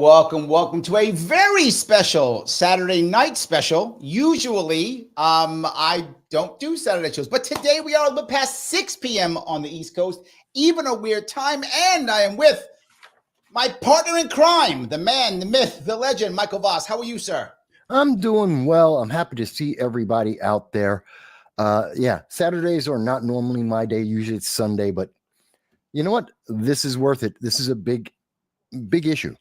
welcome to a very special Saturday night special. Usually, I don't do Saturday shows, but today we are a little past 6 p.m. on the East Coast, even a weird time, and I am with my partner in crime, the man, the myth, the legend, Michael Vass. How are you, sir? I'm doing well. I'm happy to see everybody out there. Saturdays are not normally my day. Usually it's Sunday, but you know what? This is worth it. This is a big issue.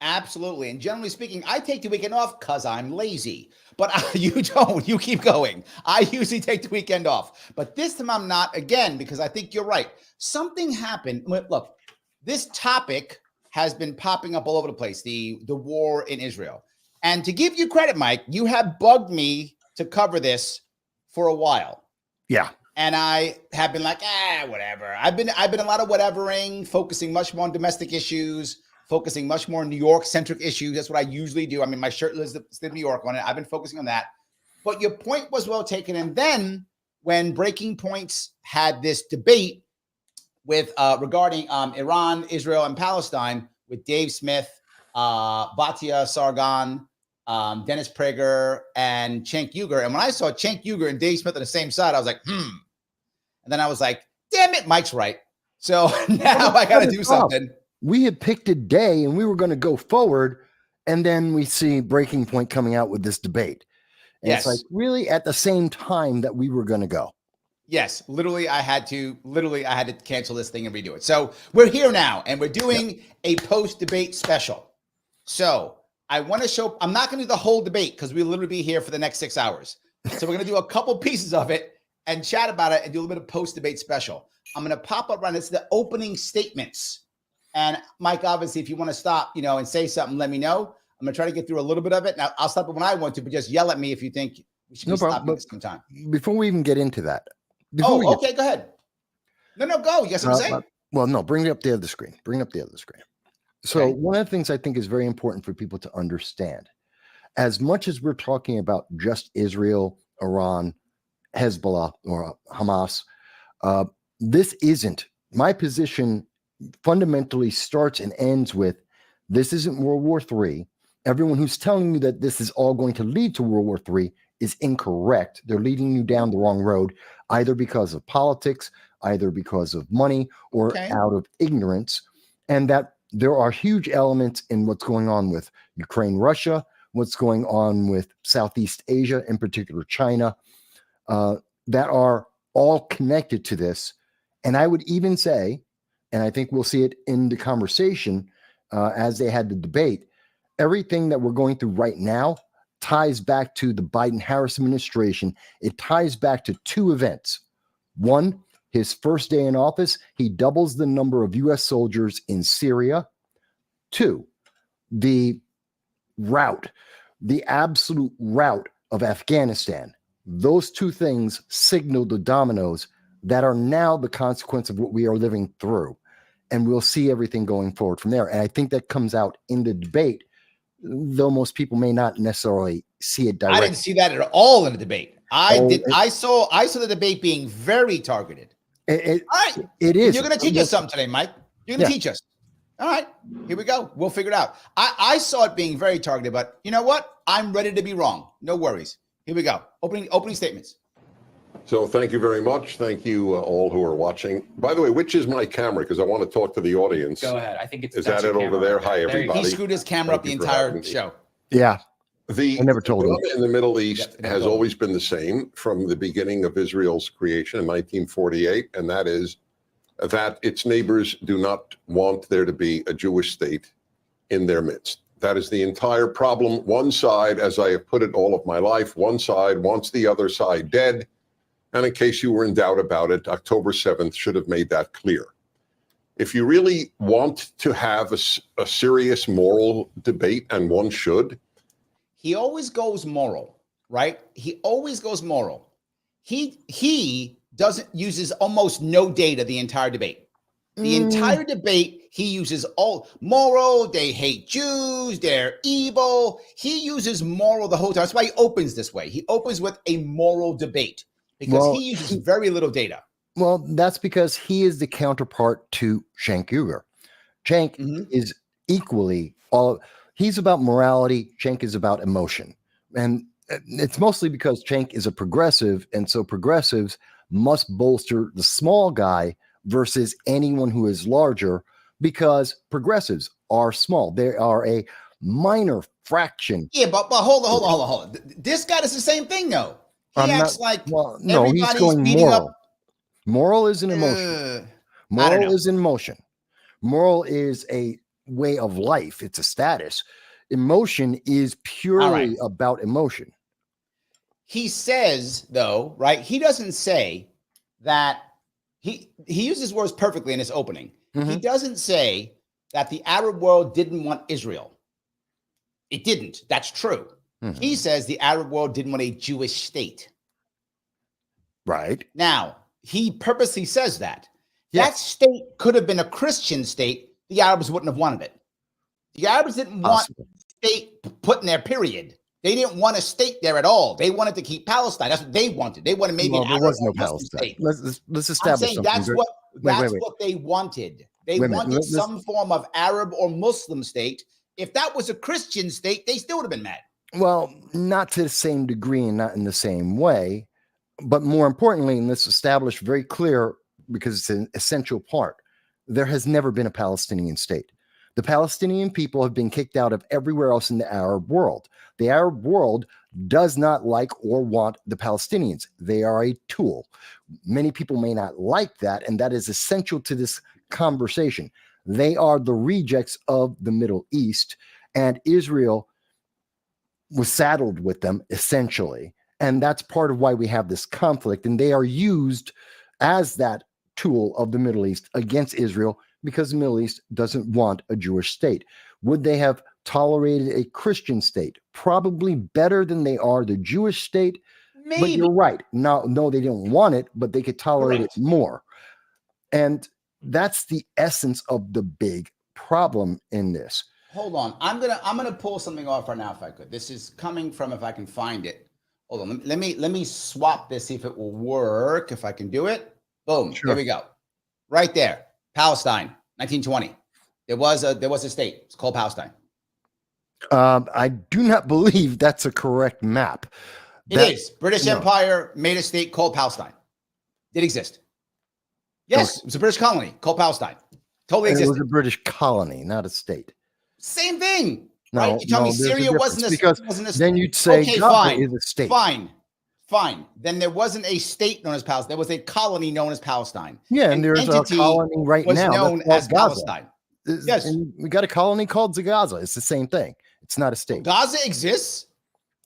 Absolutely. And generally speaking, I take the weekend off because I'm lazy. But you don't. You keep going. I usually take the weekend off. But this time I'm not, again, because I think you're right. Something happened. Look, this topic has been popping up all over the place, the war in Israel. And to give you credit, Mike, you have bugged me to cover this for a while. Yeah. And I have been like, whatever. I've been a lot of whatevering, focusing much more on domestic issues, focusing much more on New York-centric issues. That's what I usually do. I mean, my shirt lives in New York on it. I've been focusing on that. But your point was well taken. And then when Breaking Points had this debate with regarding Iran, Israel, and Palestine with Dave Smith, Batya Sargon, Dennis Prager, and Cenk Uygur. And when I saw Cenk Uygur and Dave Smith on the same side, I was like, And then I was like, damn it, Mike's right. So now I got to do something. We had picked a day and we were going to go forward. And then we see Breaking Point coming out with this debate. And It's like really at the same time that we were going to go. Yes, literally, I had to cancel this thing and redo it. So we're here now, and we're doing a post-debate special. So I want to show. I'm not going to do the whole debate because we'll literally be here for the next 6 hours. So we're going to do a couple pieces of it and chat about it and do a little bit of post-debate special. I'm going to pop up around. It's the opening statements. And Mike, obviously, if you want to stop, and say something, let me know. I'm going to try to get through a little bit of it. Now, I'll stop it when I want to, but just yell at me if you think we should be stopping at some time. Before we even get into that. Okay, go ahead. No, go. You got something to say? Well, no, bring up the other screen. So one of the things I think is very important for people to understand, as much as we're talking about just Israel, Iran, Hezbollah, or Hamas, this isn't. My position fundamentally starts and ends with, this isn't World War III. Everyone who's telling you that this is all going to lead to World War III is incorrect. They're leading you down the wrong road, either because of politics, either because of money, or out of ignorance. And that there are huge elements in what's going on with Ukraine, Russia, what's going on with Southeast Asia, in particular China, that are all connected to this. And I would even say, and I think we'll see it in the conversation as they had the debate, everything that we're going through right now ties back to the Biden-Harris administration. It ties back to two events. One, his first day in office, he doubles the number of U.S. soldiers in Syria. Two, the absolute rout of Afghanistan. Those two things signal the dominoes that are now the consequence of what we are living through. And we'll see everything going forward from there. And I think that comes out in the debate, though most people may not necessarily see it directly. I didn't see that at all in the debate. I saw the debate being very targeted. All right. It is. You're going to teach us something today, Mike. You're going to teach us. All right. Here we go. We'll figure it out. I saw it being very targeted, but you know what? I'm ready to be wrong. No worries. Here we go. Opening statements. So thank you very much. Thank you all who are watching. By the way, which is my camera? Because I want to talk to the audience. Go ahead. I think it's. Is that it over there? Hi, everybody. He screwed his camera up the entire show. Yeah. I never told him. In the Middle East has always been the same from the beginning of Israel's creation in 1948, and that is that its neighbors do not want there to be a Jewish state in their midst. That is the entire problem. One side, as I have put it all of my life, one side wants the other side dead. And in case you were in doubt about it, October 7th should have made that clear. If you really want to have a serious moral debate, and one should. He always goes moral, right? He always goes moral. He uses almost no data the entire debate. The entire debate, he uses all moral. They hate Jews. They're evil. He uses moral the whole time. That's why he opens this way. He opens with a moral debate. Because he uses very little data. Well, that's because he is the counterpart to Cenk Uygur. Cenk is equally He's about morality. Cenk is about emotion. And it's mostly because Cenk is a progressive. And so progressives must bolster the small guy versus anyone who is larger, because progressives are small. They are a minor fraction. Yeah, but hold on. This guy does the same thing, though. He acts like no, he's everybody's going beating moral. up. Moral is an emotion. I don't Moral know. is in motion. Moral is a way of life. It's a status. Emotion is purely about emotion. He says, though, right? He doesn't say that he uses words perfectly in his opening. He doesn't say that the Arab world didn't want Israel. It didn't. That's true. He says the Arab world didn't want a Jewish state. Right. Now, he purposely says that. Yes. That state could have been a Christian state. The Arabs wouldn't have wanted it. The Arabs didn't want a state put in there, period. They didn't want a state there at all. They wanted to keep Palestine. That's what they wanted. They wanted maybe an there Arab was no or Muslim Palestine. state. Let's establish something. That's what they wanted. They wanted some form of Arab or Muslim state. If that was a Christian state, they still would have been mad. Well, not to the same degree and not in the same way. But more importantly, and this established very clear because it's an essential part, there has never been a Palestinian state. The Palestinian people have been kicked out of everywhere else in the Arab world. The Arab world does not like or want the Palestinians. They are a tool. Many people may not like that, and that is essential to this conversation. They are the rejects of the Middle East, and Israel was saddled with them, essentially. And that's part of why we have this conflict. And they are used as that tool of the Middle East against Israel because the Middle East doesn't want a Jewish state. Would they have tolerated a Christian state? Probably better than they are the Jewish state. Maybe. But you're right. No, they didn't want it, but they could tolerate it more. And that's the essence of the big problem in this. Hold on. I'm gonna pull something off right now if I could. This is coming from, if I can find it. Hold on. Let me swap this, see if it will work. If I can do it. Boom. Sure. There we go. Right there. Palestine, 1920. There was a state. It's called Palestine. I do not believe that's a correct map. It is. British Empire made a state called Palestine. Did exist. Yes, it was a British colony called Palestine. Totally existed. It was a British colony, not a state. Same thing. No, right? You tell me Syria wasn't a then you'd say okay, Gaza fine, is a state. Fine. Then there wasn't a state known as Palestine. There was a colony known as Palestine. Yeah, and there's a colony right now known as Palestine. Yes, and we got a colony called Gaza. It's the same thing. It's not a state. Gaza exists.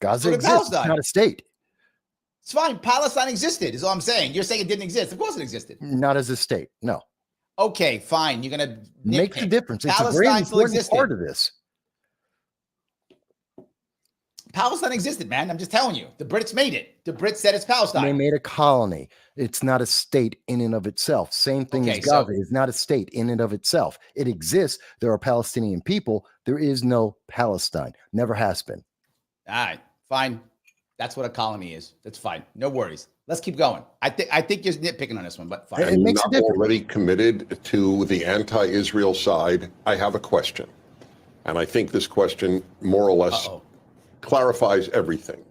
Gaza exists. It's not a state. It's fine. Palestine existed, is all I'm saying. You're saying it didn't exist. Of course it existed. Not as a state. No. Okay, fine. You're going to make the difference. It's a very important part of this. Palestine existed, man. I'm just telling you. The Brits made it. The Brits said it's Palestine. They made a colony. It's not a state in and of itself. Same thing as Gaza is not a state in and of itself. It exists. There are Palestinian people. There is no Palestine. Never has been. All right, fine. That's what a colony is. That's fine. No worries. Let's keep going. I think you're nitpicking on this one, but fine. It makes a difference. Already committed to the anti-Israel side. I have a question, and I think this question more or less clarifies everything.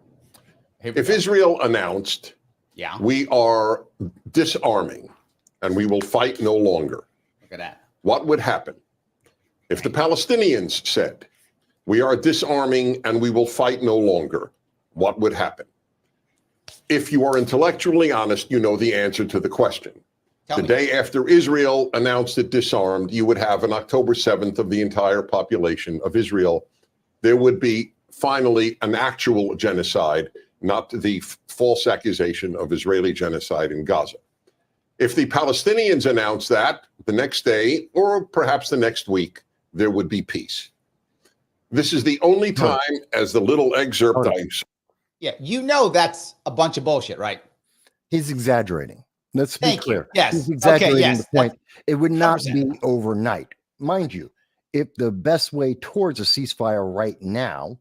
If Israel announced, we are disarming and we will fight no longer. Look at that. What would happen? If the Palestinians said, we are disarming and we will fight no longer, what would happen? If you are intellectually honest, you know the answer to the question. The day after Israel announced it disarmed, you would have an October 7th of the entire population of Israel. There would be finally an actual genocide, not the false accusation of Israeli genocide in Gaza. If the Palestinians announced that the next day, or perhaps the next week, there would be peace. This is the only time, as the little excerpt I... Yeah, you know that's a bunch of bullshit, right? He's exaggerating. Let's be clear. Yes. He's exaggerating the point. It would not 100%. Be overnight. Mind you, if the best way towards a ceasefire right now,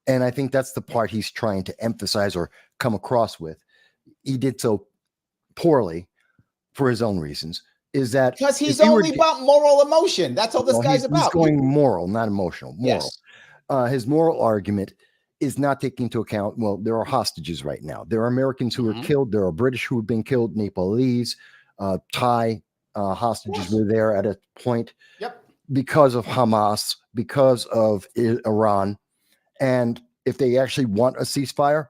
and I think that's the part he's trying to emphasize or come across with, he did so poorly for his own reasons. is that Because he's if you were only about moral emotion. That's all this well, guy's he's about. going moral, not emotional. Moral. Yes. His moral argument is not taking into account, well, there are hostages right now. There are Americans who were killed. There are British who have been killed, Nepalese, Thai hostages were there at a point because of Hamas, because of Iran. And if they actually want a ceasefire,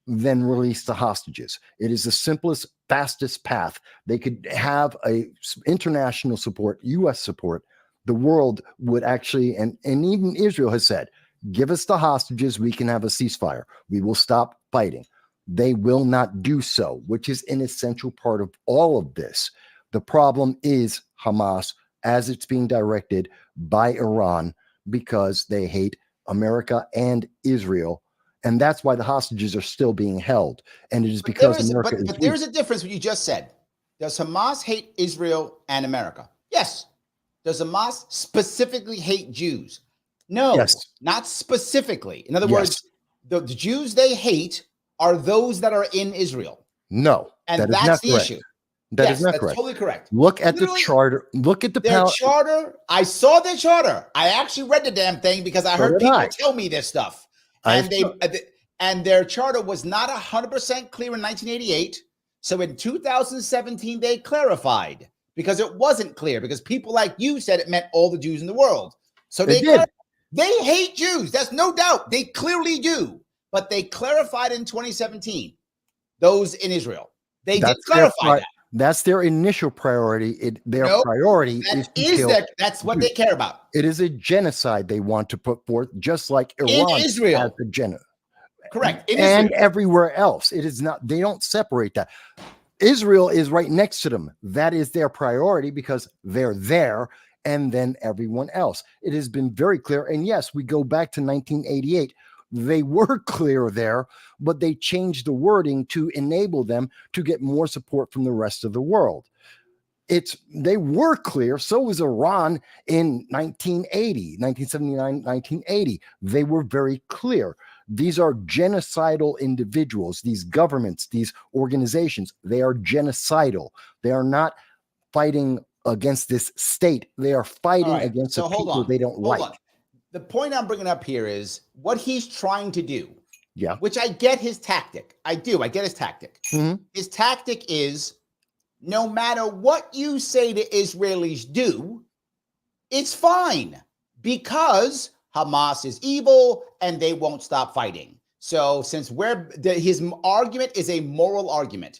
then release the hostages. It is the simplest, fastest path. They could have a international support, U.S. support. The world would actually, and even Israel has said, give us the hostages, we can have a ceasefire. We will stop fighting. They will not do so, which is an essential part of all of this. The problem is Hamas, as it's being directed by Iran, because they hate America and Israel. And that's why the hostages are still being held. And it is because America is weak. But there's a difference what you just said. Does Hamas hate Israel and America? Yes. Does Hamas specifically hate Jews? No, not specifically. In other words, the Jews they hate are those that are in Israel. No, and that's the issue. That is not that's correct. Totally correct. Look at the charter. Look at their charter. I saw their charter. I actually read the damn thing because I heard people tell me this stuff. And their charter was not 100% clear in 1988. So in 2017, they clarified because it wasn't clear because people like you said it meant all the Jews in the world. So they hate Jews. That's no doubt. They clearly do. But they clarified in 2017, those in Israel. They did clarify that. That's their initial priority. Their priority is to kill. That's what they care about. It is a genocide they want to put forth, just like Iran in Israel. has a genocide. Correct. And everywhere else. It is not, they don't separate that. Israel is right next to them. That is their priority because they're there, and then everyone else. It has been very clear. And yes, we go back to 1988. They were clear there, but they changed the wording to enable them to get more support from the rest of the world. They were clear. So was Iran in 1979, 1980. They were very clear. These are genocidal individuals, these governments, these organizations. They are genocidal. They are not fighting against this state. They are fighting against the people they don't like. The point I'm bringing up here is what he's trying to do. Yeah. Which I get his tactic. I do. I get his tactic. Mm-hmm. His tactic is no matter what you say the Israelis do, it's fine because Hamas is evil and they won't stop fighting. So since his argument is a moral argument,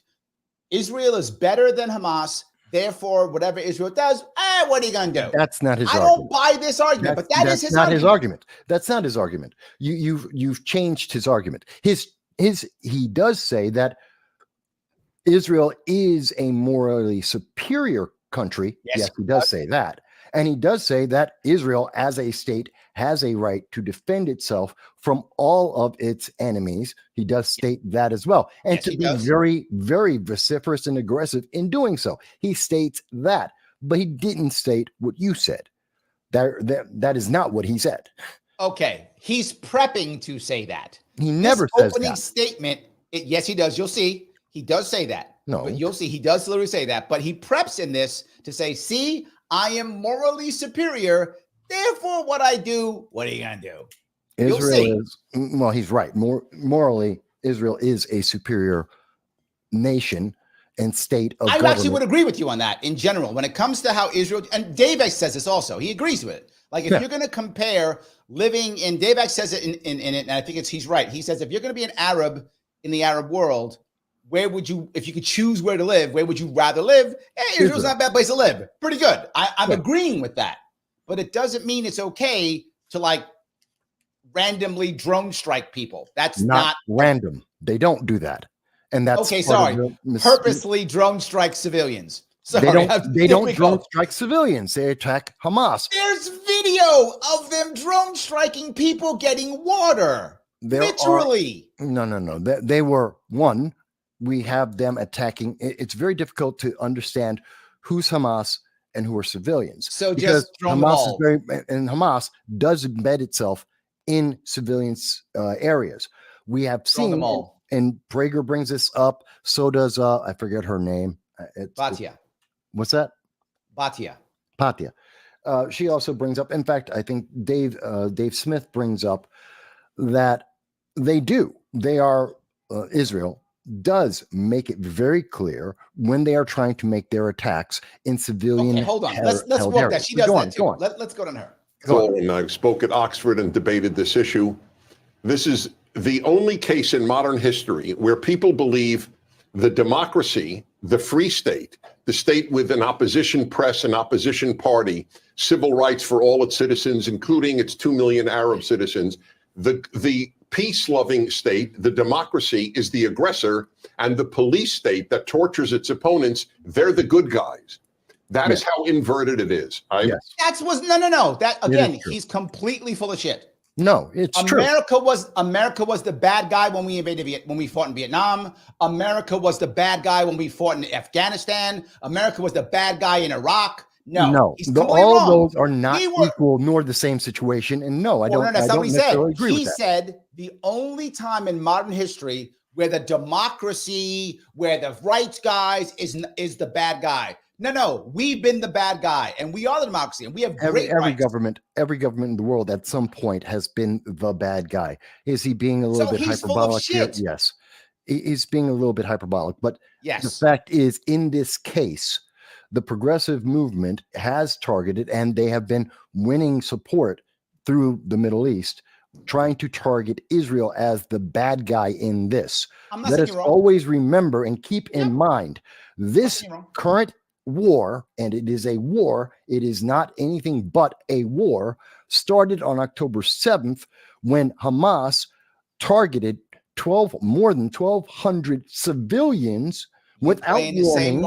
Israel is better than Hamas. Therefore, whatever Israel does, what are you going to do? That's not his argument. I don't buy this argument, but that is his argument. His argument. That's not his argument. You've changed his argument. He does say that Israel is a morally superior country. Yes, he does say that. And he does say that Israel as a state has a right to defend itself from all of its enemies. He does state that as well. And to be very, very vociferous and aggressive in doing so. He states that, but he didn't state what you said. That is not what he said. Okay. He's prepping to say that. He never says that. Opening statement. Yes, he does. You'll see. He does say that. No. But you'll see. He does literally say that. But he preps in this to say, see, I am morally superior. Therefore, what I do, what are you going to do? Israel is, well, he's right. Morally, Israel is a superior nation and state of government. I actually would agree with you on that in general. When it comes to how Israel, and Davex says this also, he agrees with it. Like if you're going to compare living in, Davex says it in it, and I think he's right. He says, if you're going to be an Arab in the Arab world, where would you, if you could choose where to live, where would you rather live? Israel's not a bad place to live. Pretty good. I'm agreeing with that. But it doesn't mean it's okay to like randomly drone strike people. That's not random. They don't do that. And that's okay. Sorry. Purposely drone strike civilians. Sorry, they don't drone strike civilians. They attack Hamas. There's video of them drone striking people getting water. Literally. No. They were one. We have them attacking. It's very difficult to understand who's Hamas and who are civilians. So just Hamas is Hamas does embed itself in civilians areas. We have seen them all. And Prager brings this up. So does I forget her name. Batia. What's that? Batia. Patia. She also brings up, in fact, I think Dave Smith brings up that Israel does make it very clear when they are trying to make their attacks in civilian. Okay, hold on. Let's walk that. She does that too. Let's go to her. And I spoke at Oxford and debated this issue. This is the only case in modern history where people believe the democracy, the free state, the state with an opposition press, an opposition party, civil rights for all its citizens, including its 2 million Arab citizens, the peace-loving state, the democracy, is the aggressor, and the police state that tortures its opponents, they're the good guys. That is how inverted it is. Yes. No. That again, he's completely full of shit. No, it's true. America was the bad guy when we fought in Vietnam. America was the bad guy when we fought in Afghanistan. America was the bad guy in Iraq. No, all those are not equal nor the same situation. And no, I don't. That's not what he said. Agree with he said the only time in modern history where the democracy, where the rights guys is the bad guy. No, we've been the bad guy, and we are the democracy, and we have every government in the world at some point has been the bad guy. Is he being a little bit hyperbolic here? Yes, he's being a little bit hyperbolic, but the fact is, in this case, the progressive movement has targeted, and they have been winning support through the Middle East, trying to target Israel as the bad guy in this. Let us always remember and keep in mind this current war, and it is a war, it is not anything but a war, started on October 7th when Hamas targeted more than 1,200 civilians without warning,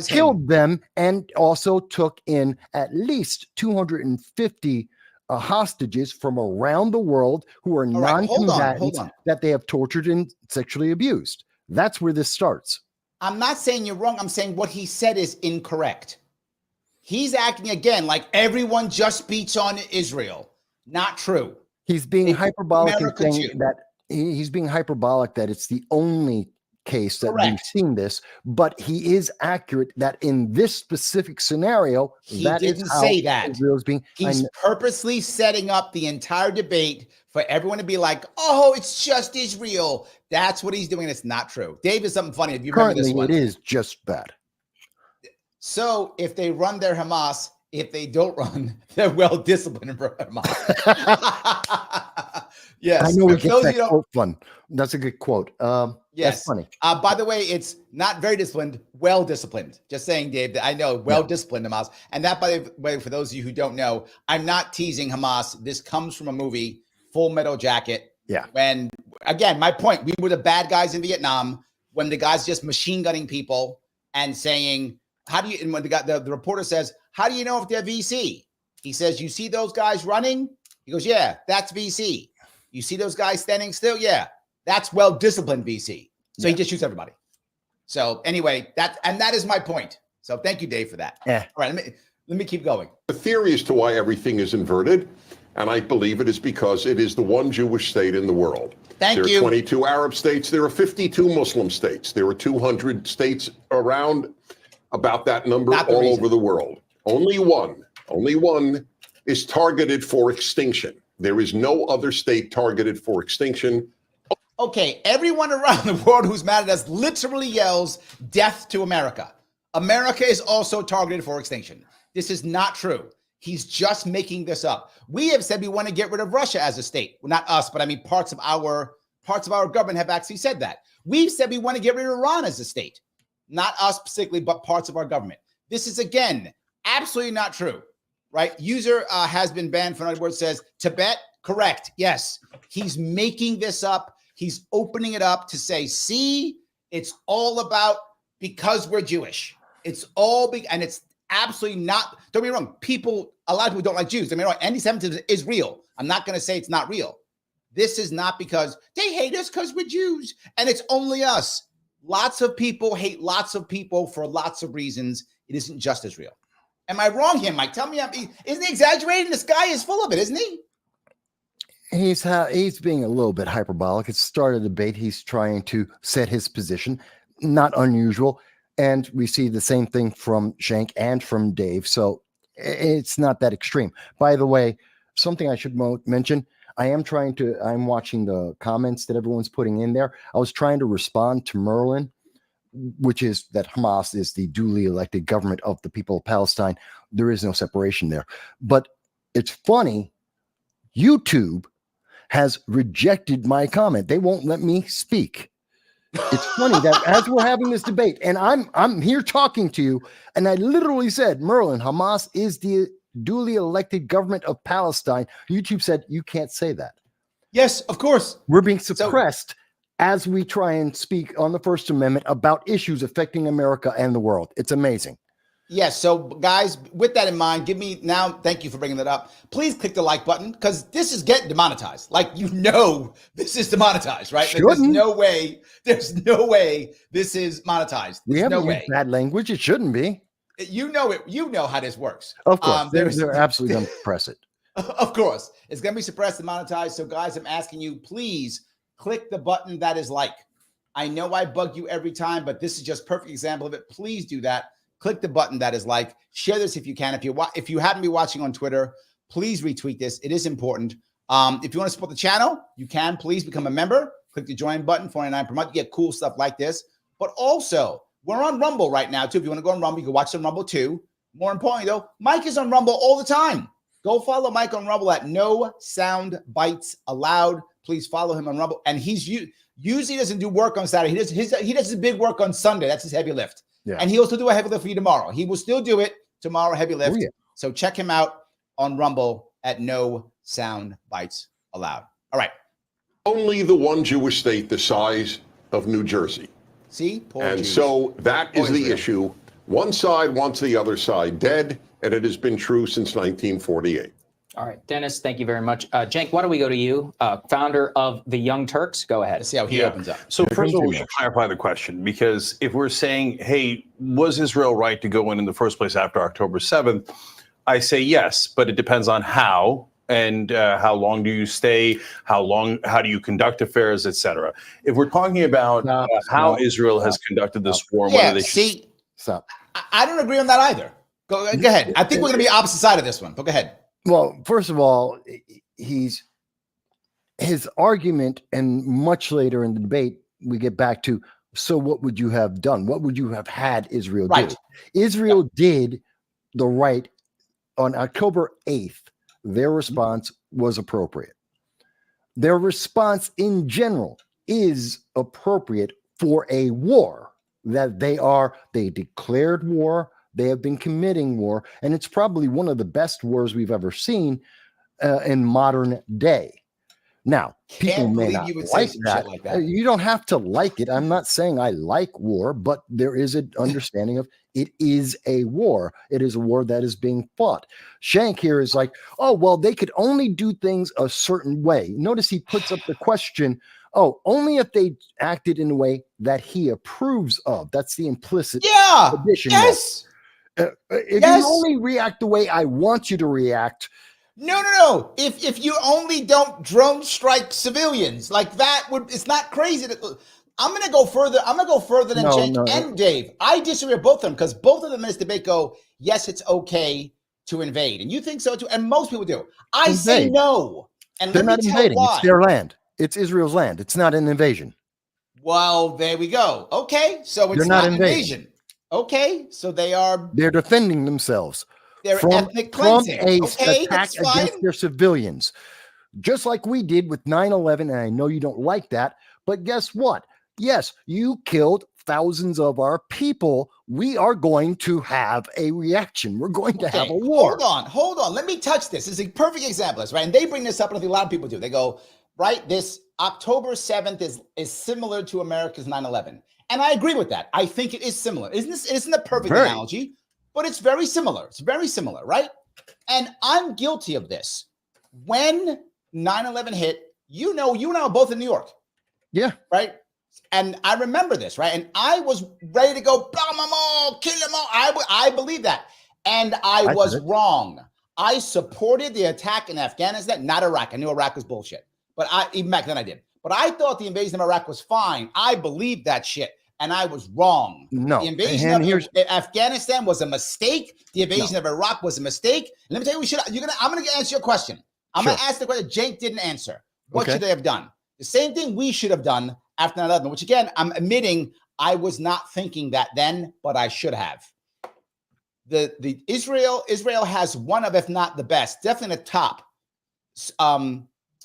killed them, and also took in at least 250 hostages from around the world who are non-combatants that they have tortured and sexually abused. That's where this starts. I'm not saying you're wrong. I'm saying what he said is incorrect. He's acting again like everyone just beats on Israel. Not true. He's being hyperbolic and saying that he's being hyperbolic that it's the only case that we've seen this, but he is accurate that in this specific scenario, he didn't say that. Israel's being. He's purposely setting up the entire debate for everyone to be like, "Oh, it's just Israel." That's what he's doing. It's not true. Dave is something funny. If you remember this one, it is just bad. So if they run their Hamas, if they don't run, they're well disciplined for Hamas. Yes, I know we get that quote fun. That's a good quote. Yes, that's funny. By the way, it's not very disciplined, well disciplined. Just saying, Dave, that I know well disciplined Hamas. And that, by the way, for those of you who don't know, I'm not teasing Hamas. This comes from a movie, Full Metal Jacket. Yeah. When, again, my point, we were the bad guys in Vietnam when the guy's just machine gunning people and saying, how do you, and when the reporter says, how do you know if they're VC? He says, you see those guys running? He goes, yeah, that's VC. You see those guys standing still? Yeah, that's well-disciplined VC. So he just shoots everybody. So anyway, that is my point. So thank you, Dave, for that. Yeah. All right, let me keep going. The theory as to why everything is inverted, and I believe it is because it is the one Jewish state in the world. There are 22 Arab states. There are 52 Muslim states. There are 200 states around about that number all over the world. Only one is targeted for extinction. There is no other state targeted for extinction. Okay, everyone around the world who's mad at us literally yells death to America. America is also targeted for extinction. This is not true. He's just making this up. We have said we want to get rid of Russia as a state. Well, not us, but I mean parts of our government have actually said that. We've said we want to get rid of Iran as a state. Not us specifically, but parts of our government. This is, again, absolutely not true. Right? User has been banned for another word, says Tibet. Correct. Yes. He's making this up. He's opening it up to say, see, it's all about because we're Jewish. It's all big, and it's absolutely not. Don't be wrong. A lot of people don't like Jews. I mean, anti-Semitism is real. I'm not going to say it's not real. This is not because they hate us because we're Jews, and it's only us. Lots of people hate lots of people for lots of reasons. It isn't just Israel. Am I wrong here, Mike? Tell me, isn't he exaggerating? This guy is full of it, isn't he? He's being a little bit hyperbolic. It started a debate. He's trying to set his position. Not unusual. And we see the same thing from Shank and from Dave. So it's not that extreme. By the way, something I should mention, I'm watching the comments that everyone's putting in there. I was trying to respond to Merlin, which is that Hamas is the duly elected government of the people of Palestine. There is no separation there. But it's funny, YouTube has rejected my comment. They won't let me speak. It's funny that as we're having this debate, and I'm here talking to you, and I literally said, Merlin, Hamas is the duly elected government of Palestine. YouTube said, you can't say that. Yes, of course. We're being suppressed as we try and speak on the First Amendment about issues affecting America and the world. It's amazing. Yes. So, guys, with that in mind, thank you for bringing that up. Please click the like button, because this is getting demonetized. Like, this is demonetized, right? Like, there's no way this is monetized. We haven't used bad language. It shouldn't be. You know it. You know how this works. Of course. They're absolutely going to suppress it. Of course. It's going to be suppressed and monetized. So, guys, I'm asking you, please click the button that is like. I know I bug you every time, but this is just a perfect example of it. Please do that. Click the button that is like. Share this if you can. If you happen to be watching on Twitter, please retweet this. It is important. If you want to support the channel, you can. Please become a member. Click the join button, $49 per month. You get cool stuff like this. But also, we're on Rumble right now, too. If you want to go on Rumble, you can watch on Rumble, too. More importantly, though, Mike is on Rumble all the time. Go follow Mike on Rumble at No Soundbites Allowed. Please follow him on Rumble. And he's usually doesn't do work on Saturday. He does his big work on Sunday. That's his heavy lift. Yeah. And he'll still do a heavy lift for you tomorrow. He will still do it tomorrow, heavy lift. Oh, yeah. So check him out on Rumble at No Soundbites Allowed. All right. Only the one Jewish state the size of New Jersey. See? And Jews. So that is the issue. One side wants the other side dead, and it has been true since 1948. All right, Dennis, thank you very much. Cenk, why don't we go to you, founder of the Young Turks? Go ahead. Let's see how he opens up. So first of all, we should clarify the question, because if we're saying, hey, was Israel right to go in the first place after October 7th? I say yes, but it depends on how and how long do you stay, how do you conduct affairs, etc. If we're talking about how Israel has conducted this war, whether they I don't agree on that either. Go ahead. I think we're going to be opposite side of this one, but go ahead. Well, first of all, his argument, and much later in the debate, we get back to, so what would you have done? What would you have had Israel do? Israel did the right on October 8th. Their response was appropriate. Their response in general is appropriate for a war that they declared war. They have been committing war, and it's probably one of the best wars we've ever seen in modern day. Now, people may not like that. You don't have to like it. I'm not saying I like war, but there is an understanding of it is a war. It is a war that is being fought. Shank here is like, oh, well, they could only do things a certain way. Notice he puts up the question, oh, only if they acted in a way that he approves of. That's the implicit addition. Yes. If you only react the way I want you to react. No. If you only don't drone strike civilians, like that it's not crazy. I'm going to go further. I'm going to go further than Cenk and Dave. I disagree with both of them, because both of them in this debate go, yes, it's okay to invade. And you think so too. And most people do. I say no. And they're not invading. It's their land. It's Israel's land. It's not an invasion. Well, there we go. Okay. So it's not an invasion. Okay, so they're defending themselves. They're ethnic cleansing. From a attack against their civilians, just like we did with 9/11. And I know you don't like that, but guess what? Yes, you killed thousands of our people. We are going to have a reaction. We're going to have a war. Hold on. Let me touch this. This is a perfect example, right? And they bring this up, and I think a lot of people do. They go, right, this October 7th is similar to America's 9/11. And I agree with that. I think it is similar. Isn't a perfect analogy, but it's very similar. It's very similar, right? And I'm guilty of this. When 9/11 hit, you and I were both in New York. Yeah. Right? And I remember this, right? And I was ready to go, bomb them all, kill them all. I believe that. And I was wrong. I supported the attack in Afghanistan, not Iraq. I knew Iraq was bullshit. But even back then I did. But I thought the invasion of Iraq was fine. I believed that shit. and I was wrong. No. The invasion And of here's Afghanistan was a mistake. The invasion of Iraq was a mistake. And let me tell you, I'm going to answer your question. I'm going to ask the question Cenk didn't answer. What should they have done? The same thing we should have done after 9/11, which again, I'm admitting I was not thinking that then, but I should have. The Israel has one of, if not the best, definitely the top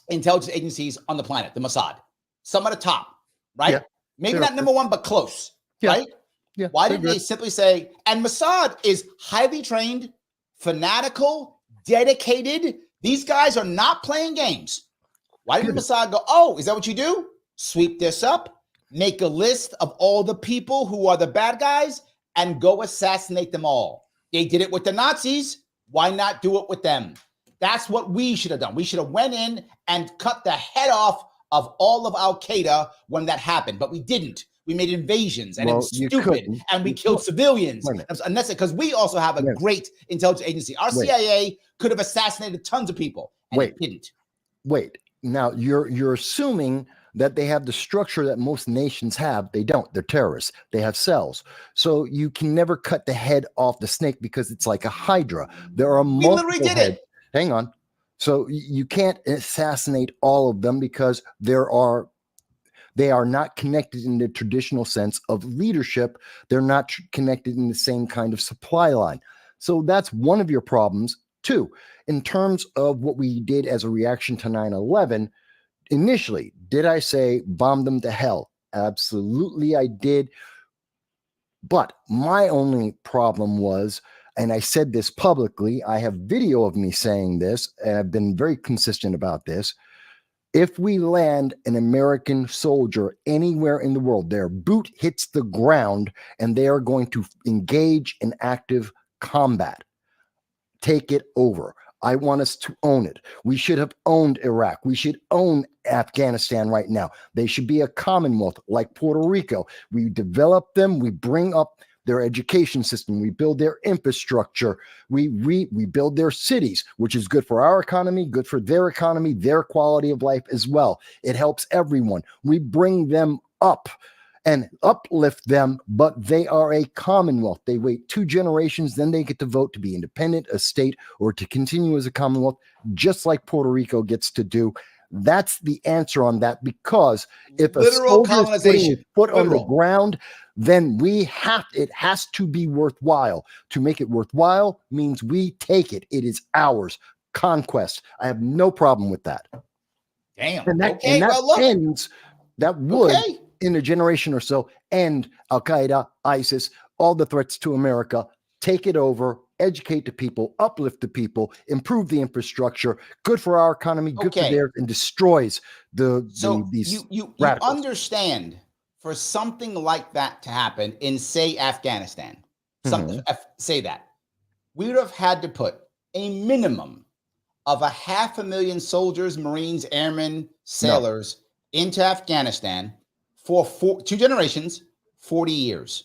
intelligence agencies on the planet, the Mossad. Some of the top, right? Yeah. Maybe not number one, but close, right? Yeah. Why didn't they simply say, and Mossad is highly trained, fanatical, dedicated. These guys are not playing games. Why didn't Mossad go, oh, is that what you do? Sweep this up, make a list of all the people who are the bad guys, and go assassinate them all. They did it with the Nazis. Why not do it with them? That's what we should have done. We should have went in and cut the head off of all of Al-Qaeda when that happened, but we didn't. We made invasions, and it was stupid, and we killed civilians. And that's it, because we also have a great intelligence agency. Our CIA could have assassinated tons of people, and it didn't. Wait. Now, you're assuming that they have the structure that most nations have. They don't. They're terrorists. They have cells. So you can never cut the head off the snake because it's like a hydra. There are multiple literally did heads. it. Hang on. So you can't assassinate all of them because they are not connected in the traditional sense of leadership. They're not connected in the same kind of supply line. So that's one of your problems. Two, in terms of what we did as a reaction to 9/11, initially, did I say bomb them to hell? Absolutely, I did. But my only problem was, and I said this publicly, I have video of me saying this, and I've been very consistent about this. If we land an American soldier anywhere in the world, their boot hits the ground and they are going to engage in active combat. Take it over. I want us to own it. We should have owned Iraq. We should own Afghanistan right now. They should be a commonwealth like Puerto Rico. We develop them. We bring up their education system. We build their infrastructure. We build their cities, which is good for our economy, good for their economy, their quality of life as well. It helps everyone. We bring them up and uplift them, but they are a commonwealth. They wait 2 generations, then they get to vote to be independent, a state, or to continue as a commonwealth, just like Puerto Rico gets to do. That's the answer on that, because if a soldier is putting his foot on the ground, then it has to be worthwhile. To make it worthwhile means we take it. It is ours. Conquest. I have no problem with that. Damn. And that ends, that would, in a generation or so, end Al-Qaeda, ISIS, all the threats to America, take it over, educate the people, uplift the people, improve the infrastructure, good for our economy, good for theirs, and destroys these you radicals. Understand, for something like that to happen in, say, Afghanistan, say that, we would have had to put a minimum of 500,000 soldiers, Marines, airmen, sailors into Afghanistan for 2 generations, 40 years.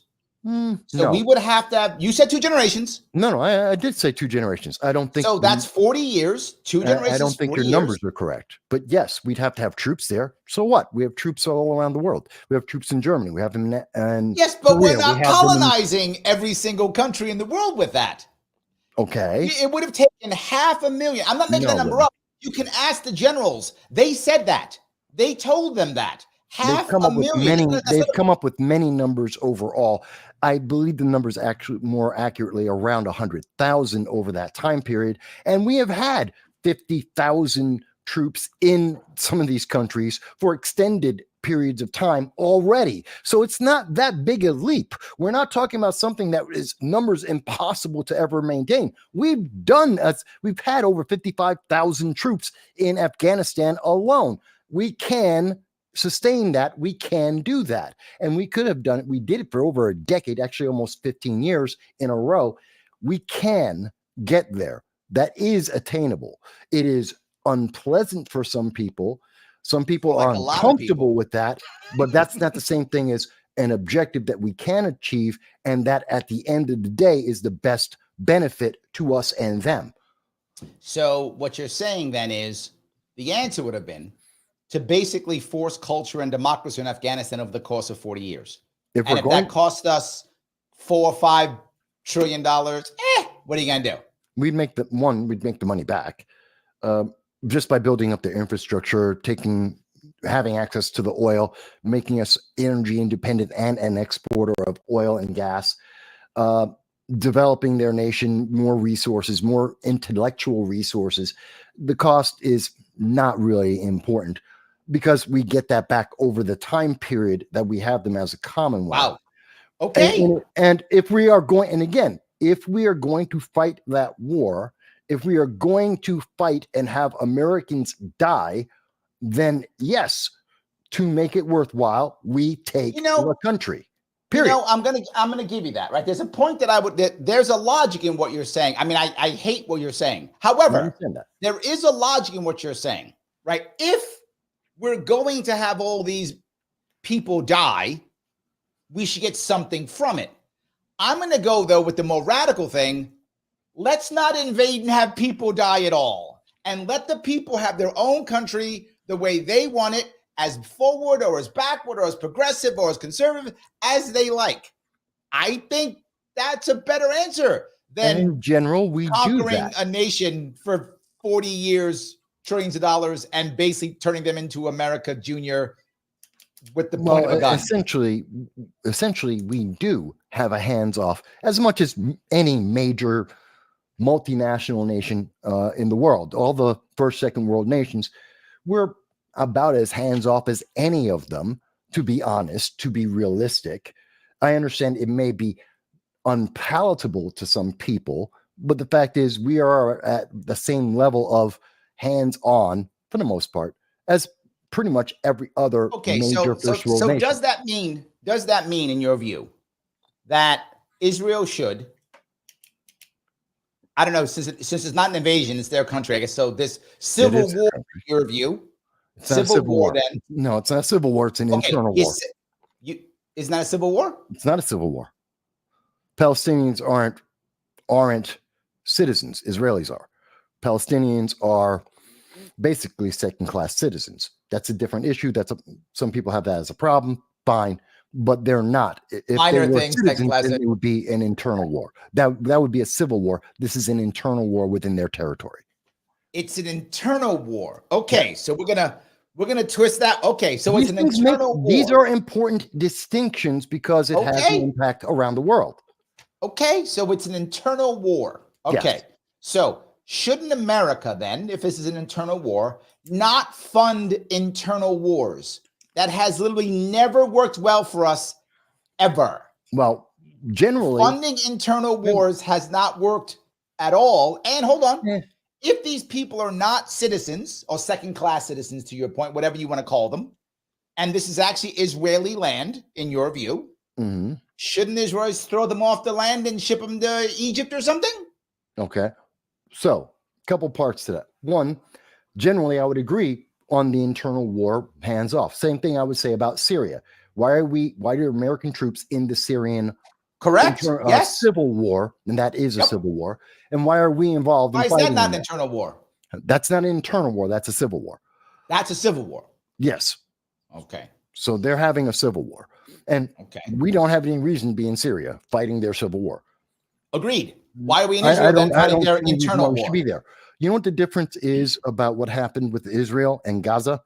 So we would have to have, you said 2 generations. No, I did say 2 generations. I don't think so. That's 40 years, 2 generations. I don't think your numbers are correct. But yes, we'd have to have troops there. So what? We have troops all around the world. We have troops in Germany. We have them in yes, but Korea. We're not colonizing every single country in the world with that. Okay. It would have taken 500,000. I'm not making that number up. You can ask the generals. They said that. They told them that. They've come up with many numbers overall. I believe the numbers actually more accurately around 100,000 over that time period. And we have had 50,000 troops in some of these countries for extended periods of time already. So it's not that big a leap. We're not talking about something that is numbers impossible to ever maintain. We've had over 55,000 troops in Afghanistan alone. We can sustain that. We can do that. And we could have done it. We did it for over a decade, actually almost 15 years in a row. We can get there. That is attainable. It is unpleasant for some people. Some people are uncomfortable with that, but that's not the same thing as an objective that we can achieve, and that at the end of the day is the best benefit to us and them. So what you're saying then is the answer would have been to basically force culture and democracy in Afghanistan over the course of 40 years. If And we're if going, that cost us $4 or $5 trillion, what are you going to do? we'd make the money back just by building up the infrastructure, having access to the oil, making us energy independent and an exporter of oil and gas, developing their nation, more resources, more intellectual resources. The cost is not really important because we get that back over the time period that we have them as a commonwealth. Wow. Okay. And if we are going, and again, if we are going to fight that war, if we are going to fight and have Americans die, then yes, to make it worthwhile, we take the country. Period. I'm gonna give you that, right? There's a point there's a logic in what you're saying. I mean, I hate what you're saying. However, there is a logic in what you're saying, right? If we're going to have all these people die, we should get something from it. I'm gonna go though with the more radical thing. Let's not invade and have people die at all, and let the people have their own country the way they want it, as forward or as backward or as progressive or as conservative as they like. I think that's a better answer than in general, we conquering a nation for 40 years, trillions of dollars, and basically turning them into America Junior with the point of a gun. Essentially, we do have a hands-off as much as any major multinational nation in the world. All the first, second world nations, we're about as hands-off as any of them, to be honest, to be realistic. I understand it may be unpalatable to some people, but the fact is we are at the same level of hands-on, for the most part, as pretty much every other major first world nation. Does that mean, in your view, that Israel should, I don't know, since it's not an invasion, it's their country, I guess, so this civil war, in your view, it's not civil war. Then. No, it's not a civil war. It's an internal war. Isn't that a civil war? It's not a civil war. Palestinians aren't citizens. Israelis are. Palestinians are basically second-class citizens. That's a different issue. Some people have that as a problem. Fine, but they're not. If minor they were things, citizens, then it would be an internal war. That would be a civil war. This is an internal war within their territory. It's an internal war. Okay, so we're gonna twist that. Okay, so it's an internal war. These are important distinctions because it has an impact around the world. Okay, so it's an internal war. Okay, yes. So shouldn't America then, if this is an internal war, not fund internal wars? That has literally never worked well for us, ever. Well, generally, funding internal wars has not worked at all. And hold on. Yeah. If these people are not citizens or second-class citizens, to your point, whatever you want to call them, and this is actually Israeli land, in your view, shouldn't the Israelis throw them off the land and ship them to Egypt or something? Okay. So, a couple parts to that. One, generally, I would agree on the internal war, hands off. Same thing I would say about Syria. Why do American troops in the Syrian civil war, and that is a civil war, and why are we involved in fighting? Why is that not an internal war? That's not an internal war, that's a civil war. That's a civil war. Yes. Okay. So they're having a civil war. And we don't have any reason to be in Syria fighting their civil war. Agreed. Why are we in Israel then fighting their internal war? We should be there. You know what the difference is about what happened with Israel and Gaza?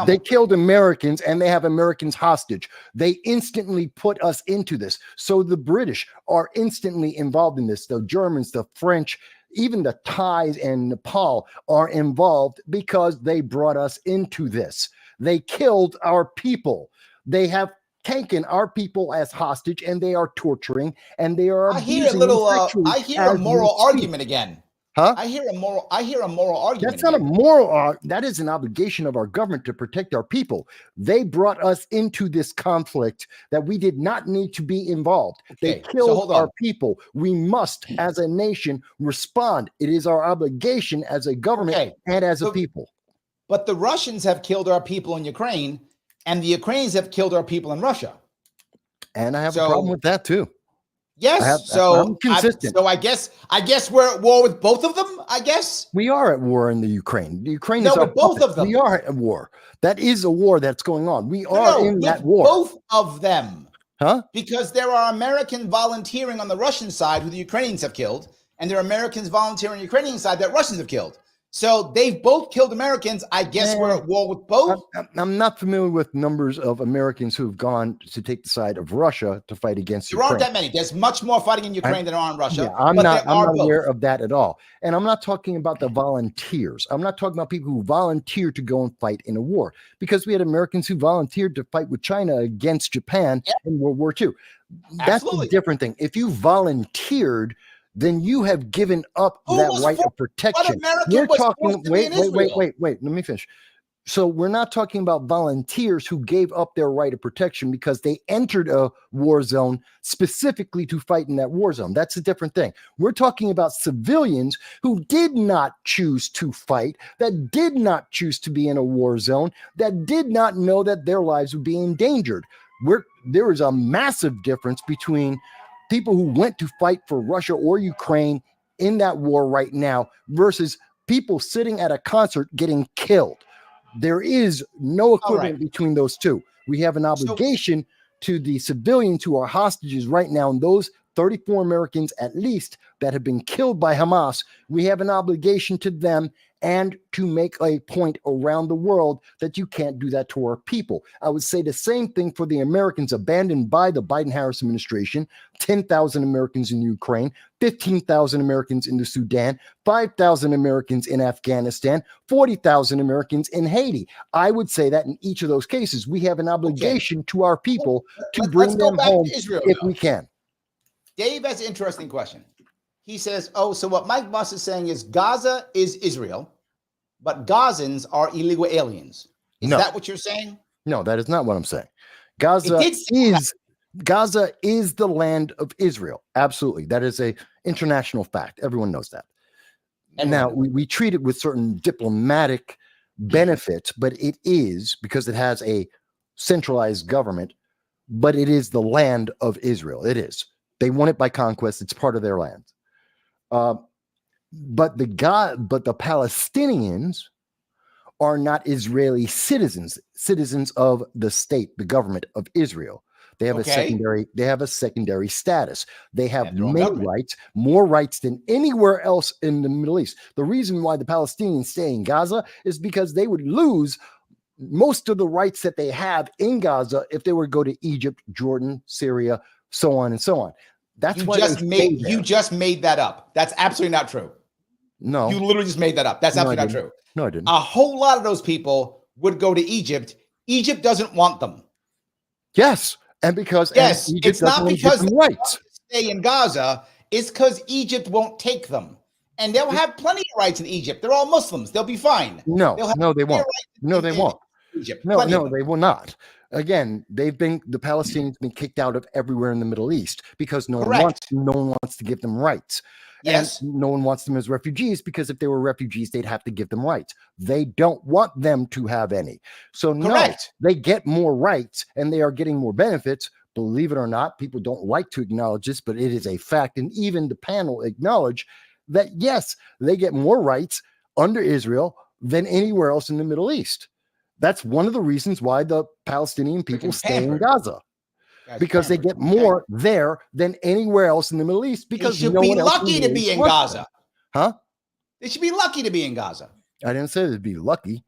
They killed Americans and they have Americans hostage. They instantly put us into this. So the British are instantly involved in this. The Germans, the French, even the Thais and Nepal are involved because they brought us into this. They killed our people. They have taken our people as hostage and they are torturing and they are. I hear a moral argument again. Huh? I hear a moral argument. That's not a moral. That is an obligation of our government to protect our people. They brought us into this conflict that we did not need to be involved. They killed our people. We must, as a nation, respond. It is our obligation as a government and as a people. But the Russians have killed our people in Ukraine, and the Ukrainians have killed our people in Russia. And I have a problem with that too. Yes, I'm consistent. I guess we're at war with both of them. I guess we are at war in the Ukraine. The Ukraine is with both of them. We are at war. That is a war that's going on. We are in that war. Both of them. Huh? Because there are Americans volunteering on the Russian side who the Ukrainians have killed, and there are Americans volunteering on the Ukrainian side that Russians have killed. So they've both killed Americans. I guess we're at war with both. I'm not familiar with numbers of Americans who've gone to take the side of Russia to fight against There Ukraine. aren't that many. There's much more fighting in Ukraine than there are in Russia. Yeah, I'm not both. aware of that at all. And I'm not talking about the volunteers. I'm not talking about people who volunteered to go and fight in a war, because we had Americans who volunteered to fight with China against Japan in World War II. That's a different thing. If you volunteered, then you have given up that right of protection. We're talking, wait, let me finish. So we're not talking about volunteers who gave up their right of protection because they entered a war zone specifically to fight in that war zone. That's a different thing. We're talking about civilians who did not choose to fight, that did not choose to be in a war zone, that did not know that their lives would be endangered. There is a massive difference between people who went to fight for Russia or Ukraine in that war right now versus people sitting at a concert getting killed. There is no equivalent between those two. We have an obligation to the civilians who are hostages right now, and those 34 Americans at least that have been killed by Hamas. We have an obligation to them and to make a point around the world that you can't do that to our people. I would say the same thing for the Americans abandoned by the Biden-Harris administration. 10,000 Americans in Ukraine, 15,000 Americans in the Sudan, 5,000 Americans in Afghanistan, 40,000 Americans in Haiti. I would say that in each of those cases, we have an obligation to our people to bring them home if we can. Dave has an interesting question. He says, so what Mike Vass is saying is Gaza is Israel, but Gazans are illegal aliens. Is that what you're saying? No, that is not what I'm saying. Gaza is the land of Israel. Absolutely. That is an international fact. Everyone knows that. And now we treat it with certain diplomatic benefits, but it is because it has a centralized government, but it is the land of Israel. It is. They won it by conquest. It's part of their land. But the Palestinians are not Israeli citizens of the state, the government of Israel. They have a secondary status. They have more rights than anywhere else in the Middle East. The reason why the Palestinians stay in Gaza is because they would lose most of the rights that they have in Gaza if they were to go to Egypt, Jordan, Syria, so on and so on. That's why you just made that up. That's absolutely not true. No. You literally just made that up. That's absolutely not true. No, I didn't. A whole lot of those people would go to Egypt. Egypt doesn't want them. Yes. And because Egypt it's not because they want to stay in Gaza. It's because Egypt won't take them. And they'll have plenty of rights in Egypt. They're all Muslims. They'll be fine. No, they won't. No, they won't. Egypt. No, they will not. Again, the Palestinians been kicked out of everywhere in the Middle East because no one wants to give them rights. Yes. And no one wants them as refugees because if they were refugees, they'd have to give them rights. They don't want them to have any. So no, they get more rights and they are getting more benefits. Believe it or not, people don't like to acknowledge this, but it is a fact. And even the panel acknowledge that, yes, they get more rights under Israel than anywhere else in the Middle East. That's one of the reasons why the Palestinian people stay in Gaza, because they get more there than anywhere else in the Middle East. Because they should be lucky to be in Gaza. Huh? They should be lucky to be in Gaza. I didn't say they'd be lucky.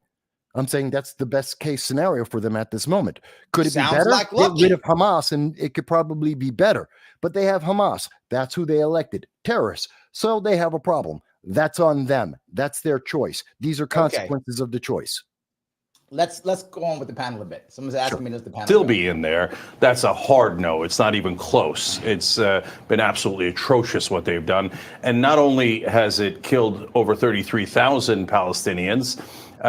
I'm saying that's the best case scenario for them at this moment. Could it be better? Get rid of Hamas and it could probably be better. But they have Hamas. That's who they elected. Terrorists. So they have a problem. That's on them. That's their choice. These are consequences of the choice. Let's go on with the panel a bit. Someone's asking me, does the panel still be in there? That's a hard no. It's not even close. It's been absolutely atrocious what they've done. And not only has it killed over 33,000 Palestinians,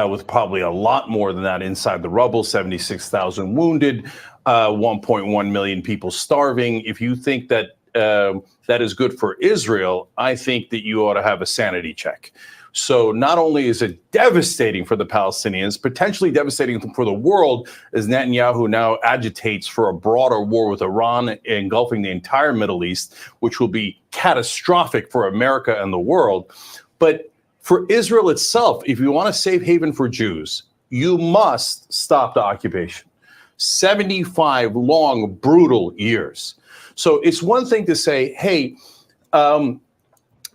with probably a lot more than that inside the rubble, 76,000 wounded, 1.1 million people starving. If you think that that is good for Israel, I think that you ought to have a sanity check. So not only is it devastating for the Palestinians, potentially devastating for the world, as Netanyahu now agitates for a broader war with Iran engulfing the entire Middle East, which will be catastrophic for America and the world. But for Israel itself, if you want a safe haven for Jews, you must stop the occupation. 75 long, brutal years. So it's one thing to say, hey,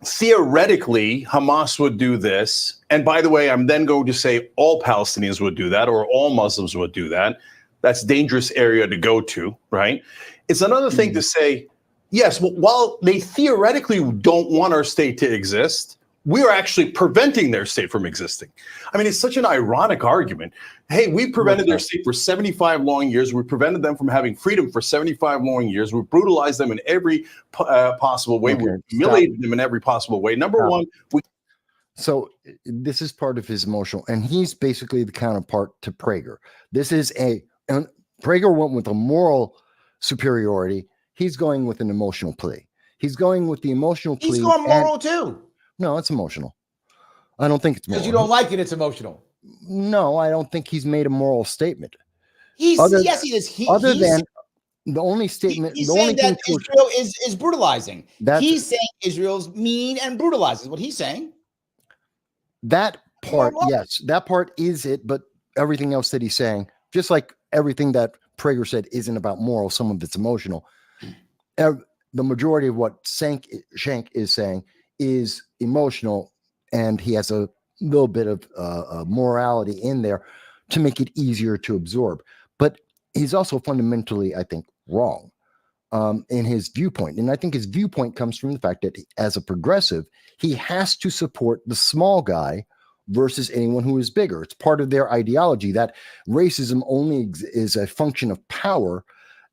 theoretically, Hamas would do this. And by the way, I'm then going to say all Palestinians would do that, or all Muslims would do that. That's a dangerous area to go to, right? It's another thing to say, yes, well, while they theoretically don't want our state to exist, we are actually preventing their state from existing. I mean, it's such an ironic argument. Hey, we prevented their state for 75 long years. We prevented them from having freedom for 75 long years. We brutalized them in every possible way. We humiliated them in every possible way. Number one, So this is part of his emotional, and he's basically the counterpart to Prager. This is and Prager went with a moral superiority. He's going with an emotional plea. He's going with the emotional plea. He's going moral too. No, it's emotional. I don't think it's moral. Because you don't like it, it's emotional. No, I don't think he's made a moral statement. Yes, he is. Other than the only statement, he's the saying only that thing Israel is brutalizing. He's saying Israel's mean and brutalizes. What he's saying. That part, yes, that part is it. But everything else that he's saying, just like everything that Prager said, isn't about moral. Some of it's emotional. The majority of what Shank is saying is emotional, and he has a little bit of morality in there to make it easier to absorb. But he's also fundamentally, I think, wrong in his viewpoint. And I think his viewpoint comes from the fact that as a progressive, he has to support the small guy versus anyone who is bigger. It's part of their ideology that racism only is a function of power.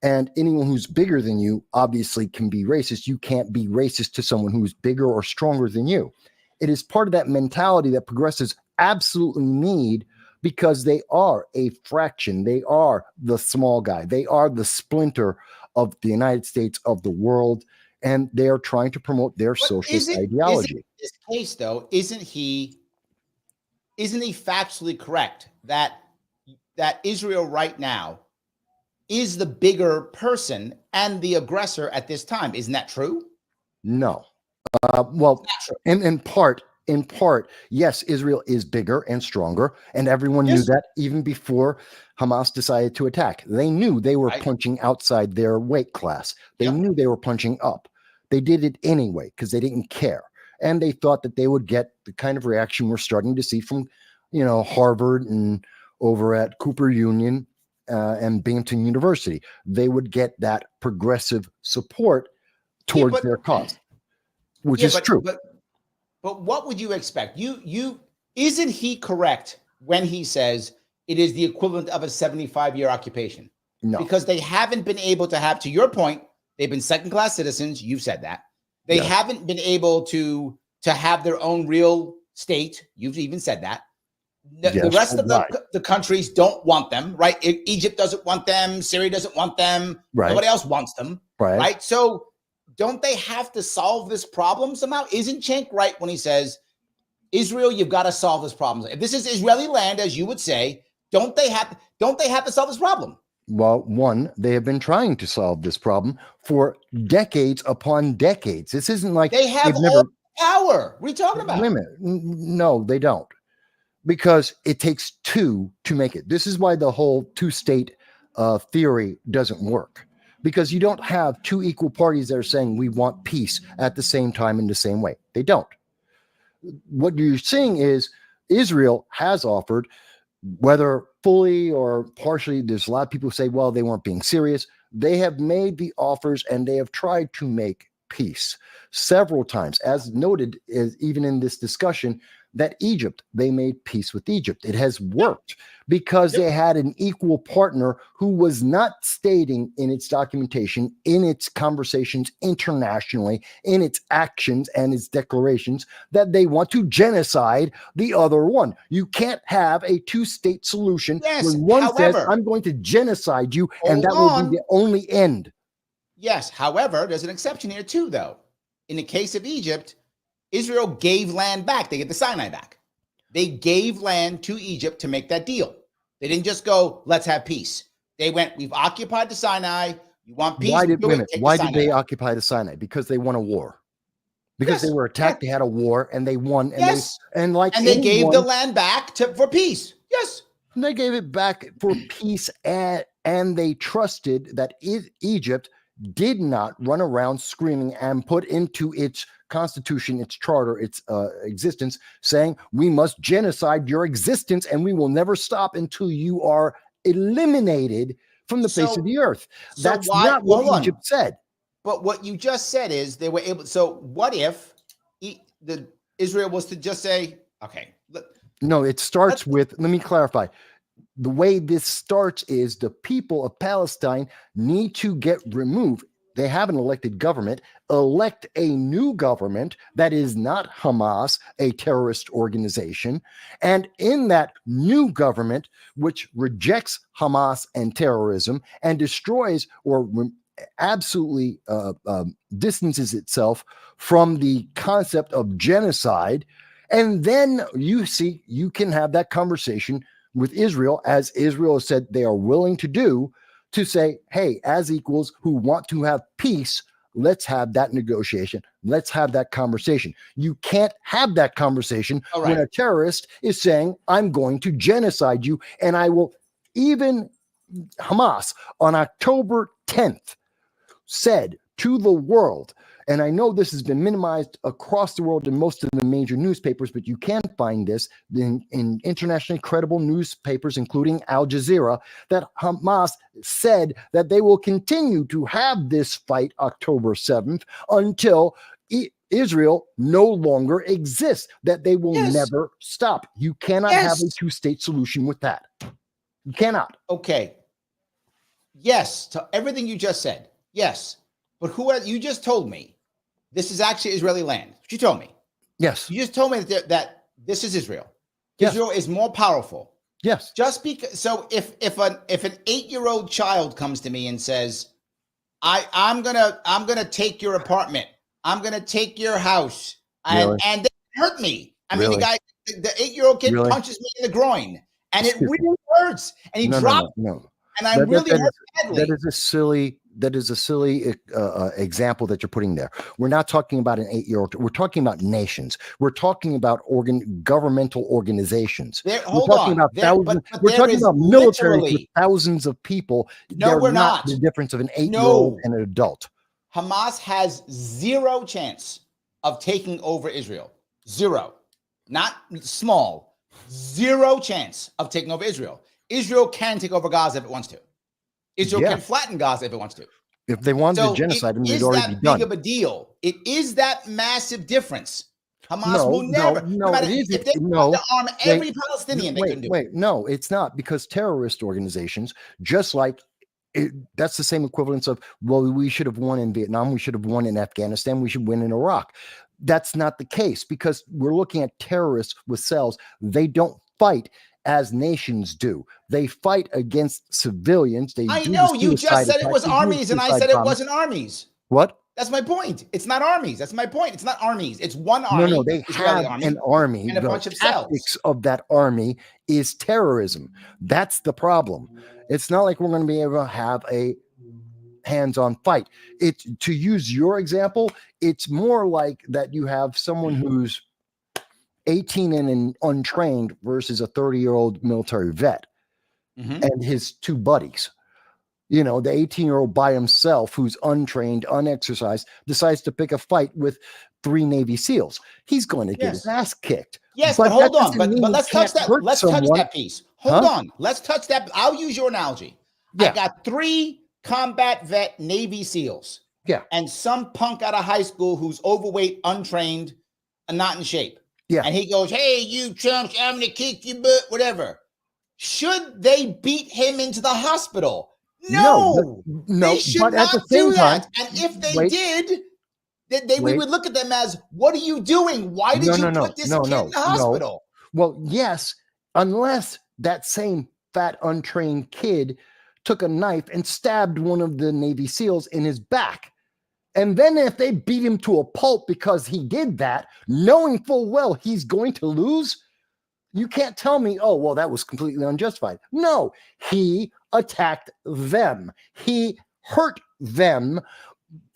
And anyone who's bigger than you obviously can be racist. You can't be racist to someone who's bigger or stronger than you. It is part of that mentality that progressives absolutely need, because they are a fraction. They are the small guy. They are the splinter of the United States, of the world, and they are trying to promote their socialist ideology. In this case, though, isn't he factually correct that Israel right now is the bigger person and the aggressor at this time? Isn't that true? No. Well, in part, yes, Israel is bigger and stronger, and everyone knew that even before Hamas decided to attack. They knew they were punching outside their weight class. They knew they were punching up. They did it anyway because they didn't care, and they thought that they would get the kind of reaction we're starting to see from, Harvard and over at Cooper Union and Binghamton University. They would get that progressive support towards their cause, which is true. But what would you expect? Isn't he correct when he says it is the equivalent of a 75-year occupation? No. Because they haven't been able to have, to your point, they've been second-class citizens. You've said that. They haven't been able to have their own real state. You've even said that. The rest of the countries don't want them, right? Egypt doesn't want them. Syria doesn't want them. Right. Nobody else wants them, right? So don't they have to solve this problem somehow? Isn't Cenk right when he says, Israel, you've got to solve this problem? If this is Israeli land, as you would say, don't they have to solve this problem? Well, one, they have been trying to solve this problem for decades upon decades. This isn't like they have all power. What are you talking about? Wait a minute. No, they don't. Because it takes two to make it. This is why the whole two-state theory doesn't work. Because you don't have two equal parties that are saying we want peace at the same time in the same way. They don't. What you're seeing is Israel has offered, whether fully or partially, there's a lot of people who say, well, they weren't being serious. They have made the offers and they have tried to make peace several times, as noted even in this discussion, that Egypt, they made peace with Egypt. It has worked because they had an equal partner who was not stating in its documentation, in its conversations internationally, in its actions and its declarations that they want to genocide the other one. You can't have a two-state solution when one says, I'm going to genocide you, and that will be the only end. Yes. However, there's an exception here too, though. In the case of Egypt, Israel gave land back. They get the Sinai back. They gave land to Egypt to make that deal. They didn't just go, let's have peace. They went, we've occupied the Sinai. You want peace? Why did they occupy the Sinai? Because they won a war. Because they were attacked, they had a war, and they won. And they gave the land back for peace. Yes. And they gave it back for peace and they trusted that Egypt did not run around screaming and put into its constitution, its charter, its existence, saying, we must genocide your existence and we will never stop until you are eliminated from the face of the earth. That's not what Egypt said. But what you just said is they were able. So what if Israel was to just say, okay. No, it starts with, let me clarify. The way this starts is the people of Palestine need to get removed. They have an elected government, elect a new government that is not Hamas, a terrorist organization. And in that new government, which rejects Hamas and terrorism and destroys or absolutely distances itself from the concept of genocide. And then you can have that conversation with Israel, as Israel has said they are willing to do, to say, hey, as equals who want to have peace, let's have that negotiation. Let's have that conversation. You can't have that conversation when a terrorist is saying, I'm going to genocide you. And I will, even Hamas on October 10th said to the world, and I know this has been minimized across the world in most of the major newspapers, but you can find this in internationally credible newspapers, including Al Jazeera, that Hamas said that they will continue to have this fight October 7th until Israel no longer exists, that they will never stop. You cannot have a two-state solution with that. You cannot. Okay. Yes, to everything you just said. Yes. But you just told me this is actually Israeli land. You told me. Yes. You just told me that this is Israel. Yes. Israel is more powerful. Yes. Just because. So if an 8-year-old child comes to me and says, I'm gonna take your apartment, I'm gonna take your house, and they hurt me. I mean, the 8-year-old kid punches me in the groin, and it really hurts, and he drops. No. And I really hurt badly. That is a silly example that you're putting there. We're not talking about an 8-year-old. We're talking about nations. We're talking about governmental organizations. We're talking about thousands. We're talking about military with thousands of people. No, we're not. The difference of an 8-year-old and an adult. Hamas has zero chance of taking over Israel. Zero. Not small. Zero chance of taking over Israel. Israel can take over Gaza if it wants to. Israel can flatten Gaza if it wants to. If they wanted to genocide them, they'd already be done. Big of a deal. It is that massive difference. Hamas will never. No, it isn't. If they want to arm every Palestinian, they can do it. No, it's not, because terrorist organizations, just like that's the same equivalence of, well, we should have won in Vietnam, we should have won in Afghanistan, we should win in Iraq. That's not the case, because we're looking at terrorists with cells. They don't fight as nations do. They fight against civilians. I know you just said it was armies, and I said it wasn't armies. What? That's my point. It's not armies. That's my point. It's not armies. It's one army. No, they have an army. And a bunch of cells. The tactics of that army is terrorism. That's the problem. It's not like we're going to be able to have a hands-on fight. To use your example, it's more like that you have someone who's 18 and untrained versus a 30-year-old military vet and his two buddies. The 18-year-old by himself, who's untrained, unexercised, decides to pick a fight with 3 Navy SEALs. He's going to get his ass kicked. Yes, but hold on. But let's touch that. Let's touch that piece. Hold on. Let's touch that. I'll use your analogy. I got 3 combat vet Navy SEALs. Yeah. And some punk out of high school who's overweight, untrained, and not in shape. Yeah. And he goes, hey, you chumps, I'm going to kick your butt, whatever. Should they beat him into the hospital? No, they should but not at the same do time, that. And if they did, we would look at them as, what are you doing? Why did you put this kid in the hospital? Well, yes, unless that same fat, untrained kid took a knife and stabbed one of the Navy SEALs in his back. And then if they beat him to a pulp because he did that, knowing full well he's going to lose, you can't tell me, oh, well, that was completely unjustified. No, he attacked them. He hurt them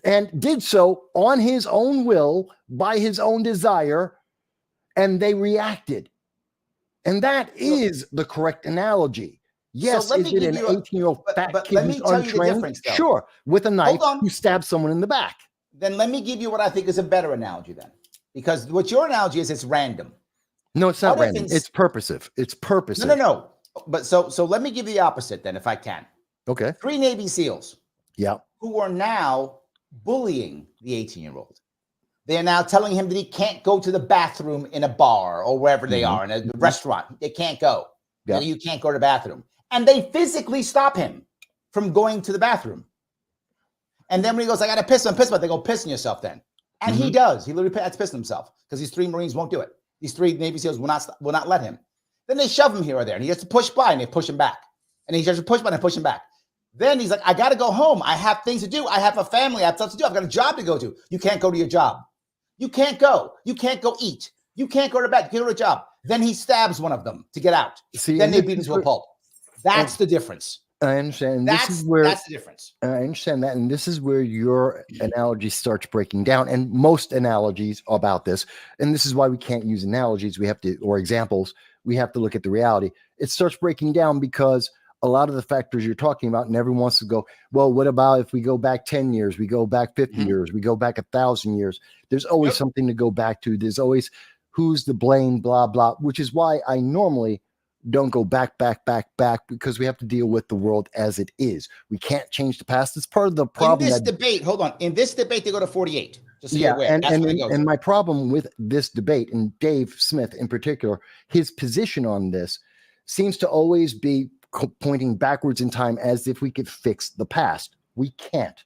and did so on his own will, by his own desire, and they reacted. And that is the correct analogy. Yes, let is me it give an you 18-year-old fat but kid let who's me tell you the untrained? difference, though. Sure, with a knife on. who stabs someone in the back. Then let me give you what I think is a better analogy then. Because what your analogy is, it's random. No, it's not What if random. It's purposive. It's purposive. No. But so let me give you the opposite then, if I can. Okay. 3 Navy SEALs Yeah. who are now bullying the 18-year-old. They are now telling him that he can't go to the bathroom in a bar or wherever they are, in a restaurant. They can't go. Yeah. You can't go to the bathroom. And they physically stop him from going to the bathroom. And then when he goes, I got to piss, they go, piss on yourself then. And he does. He literally has pissed himself because these 3 Marines won't do it. These 3 Navy SEAls will not let him. Then they shove him here or there, and he has to push by, and they push him back. And he has to push by and push him back. Then he's like, I got to go home. I have things to do. I have a family. I have stuff to do. I've got a job to go to. You can't go to your job. You can't go. You can't go eat. You can't go to bed. You can't go to a job. Then he stabs one of them to get out. Then they beat him to a pulp. That's the difference. I understand. That's the difference. I understand that. And this is where your analogy starts breaking down. And most analogies about this, and this is why we can't use analogies. We have to, or examples, we have to look at the reality. It starts breaking down because a lot of the factors you're talking about, and everyone wants to go, well, what about if we go back 10 years, we go back 50 years, we go back 1,000 years? There's always something to go back to. There's always who's to blame, blah, blah, which is why I normally don't go back, because we have to deal with the world as it is. We can't change the past. It's part of the problem. In this debate, hold on. In this debate, they go to 48. Just so you're aware. And my problem with this debate, and Dave Smith in particular, his position on this seems to always be pointing backwards in time as if we could fix the past. We can't.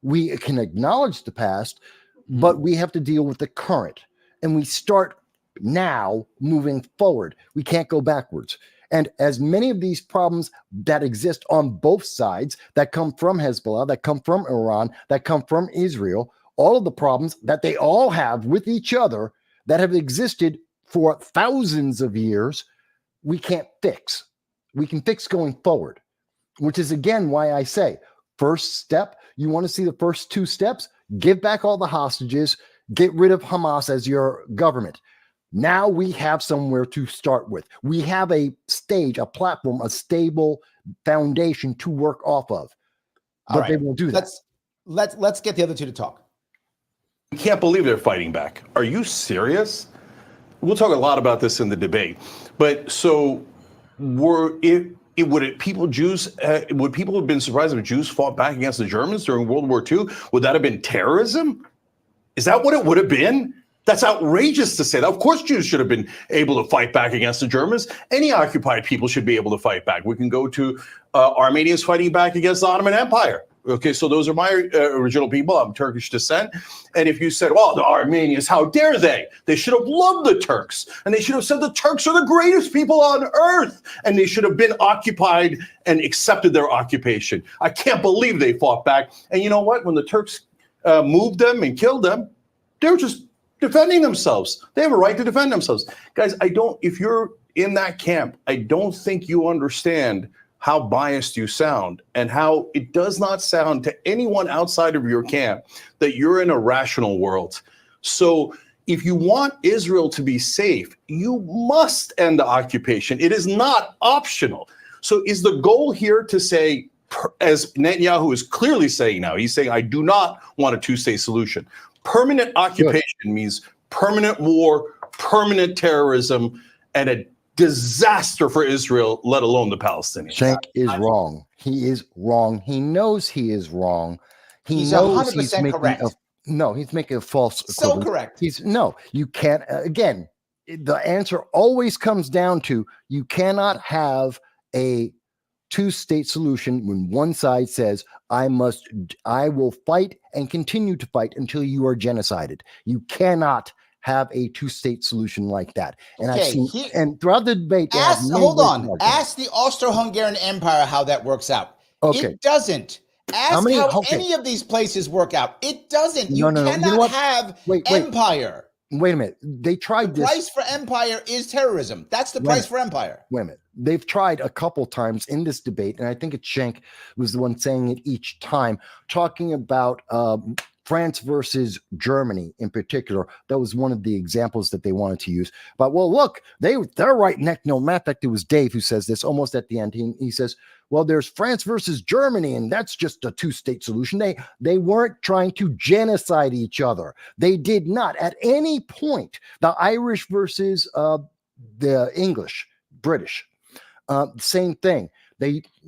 We can acknowledge the past, but we have to deal with the current. And we start now moving forward. We can't go backwards. And as many of these problems that exist on both sides, that come from Hezbollah, that come from Iran, that come from Israel, all of the problems that they all have with each other that have existed for thousands of years, we can't fix. We can fix going forward, which is again why I say first step, you want to see the first 2 steps, give back all the hostages, get rid of Hamas as your government. Now we have somewhere to start with. We have a stage, a platform, a stable foundation to work off of. But they won't do that. Let's get the other 2 to talk. I can't believe they're fighting back. Are you serious? We'll talk a lot about this in the debate. But so would people have been surprised if Jews fought back against the Germans during World War II? Would that have been terrorism? Is that what it would have been? That's outrageous to say that. Of course, Jews should have been able to fight back against the Germans. Any occupied people should be able to fight back. We can go to Armenians fighting back against the Ottoman Empire. Okay, so those are my original people. I'm Turkish descent. And if you said, well, the Armenians, how dare they? They should have loved the Turks. And they should have said the Turks are the greatest people on earth. And they should have been occupied and accepted their occupation. I can't believe they fought back. And you know what? When the Turks moved them and killed them, they were just defending themselves. They have a right to defend themselves. Guys, if you're in that camp, I don't think you understand how biased you sound and how it does not sound to anyone outside of your camp that you're in a rational world. So if you want Israel to be safe, you must end the occupation. It is not optional. So is the goal here to say, as Netanyahu is clearly saying now, he's saying, I do not want a 2-state solution. Permanent occupation means permanent war, permanent terrorism, and a disaster for Israel, let alone the Palestinians. Cenk is wrong. He is wrong. He knows he is wrong. He's 100% correct. He's making a false. So correct. You can't. Again, the answer always comes down to you cannot have a 2-state solution when one side says, I will fight and continue to fight until you are genocided. You cannot have a 2-state solution like that. And I've seen, and throughout the debate, ask the Austro-Hungarian Empire how that works out. Okay. It doesn't. Ask how any of these places work out. It doesn't. You cannot have empire. wait a minute. They tried The this. price for empire is terrorism. That's the Wait a price minute. for empire. Wait a minute. They've tried a couple times in this debate, and I think it's Schenck was the one saying it each time, talking about France versus Germany in particular. That was one of the examples that they wanted to use. But well, look, they're right neck. No, matter of fact, it was Dave who says this almost at the end. He says, well, there's France versus Germany, and that's just a two-state solution. They weren't trying to genocide each other. They did not at any point. The Irish versus the English, British, same thing.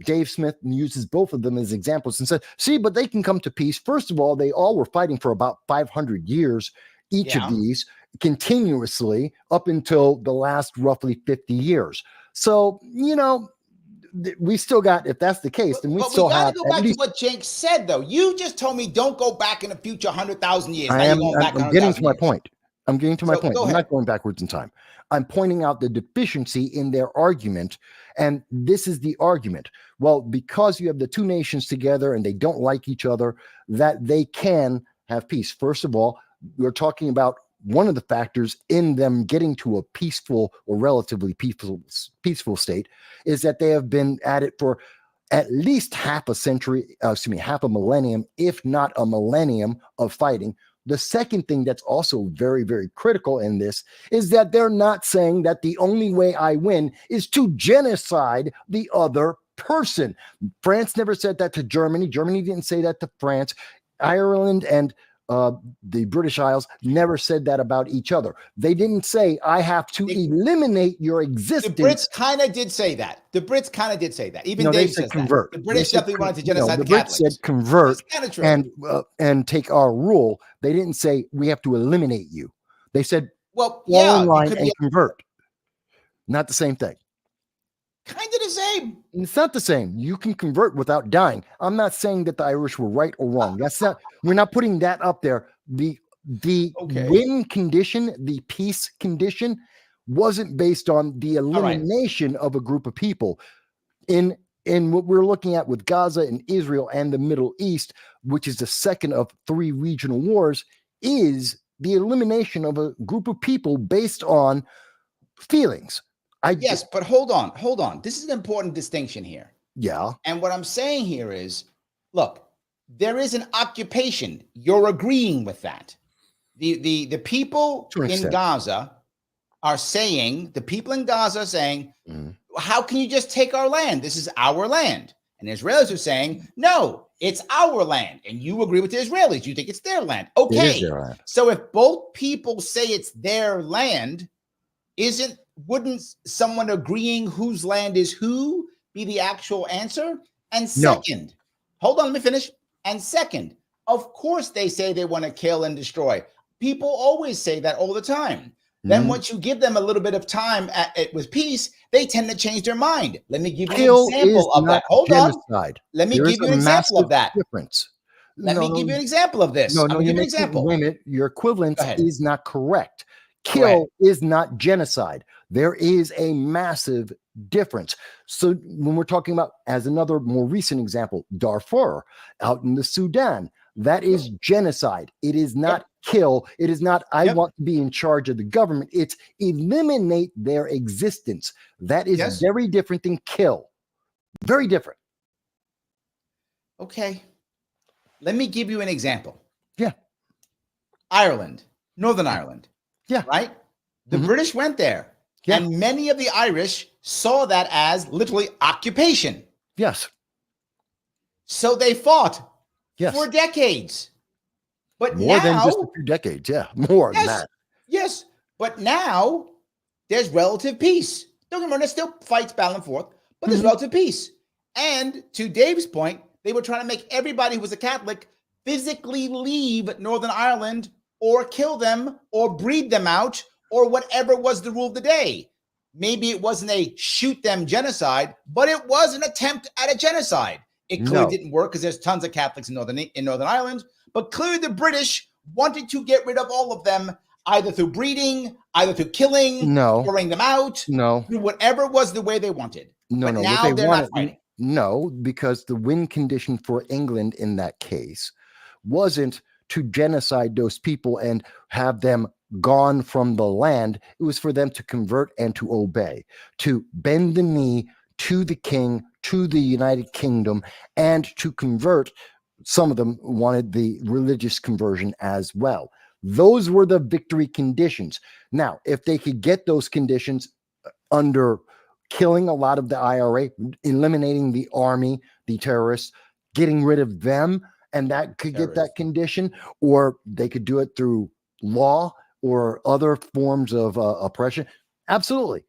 Dave Smith uses both of them as examples and said, see, but they can come to peace. First of all, they all were fighting for about 500 years, each of these continuously up until the last roughly 50 years. So, we still got, if that's the case, then we still have. But we got to go back to what Jake said, though. You just told me don't go back in the future 100,000 years. I'm getting to my point. I'm getting to my point. I'm not going backwards in time. I'm pointing out the deficiency in their argument. And this is the argument. Well, because you have the two nations together and they don't like each other, that they can have peace. First of all, we're talking about one of the factors in them getting to a peaceful or relatively peaceful state is that they have been at it for at least half a millennium, if not a millennium of fighting. The second thing that's also very, very critical in this is that they're not saying that the only way I win is to genocide the other person. France never said that to Germany. Germany didn't say that to France. Ireland and the British Isles never said that about each other. They didn't say, I have to eliminate your existence. The Brits kind of did say that. Even no, Dave they said says convert. That. The British definitely wanted to genocide the Brits Catholics. said convert and take our rule. They didn't say we have to eliminate you. They said, well, fall in line and convert. Not the same thing. Kind of the same. It's not the same. You can convert without dying. I'm not saying that the Irish were right or wrong. We're not putting that up there. The win condition, the peace condition wasn't based on the elimination of a group of people. In what we're looking at with Gaza and Israel and the Middle East, which is the second of 3 regional wars, is the elimination of a group of people based on feelings. Yes, but hold on. This is an important distinction here. Yeah. And what I'm saying here is, look, there is an occupation. You're agreeing with that. The people in Gaza are saying, how can you just take our land? This is our land. And the Israelis are saying, no, it's our land. And you agree with the Israelis. You think it's their land. Okay. It is their land. So if both people say it's their land, wouldn't someone agreeing whose land is who be the actual answer? And second, hold on, let me finish. And second, of course they say they want to kill and destroy. People always say that all the time. Then once you give them a little bit of time with peace, they tend to change their mind. Let me give you an example of that. Hold on. Let me give you an example of that. Let me give you an example of this. No, give you an example. Wait a minute. Your equivalence is not correct. Kill is not genocide. There is a massive difference. So when we're talking about, as another more recent example, Darfur out in the Sudan, that is genocide. It is not kill. It is not, I want to be in charge of the government. It's eliminate their existence. That is very different than kill. Very different. Okay. Let me give you an example. Yeah. Ireland, Northern Ireland. Yeah. Right? The British went there. Yeah. And many of the Irish saw that as literally occupation. Yes. So they fought for decades. But more now, than just a few decades. Yeah. More than that. Yes. But now there's relative peace. Don't get me wrong, there's still fights back and forth, but there's relative peace. And to Dave's point, they were trying to make everybody who was a Catholic physically leave Northern Ireland or kill them or breed them out or whatever was the rule of the day. Maybe it wasn't a shoot them genocide, but it was an attempt at a genocide. It clearly didn't work because there's tons of Catholics in Northern Ireland, but clearly the British wanted to get rid of all of them, either through breeding, either through killing, throwing them out, through whatever was the way they wanted. But now they're not fighting. No, because the win condition for England in that case wasn't to genocide those people and have them gone from the land. It was for them to convert and to obey, to bend the knee to the king, to the United Kingdom, and to convert. Some of them wanted the religious conversion as well. Those were the victory conditions. Now, if they could get those conditions under killing a lot of the IRA, eliminating the army, the terrorists, getting rid of them, and that could get that condition, or they could do it through law or other forms of oppression. Absolutely.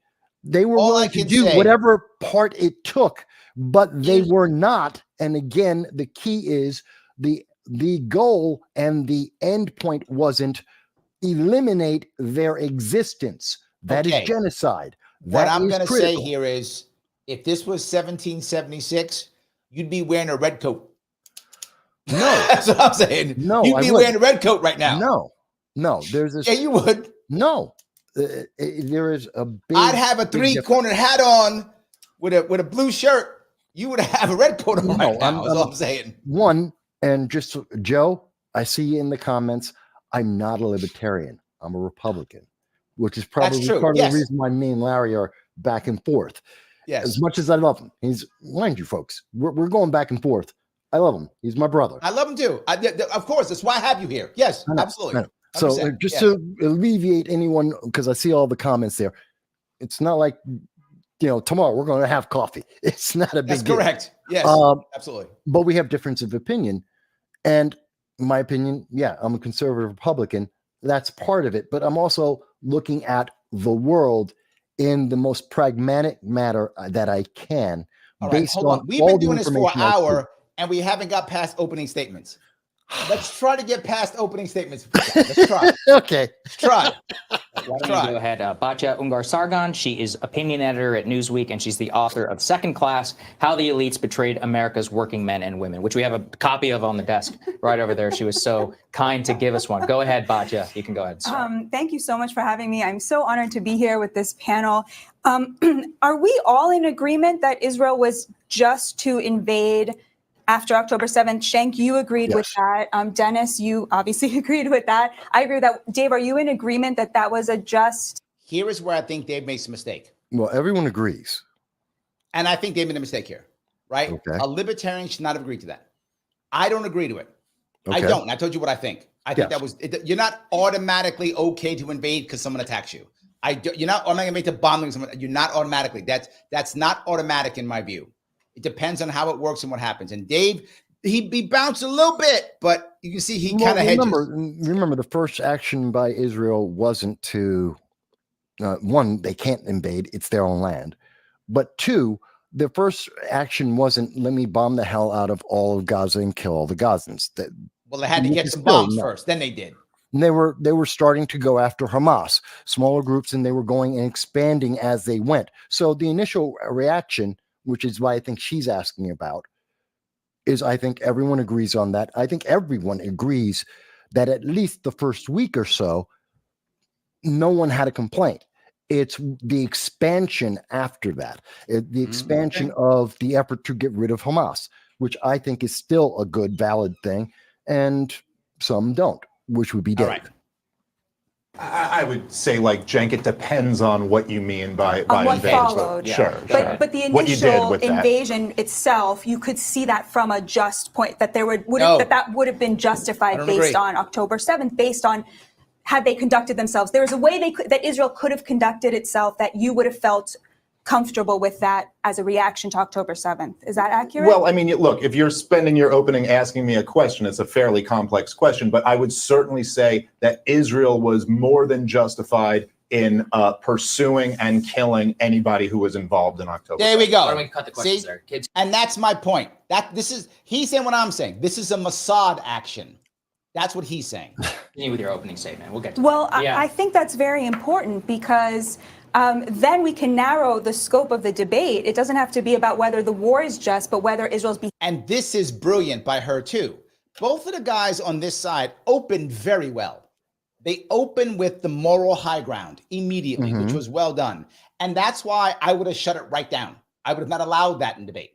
They were willing to do whatever part it took, but they were not. And again, the key is the goal and the end point wasn't eliminate their existence. That is genocide. What I'm going to say here is, if this was 1776, you'd be wearing a red coat. No, that's what I'm saying. No, you'd be wearing a red coat right now. No. There's this. Yeah, you would. No, there is a big. I'd have a three-cornered hat on with a blue shirt. You would have a red coat on right now. That's all I'm saying. One, and just Joe, I see you in the comments. I'm not a libertarian. I'm a Republican, which is probably part of the reason why me and Larry are back and forth. Yes. As much as I love him, mind you, folks, we're going back and forth. I love him. He's my brother. I love him too. Of course, that's why I have you here. Yes, absolutely. So just to alleviate anyone, because I see all the comments there, it's not like, tomorrow we're going to have coffee. It's not a big deal. That's correct. Yes, absolutely. But we have difference of opinion. And my opinion, I'm a conservative Republican. That's part of it. But I'm also looking at the world in the most pragmatic manner that I can. Based on we've been doing this for an hour and we haven't got past opening statements. Let's try to get past opening statements. Let's try. Okay. Let's try. Why don't you go ahead? Batya Ungar-Sargon. She is opinion editor at Newsweek, and she's the author of Second Class: How the Elites Betrayed America's Working Men and Women, which we have a copy of on the desk right over there. She was so kind to give us one. Go ahead, Batya. You can go ahead. Thank you so much for having me. I'm so honored to be here with this panel. Are we all in agreement that Israel was just to invade after October 7th? Shank, you agreed with that. Dennis, you obviously agreed with that. I agree with that. Dave, are you in agreement that that was a just? Here is where I think Dave makes a mistake. Well, everyone agrees. And I think Dave made a mistake here, right? Okay. A libertarian should not have agreed to that. I don't agree to it. Okay. I don't. I told you what I think. I think that was, you're not automatically okay to invade because someone attacks you. You're not automatically to bomb someone. You're not automatically. That's not automatic in my view. It depends on how it works and what happens. And Dave, he bounced a little bit, but you can see he kind of hedges. Remember, the first action by Israel wasn't to, one, they can't invade. It's their own land. But two, the first action wasn't, let me bomb the hell out of all of Gaza and kill all the Gazans. Well, they had to get some bombs first. Then they did. And they were starting to go after Hamas, smaller groups, and they were going and expanding as they went. So the initial reaction, which is why I think she's asking about, is I think everyone agrees on that. I think everyone agrees that at least the first week or so, no one had a complaint. It's the expansion after that, the expansion of the effort to get rid of Hamas, which I think is still a good, valid thing, and some don't, which would be Dave. Right. I would say, like Cenk, it depends on what you mean by what invasion. followed. Sure. But the initial invasion itself, you could see that from a just point that there that would have been justified based on October 7th, based on had they conducted themselves. There was a way that Israel could have conducted itself that you would have felt comfortable with that as a reaction to October 7th. Is that accurate? Well, I mean, look, if you're spending your opening asking me a question, it's a fairly complex question, but I would certainly say that Israel was more than justified in pursuing and killing anybody who was involved in October. There we go. Why don't we cut the questions there, kids? And that's my point. He's saying what I'm saying. This is a Mossad action. That's what he's saying. Continue with your opening statement. We'll get to Well, that. I think that's very important because then we can narrow the scope of the debate. It doesn't have to be about whether the war is just, but whether Israel's And this is brilliant by her too. Both of the guys on this side opened very well. They opened with the moral high ground immediately, which was well done. And that's why I would have shut it right down. I would have not allowed that in debate.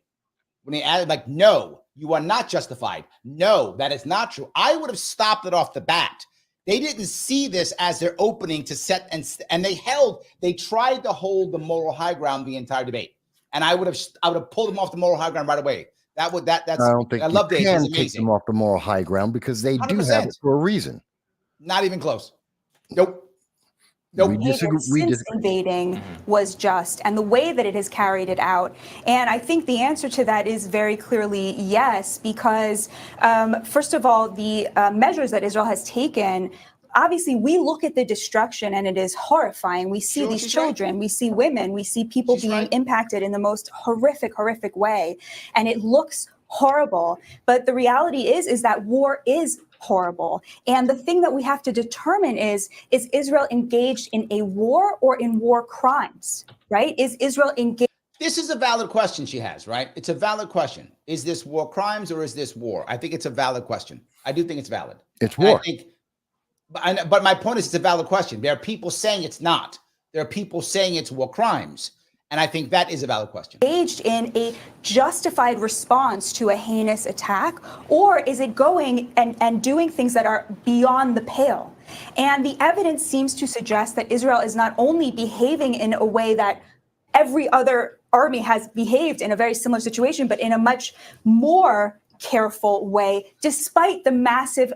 When they added like, no, you are not justified. No, that is not true. I would have stopped it off the bat They didn't see this as their opening to set, and they tried to hold the moral high ground the entire debate. And I would have pulled them off the moral high ground right away. That's I don't think I love you Dave. can He's take amazing. them off the moral high ground because they 100%. do have it for a reason. Not even close. Nope. Nope. We disagree. Since invading was just, and the way that it has carried it out. And I think the answer to that is very clearly yes, because first of all, the measures that Israel has taken, obviously we look at the destruction and it is horrifying. We see these children, we see women, we see people being impacted in the most horrific way. And it looks horrible. But the reality is that war is horrible. And the thing that we have to determine is Israel engaged in a war or in war crimes, right? Is Israel engaged? This is a valid question she has, right? It's a valid question. Is this war crimes or is this war? I think it's a valid question. I do think it's valid. It's war. But my point is it's a valid question. There are people saying it's not. There are people saying it's war crimes. And I think that is a valid question. Engaged in a justified response to a heinous attack, or is it going and doing things that are beyond the pale? And the evidence seems to suggest that Israel is not only behaving in a way that every other army has behaved in a very similar situation, but in a much more careful way, despite the massive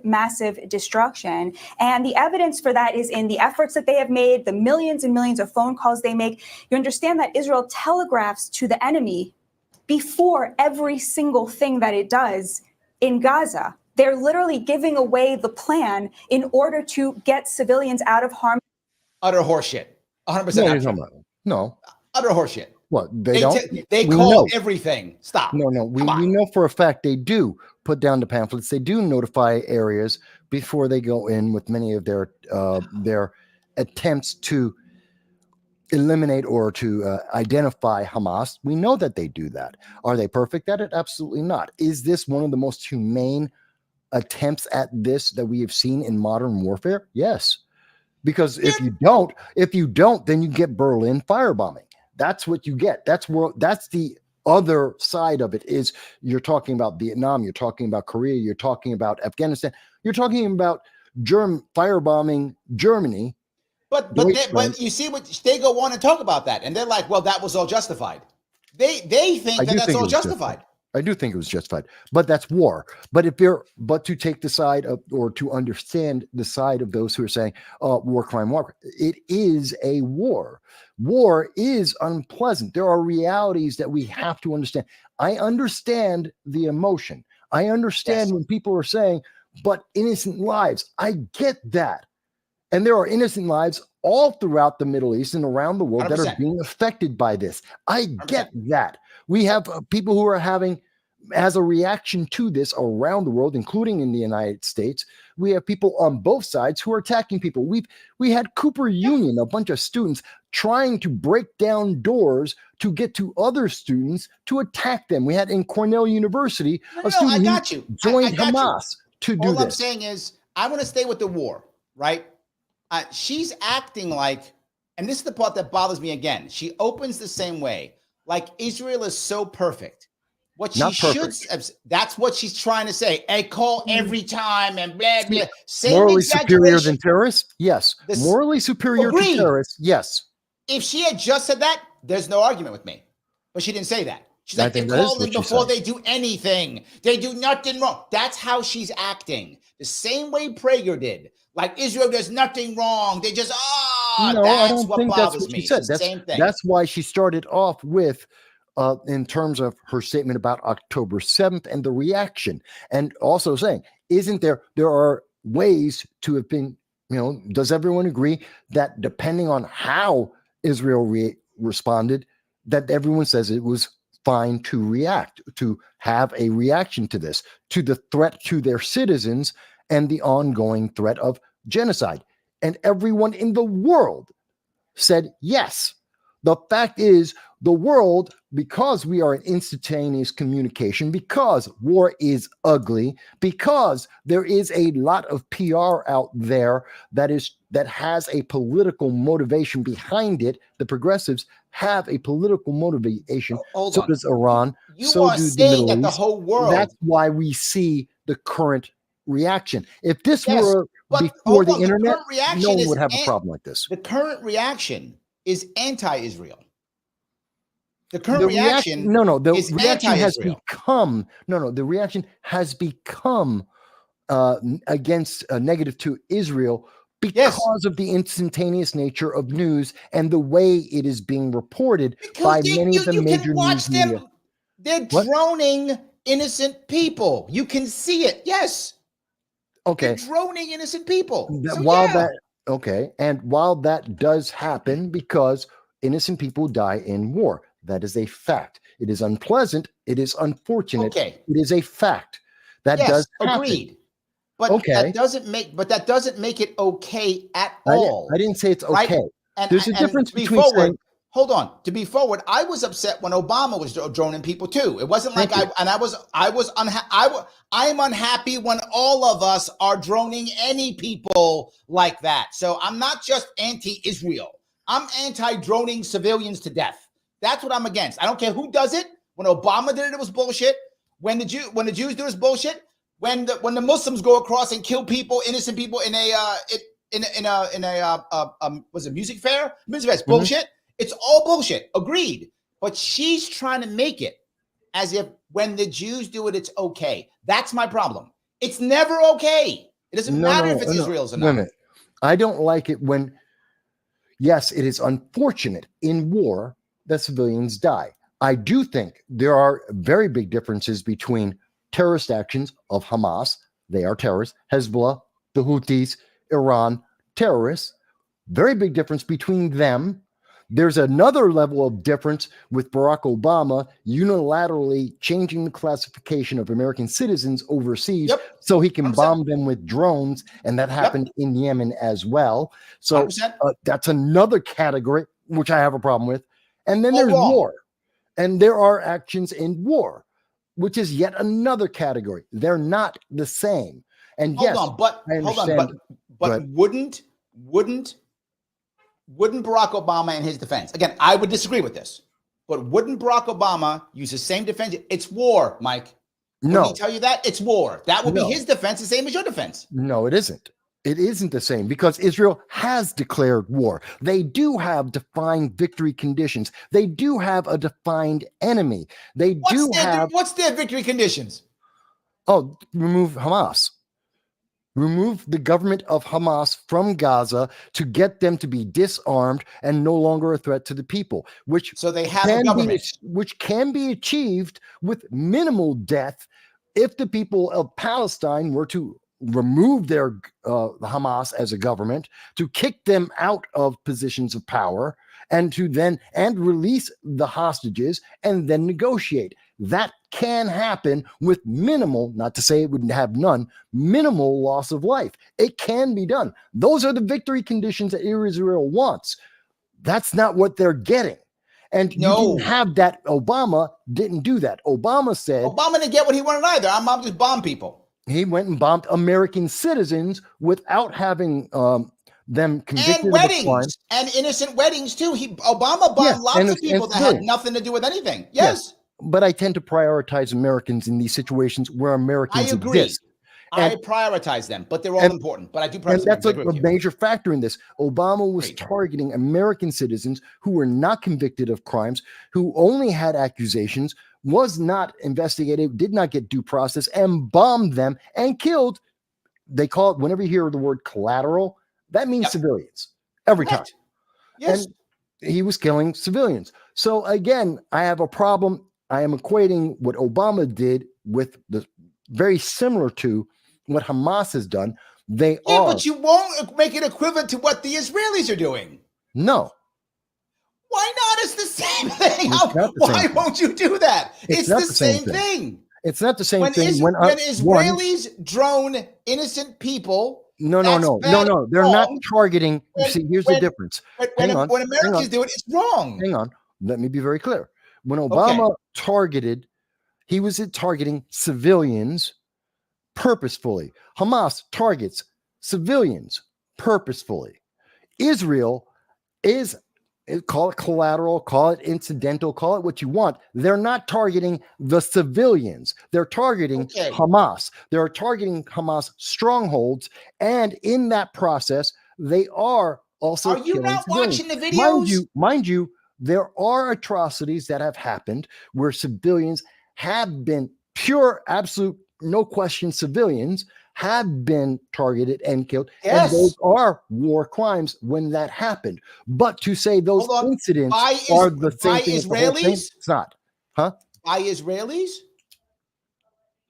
destruction. And the evidence for that is in the efforts that they have made, the millions and millions of phone calls they make. You understand that Israel telegraphs to the enemy before every single thing that it does in Gaza. They're literally giving away the plan in order to get civilians out of harm. Utter horseshit. 100%. No. Utter horseshit. What, they don't? They call everything. Stop. No. We know for a fact they do put down the pamphlets. They do notify areas before they go in with many of their attempts to eliminate or to identify Hamas. We know that they do that. Are they perfect at it? Absolutely not. Is this one of the most humane attempts at this that we have seen in modern warfare? Yes. Because if you don't, then you get Berlin firebombing. That's what you get. That's the other side of it. Is you're talking about Vietnam, you're talking about Korea, you're talking about Afghanistan, you're talking about firebombing Germany. But you see what they go on and talk about that, and they're like, well, that was all justified. They think that's all justified. I do think it was justified, but that's war. But to take the side of, or to understand the side of those who are saying, war crime, it is a war. War is unpleasant. There are realities that we have to understand. I understand the emotion. I understand when people are saying, but innocent lives. I get that. And there are innocent lives all throughout the Middle East and around the world 100%. That are being affected by this. I get 100%. That. We have people who are having, as a reaction to this around the world, including in the United States, we have people on both sides who are attacking people. We had Cooper Union, a bunch of students trying to break down doors to get to other students to attack them. We had in Cornell University a student who joined Hamas to do this. All I'm saying is I want to stay with the war, right? She's acting like, and this is the part that bothers me again. She opens the same way, like Israel is so perfect. What she should, that's what she's trying to say. A call every time and blah, blah. Same morally superior than terrorists? Yes. Morally superior to terrorists? Yes. If she had just said that, there's no argument with me. But she didn't say that. She's like, they call them before they do anything. They do nothing wrong. That's how she's acting. The same way Prager did. Like Israel does nothing wrong. They just, that's what bothers me. It's the same thing. That's why she started off with, in terms of her statement about October 7th and the reaction, and also saying, there are ways to have been, does everyone agree that depending on how Israel responded, that everyone says it was fine to react, to have a reaction to this, to the threat to their citizens and the ongoing threat of genocide. And everyone in the world said yes. The fact is, the world, because we are in instantaneous communication, because war is ugly, because there is a lot of PR out there that has a political motivation behind it, the progressives have a political motivation. So does Iran. So does the Middle East. The whole world. That's why we see the current reaction. If this were before the on, internet, current reaction no one is would have a problem like this. The current reaction is anti-Israel. The current reaction is reaction has anti-Israel. become the reaction has become against negative to Israel because of the instantaneous nature of news and the way it is being reported by many of the major news media. They're droning innocent people. You can see it. Yes. Okay. They're droning innocent people. And while that does happen, because innocent people die in war, that is a fact. It is unpleasant. It is unfortunate. Okay. It is a fact. That does happen. Agreed. But that doesn't make it okay at all. I didn't say it's okay. Right? There's a difference between saying, hold on. To be forward, I was upset when Obama was droning people too. It wasn't like I am unhappy when all of us are droning any people like that. So I'm not just anti-Israel. I'm anti-droning civilians to death. That's what I'm against. I don't care who does it. When Obama did it, it was bullshit. When the Jews do it, it's bullshit. When the Muslims go across and kill people, innocent people in a music fair? Music fair, it's bullshit. It's all bullshit. Agreed. But she's trying to make it as if when the Jews do it, it's okay. That's my problem. It's never okay. It doesn't matter if it's Israel's or not. Wait a minute. I don't like it when, yes, it is unfortunate in war that civilians die. I do think there are very big differences between terrorist actions of Hamas, they are terrorists, Hezbollah, the Houthis, Iran, terrorists, very big difference between them. There's another level of difference with Barack Obama unilaterally changing the classification of American citizens overseas so he can 100%. Bomb them with drones, and that happened in Yemen as well. So that's another category, which I have a problem with. And then there's war. And there are actions in war, which is yet another category. They're not the same. And but wouldn't Barack Obama, in his defense, again, I would disagree with this, but wouldn't Barack Obama use the same defense? It's war, Mike. Wouldn't he tell you that? It's war. That would be his defense, the same as your defense. No, it isn't. It isn't the same because Israel has declared war. They do have defined victory conditions. They do have a defined enemy. What's their victory conditions? Oh, remove Hamas. Remove the government of Hamas from Gaza to get them to be disarmed and no longer a threat to the people, so they have a government. Which can be achieved with minimal death if the people of Palestine were to remove their Hamas as a government, to kick them out of positions of power, and to then release the hostages and then negotiate. That can happen with minimal, not to say it would have none, minimal loss of life. It can be done. Those are the victory conditions that Israel wants. That's not what they're getting. And you didn't have that. Obama didn't do that. Obama didn't get what he wanted either. I'm just bomb people. He went and bombed American citizens without having them convicted and weddings, of a crime. And innocent weddings too. Obama bombed lots of people that had nothing to do with anything. Yes. But I tend to prioritize Americans in these situations where Americans exist. I prioritize them, but they're all important. But I do prioritize them. And that's a major factor in this. Obama was targeting American citizens who were not convicted of crimes, who only had accusations, was not investigated, did not get due process, and bombed them and killed. They call it, whenever you hear the word collateral, that means civilians every time. Yes. And he was killing civilians. So again, I have a problem. I am equating what Obama did with the very similar to what Hamas has done. But you won't make it equivalent to what the Israelis are doing. No. Why not? It's the same thing. Why won't you do that? It's the same thing. It's not the same thing. When Israelis drone innocent people. No. They're not targeting. Here's the difference. When Americans do it, it's wrong. Hang on. Let me be very clear. When Obama targeted, he was targeting civilians purposefully. Hamas targets civilians purposefully. Israel is call it collateral, call it incidental, call it what you want. They're not targeting the civilians. They're targeting Hamas. They're targeting Hamas strongholds. And in that process, they are also Are you not civilians. watching the videos? Mind you, there are atrocities that have happened where civilians have been pure, absolute, no question civilians have been targeted and killed. Yes. And those are war crimes when that happened. But to say those incidents are the same thing as the whole thing, it's not. Huh? By Israelis?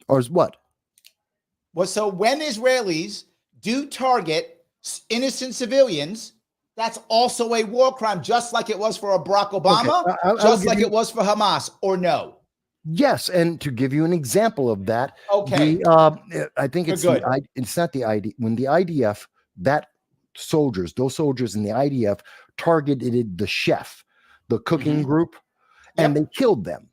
Or is what? Well, so when Israelis do target innocent civilians, that's also a war crime, just like it was for Barack Obama, just like it was for Hamas, or no? Yes, and to give you an example of that, I think it's not the ID. When the IDF, those soldiers in the IDF targeted the chef, the cooking group, and they killed them,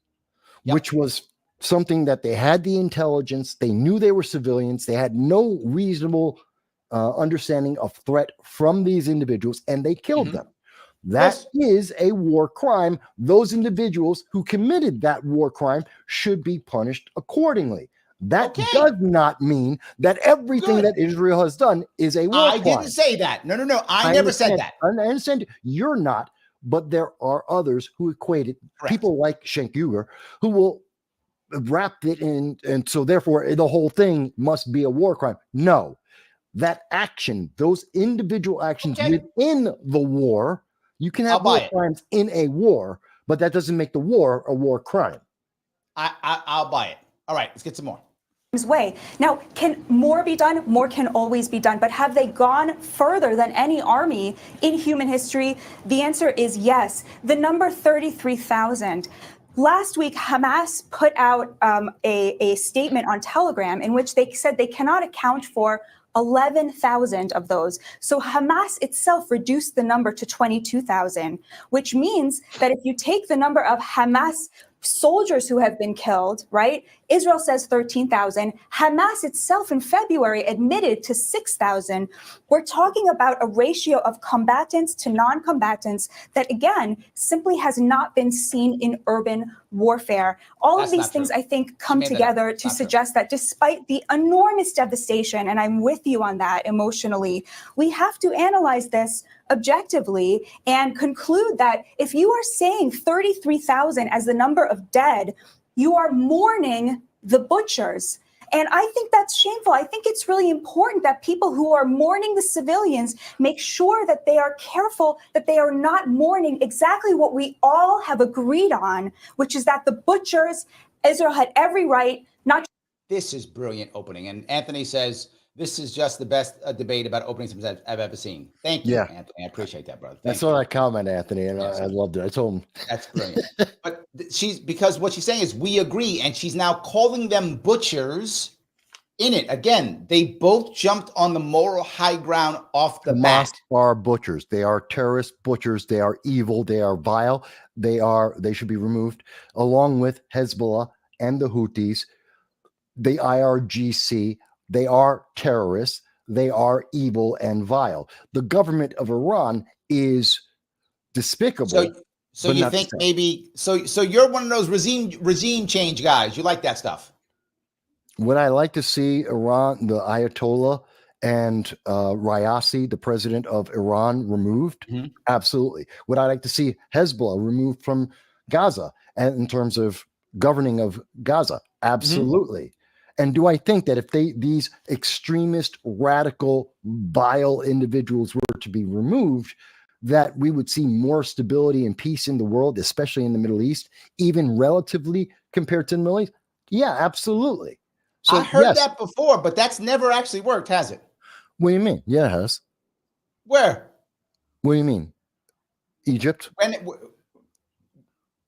which was something that they had the intelligence. They knew they were civilians. They had no reasonable understanding of threat from these individuals, and they killed them. That is a war crime. Those individuals who committed that war crime should be punished accordingly. That does not mean that everything that Israel has done is a war crime. I didn't say that. No. I never said that. I understand you're not, but there are others who equate it. People like Cenk Uygur who will wrap it in, and so therefore the whole thing must be a war crime. No, that action, those individual actions within the war. You can have war crimes in a war, but that doesn't make the war a war crime. I'll buy it. All right, let's get some more. Way. Now, can more be done? More can always be done. But have they gone further than any army in human history? The answer is yes. The number 33,000. Last week, Hamas put out a statement on Telegram in which they said they cannot account for 11,000 of those. So Hamas itself reduced the number to 22,000, which means that if you take the number of Hamas soldiers who have been killed, right? Israel says 13,000. Hamas itself in February admitted to 6,000. We're talking about a ratio of combatants to non-combatants that, again, simply has not been seen in urban warfare. All of these things, I think, come together to suggest that despite the enormous devastation, and I'm with you on that emotionally, we have to analyze this objectively and conclude that if you are saying 33,000 as the number of dead, you are mourning the butchers. And I think that's shameful. I think it's really important that people who are mourning the civilians make sure that they are careful, that they are not mourning exactly what we all have agreed on, which is that the butchers, Israel had every right not to. This is brilliant opening. And Anthony says, this is just the best debate about opening systems I've ever seen. Thank you, Anthony. I appreciate that, brother. That's what I comment, Anthony, and I loved it. I told him. That's brilliant. But because what she's saying is we agree, and she's now calling them butchers in it. Again, they both jumped on the moral high ground off the bat. Are butchers. They are terrorist butchers. They are evil. They are vile. They should be removed, along with Hezbollah and the Houthis, the IRGC. They are terrorists. They are evil and vile. The government of Iran is despicable. So you think maybe so you're one of those regime change guys. You like that stuff. Would I like to see Iran, the Ayatollah and Raisi, the president of Iran, removed? Absolutely. Would I like to see Hezbollah removed from Gaza and in terms of governing of Gaza? Absolutely. And do I think that if these extremist, radical, vile individuals were to be removed, that we would see more stability and peace in the world, especially in the Middle East, even relatively compared to the Middle East? Yeah, absolutely. So, I heard that before, but that's never actually worked, has it? What do you mean? Yeah, it has. Where? What do you mean? Egypt?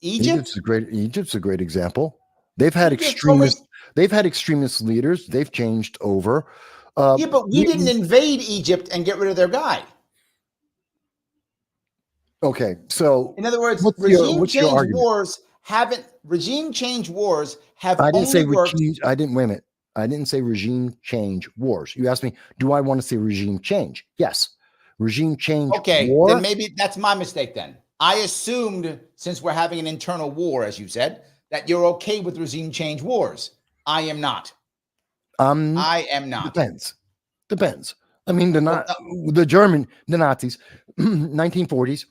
Egypt? Egypt's a great example. They've had extremist leaders. They've changed over. But we didn't invade Egypt and get rid of their guy. Okay, so in other words, regime change wars have. I didn't say regime. I didn't wait a minute. I didn't say regime change wars. You asked me, do I want to see regime change? Yes, regime change. Okay, then maybe that's my mistake. Then I assumed, since we're having an internal war, as you said, that you're okay with regime change wars. I am not. I am not. Depends. I mean, the Nazis, 1940s.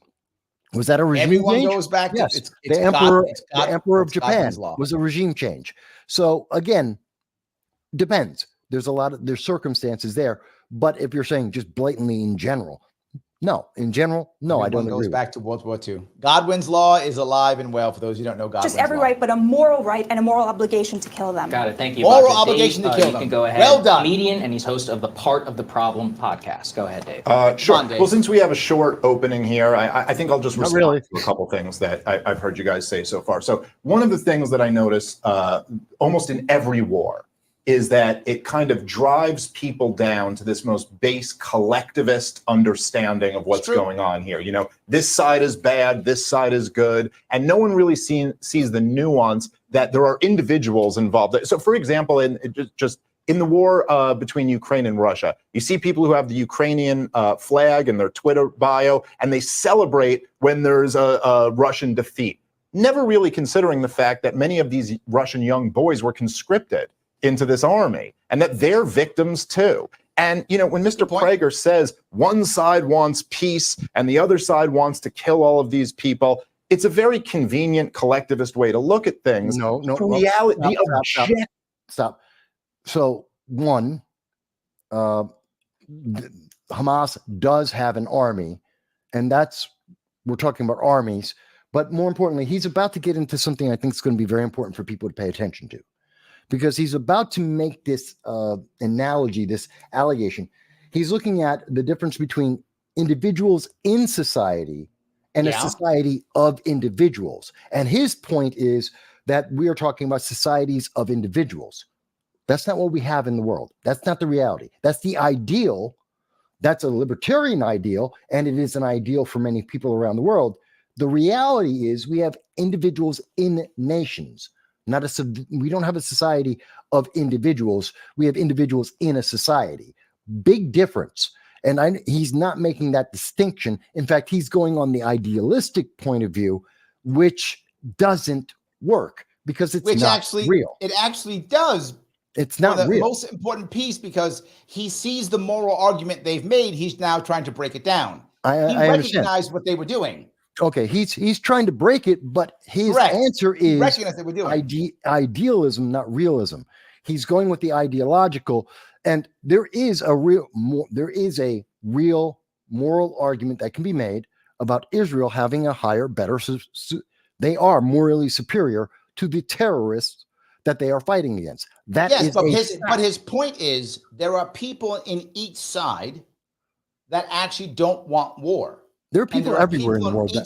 Was that a regime Everyone change? goes back to yes. it's the emperor of Japan was a regime change. So again, depends. There's circumstances there. But if you're saying just blatantly in general, no. In general, no, I don't agree. Goes back to World War II. Godwin's law is alive and well. For those who don't know, Godwin's just every law. Right, but a moral right and a moral obligation to kill them. Got it. Thank you. Moral obligation to kill you them. Can go ahead. Well done. Comedian, and he's host of the Part of the Problem podcast. Go ahead, Dave. Sure. On, Dave. Well, since we have a short opening here, I think I'll just respond to a couple things that I've heard you guys say so far. So one of the things that I notice almost in every war is that it kind of drives people down to this most base collectivist understanding of what's going on here. You know, this side is bad, this side is good, and no one really sees the nuance that there are individuals involved. So, for example, in the war between Ukraine and Russia, you see people who have the Ukrainian flag in their Twitter bio, and they celebrate when there's a Russian defeat, never really considering the fact that many of these Russian young boys were conscripted into this army and that they're victims too. And, you know, when Mr. Prager says one side wants peace and the other side wants to kill all of these people, it's a very convenient collectivist way to look at things. No. Reality. Stop. So one, Hamas does have an army, and we're talking about armies, but more importantly, he's about to get into something I think is going to be very important for people to pay attention to. Because he's about to make this analogy, this allegation. He's looking at the difference between individuals in society and a society of individuals. And his point is that we are talking about societies of individuals. That's not what we have in the world. That's not the reality. That's the ideal. That's a libertarian ideal, and it is an ideal for many people around the world. The reality is we have individuals in nations. We don't have a society of individuals. We have individuals in a society. Big difference. And he's not making that distinction. In fact, he's going on the idealistic point of view, which doesn't work because it's not real. It actually does. It's not the real. Most important piece, because he sees the moral argument they've made. He's now trying to break it down. He recognized what they were doing. Okay, he's trying to break it, but his answer is idealism, not realism. He's going with the ideological, and there is a real moral argument that can be made about Israel having a higher, better. They are morally superior to the terrorists that they are fighting against. But his point is there are people in each side that actually don't want war. There are people everywhere in the world.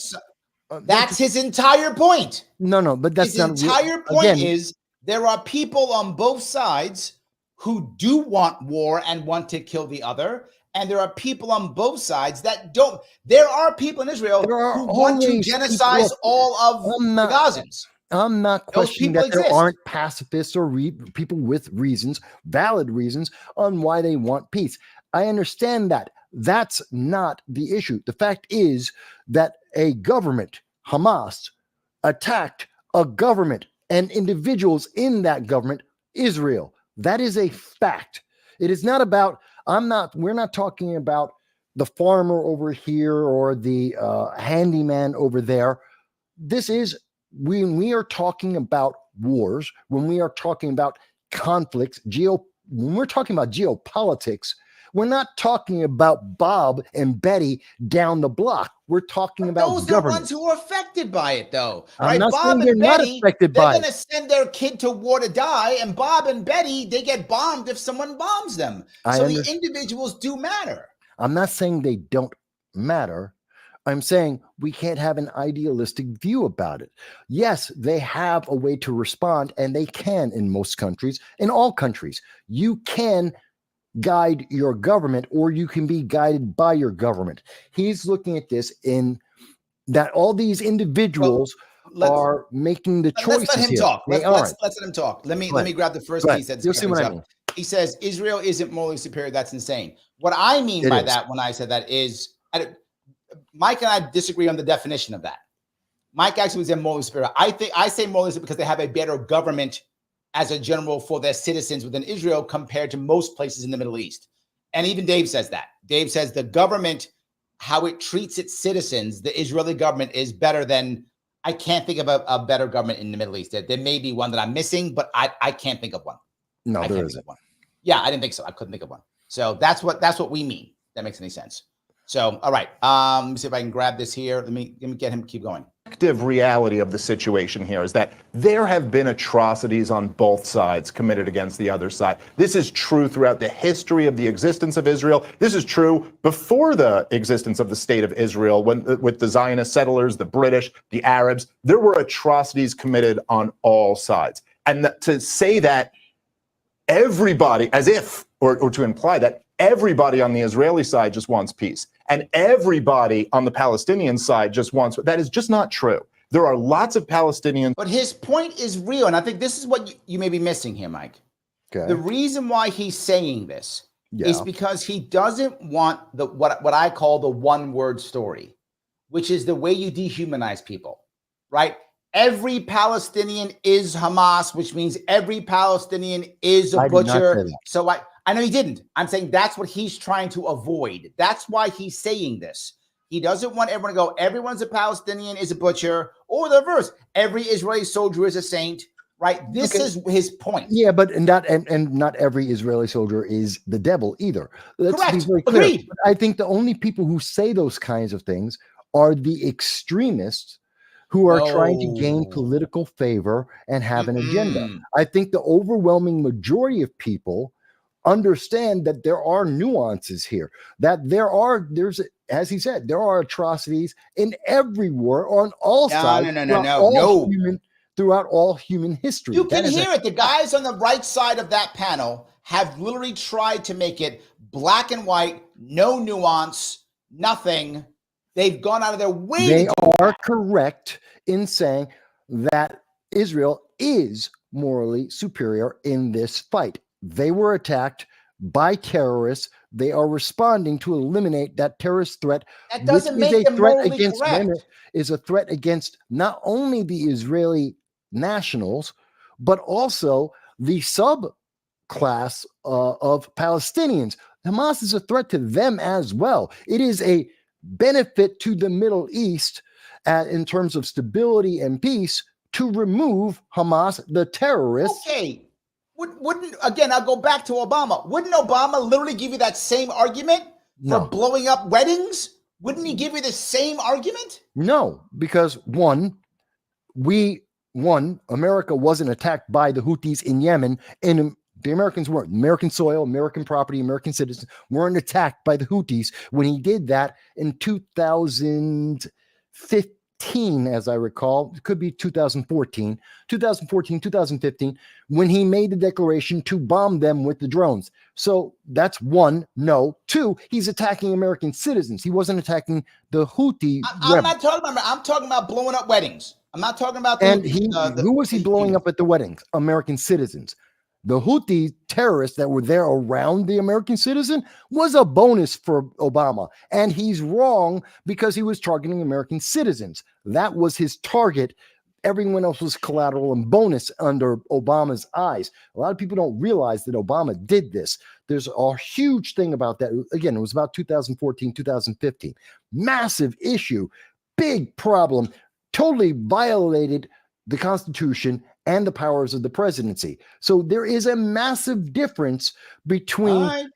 That's his entire point. No, but that's his entire point. Is there are people on both sides who do want war and want to kill the other, and there are people on both sides that don't. There are people in Israel who want to genocide all of the Gazans. I'm not questioning that there aren't pacifists or people with reasons, valid reasons, on why they want peace. I understand that. That's not the issue. The fact is that a government, Hamas, attacked a government and individuals in that government, Israel. That is a fact. It is not about, we're not talking about the farmer over here or the handyman over there. This is, when we are talking about wars, when we are talking about conflicts, when we're talking about geopolitics, we're not talking about Bob and Betty down the block. We're talking about those government. Are the ones who are affected by it, though. I'm not Bob saying they're not affected by it. They're going to send their kid to war to die, and Bob and Betty, they get bombed if someone bombs them. So the individuals do matter. I'm not saying they don't matter. I'm saying we can't have an idealistic view about it. Yes, they have a way to respond, and they can in most countries, in all countries. You can guide your government, or you can be guided by your government. He's looking at this in that all these individuals are making the choices. Let's let him talk. Let's let him talk. Let me grab the first piece that you'll see what I mean. He says Israel isn't morally superior. That's insane. What I mean by that, when I said that, is Mike and I disagree on the definition of that. Mike actually was in morally superior. I say morally superior because they have a better government as a general for their citizens within Israel compared to most places in the Middle East. And even Dave says that. Dave says the government, how it treats its citizens, the Israeli government is better than, I can't think of a better government in the Middle East. There may be one that I'm missing, but I can't think of one. No, there isn't one. Yeah, I didn't think so. I couldn't think of one. So that's what we mean. That makes any sense. So, all right. Let me see if I can grab this here. Let me get him to keep going. The reality of the situation here is that there have been atrocities on both sides committed against the other side. This is true throughout the history of the existence of Israel. This is true before the existence of the state of Israel, when with the Zionist settlers, the British, the Arabs. There were atrocities committed on all sides. And to say that everybody, as if, or to imply that everybody on the Israeli side just wants peace, and everybody on the Palestinian side just wants, that is just not true. There are lots of Palestinians. But his point is real, and I think this is what you may be missing here, Mike. Okay. The reason why he's saying this is because he doesn't want the what I call the one-word story, which is the way you dehumanize people, right? Every Palestinian is Hamas, which means every Palestinian is a butcher. So I know he didn't. I'm saying that's what he's trying to avoid. That's why he's saying this. He doesn't want everyone to go, everyone's a Palestinian is a butcher, or the reverse. Every Israeli soldier is a saint, right? This is his point. Yeah, but not every Israeli soldier is the devil either. Let's be very clear. Agreed. I think the only people who say those kinds of things are the extremists who are trying to gain political favor and have an agenda. I think the overwhelming majority of people understand that there are nuances here, that there's, as he said, there are atrocities in every war on all sides. Throughout all human history. You can hear it. The guys on the right side of that panel have literally tried to make it black and white, no nuance, nothing. They've gone out of their way. They are correct in saying that Israel is morally superior in this fight. They were attacked by terrorists. They are responding to eliminate that terrorist threat. That doesn't make them morally correct. Is a threat against not only the Israeli nationals, but also the subclass of Palestinians. Hamas is a threat to them as well. It is a benefit to the Middle East in terms of stability and peace to remove Hamas, the terrorists. Okay. Wouldn't again, I'll go back to Obama. Wouldn't Obama literally give you that same argument for blowing up weddings? Wouldn't he give you the same argument? No, because America wasn't attacked by the Houthis in Yemen, and the Americans weren't. American soil, American property, American citizens weren't attacked by the Houthis when he did that in 2015, as I recall. It could be 2014, 2015, when he made the declaration to bomb them with the drones. So that's one, no. Two, he's attacking American citizens. He wasn't attacking the Houthi I'm not talking about, I'm talking about blowing up weddings. I'm not talking about who was he blowing up at the weddings? American citizens. The Houthi terrorists that were there around the American citizen was a bonus for Obama. And he's wrong because he was targeting American citizens. That was his target. Everyone else was collateral and bonus under Obama's eyes. A lot of people don't realize that Obama did this. There's a huge thing about that. Again, it was about 2014, 2015. Massive issue, big problem, totally violated the Constitution and the powers of the presidency. So there is a massive difference between,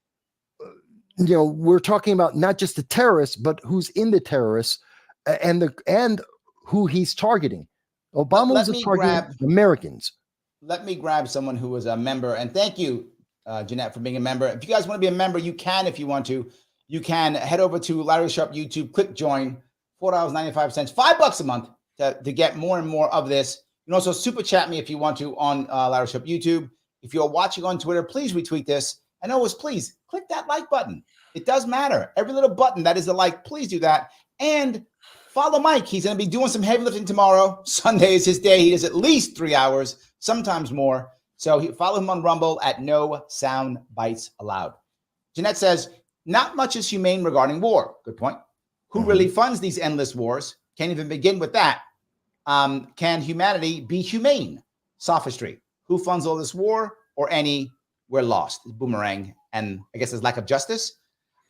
we're talking about not just the terrorists, but who's in the terrorists and who he's targeting. Obama was targeting Americans. Let me grab someone who was a member, and thank you, Jeanette, for being a member. If you guys want to be a member, you can. If you want to, you can head over to Larry Sharpe YouTube, click join, $4.95, $5 a month to get more and more of this. You can also super chat me if you want to on Larry Sharpe YouTube. If you're watching on Twitter, please retweet this. And always, please click that like button. It does matter. Every little button that is a like, please do that. And follow Mike. He's going to be doing some heavy lifting tomorrow. Sunday is his day. He does at least 3 hours, sometimes more. So follow him on Rumble at No Sound Bites Allowed. Jeanette says, not much is humane regarding war. Good point. Who really funds these endless wars? Can't even begin with that. Can humanity be humane? Sophistry. Who funds all this war or any? We're lost. Boomerang. And I guess there's lack of justice.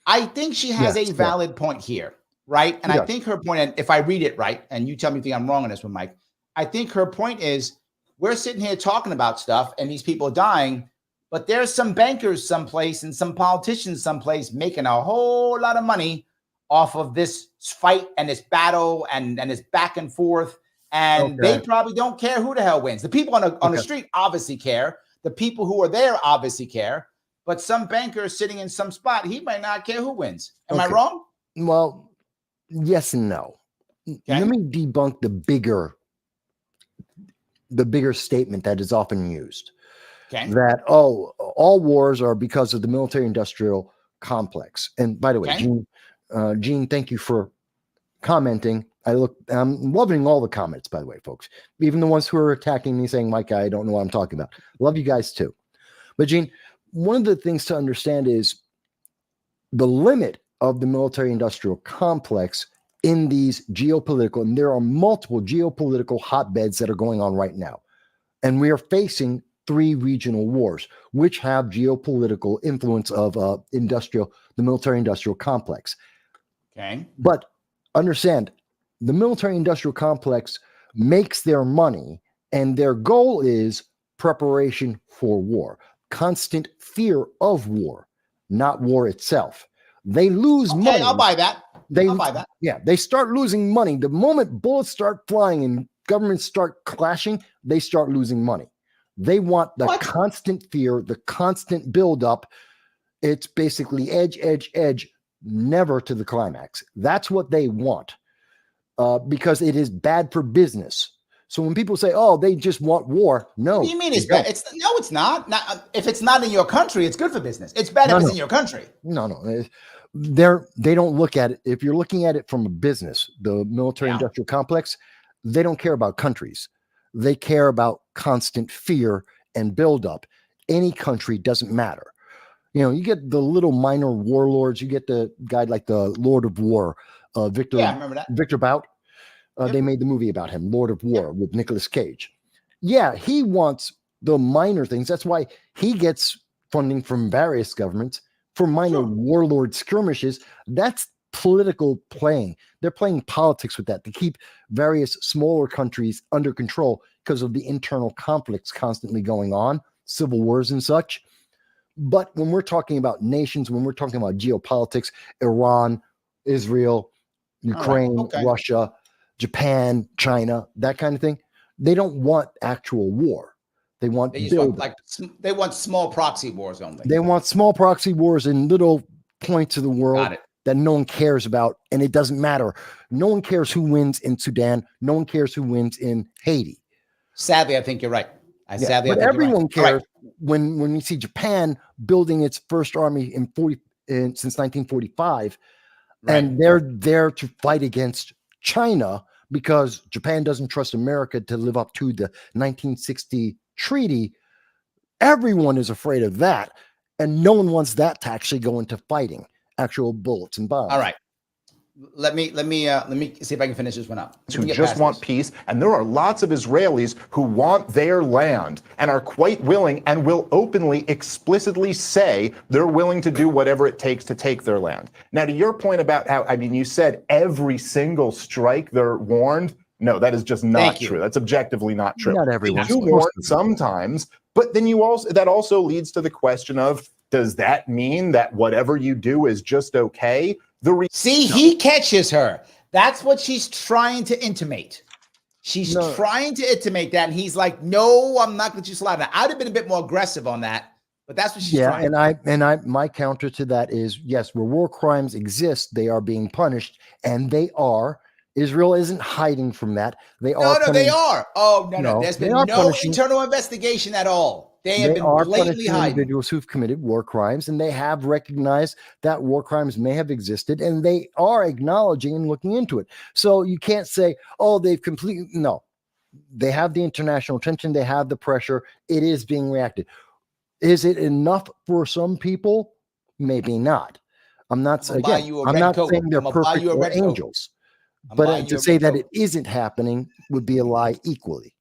I think she has a valid point here, right? And I think her point, and if I read it right, and you tell me if I'm wrong on this one, Mike, I think her point is we're sitting here talking about stuff and these people are dying, but there's some bankers someplace and some politicians someplace making a whole lot of money off of this fight and this battle and this back and forth. And they probably don't care who the hell wins. The people on the street obviously care. The people who are there obviously care. But some banker sitting in some spot, he might not care who wins. Am I wrong? Well, yes and no. Let me debunk the bigger statement that is often used. That, all wars are because of the military-industrial complex. And by the way, Gene, thank you for commenting. I'm loving all the comments, by the way, folks. Even the ones who are attacking me saying, Mike, I don't know what I'm talking about. Love you guys too. But Gene, one of the things to understand is the limit of the military-industrial complex in these geopolitical, and there are multiple geopolitical hotbeds that are going on right now. And we are facing 3 regional wars, which have geopolitical influence of the military-industrial complex. But understand, the military-industrial complex makes their money, and their goal is preparation for war, constant fear of war, not war itself. They lose money. I'll buy that. I'll buy that. Yeah, they start losing money. The moment bullets start flying and governments start clashing, they start losing money. They want the constant fear, the constant buildup. It's basically edge, edge, edge, never to the climax. That's what they want because it is bad for business. So when people say, "Oh, they just want war," no. What do you mean it's bad? It's not. If it's not in your country, it's good for business. It's bad if it's in your country. No. They don't look at it. If you're looking at it from a business, the military-industrial complex, they don't care about countries. They care about constant fear and buildup. Any country doesn't matter. You get the little minor warlords. You get the guy like the Lord of War, Victor. Yeah, I remember that. Victor Bout. They made the movie about him, Lord of War, with Nicolas Cage. Yeah, he wants the minor things. That's why he gets funding from various governments for minor warlord skirmishes. That's political playing. They're playing politics with that to keep various smaller countries under control because of the internal conflicts constantly going on, civil wars and such. But when we're talking about nations, when we're talking about geopolitics, Iran, Israel, Ukraine, Russia, Japan, China, that kind of thing, they don't want actual war. They want they want small proxy wars only. They want small proxy wars in little points of the world that no one cares about, and it doesn't matter. No one cares who wins in Sudan. No one cares who wins in Haiti. Sadly, I think you're right. But everyone cares when you see Japan building its first army since 1945, and they're there to fight against China because Japan doesn't trust America to live up to the 1960 treaty. Everyone is afraid of that, and no one wants that to actually go into fighting, actual bullets and bombs. All right. Let me see if I can finish this one up. Who just want peace, and there are lots of Israelis who want their land and are quite willing and will openly, explicitly say they're willing to do whatever it takes to take their land. Now, to your point about how, you said every single strike they're warned. No, that is just not true. That's objectively not true. Not everyone. They do warn sometimes, but then that also leads to the question of, does that mean that whatever you do is just okay? He catches her. That's what she's trying to intimate. She's trying to intimate that, and he's like, "No, I'm not going to let you slide." Now, I'd have been a bit more aggressive on that, but that's what she's trying. My counter to that is yes, where war crimes exist, they are being punished, and they are. Israel isn't hiding from that. They are. They are. Oh no. There's been no internal investigation at all. They have been blatantly hiding individuals who've committed war crimes, and they have recognized that war crimes may have existed, and they are acknowledging and looking into it. So you can't say, "Oh, they've completely." No, they have the international attention. They have the pressure. It is being reacted. Is it enough for some people? Maybe not. I'm not I'm gonna buy again. you a I'm red not coat. saying they're I'm gonna buy perfect you a or red coat. angels, I'm but buying you to a say red that coat. it isn't happening would be a lie equally.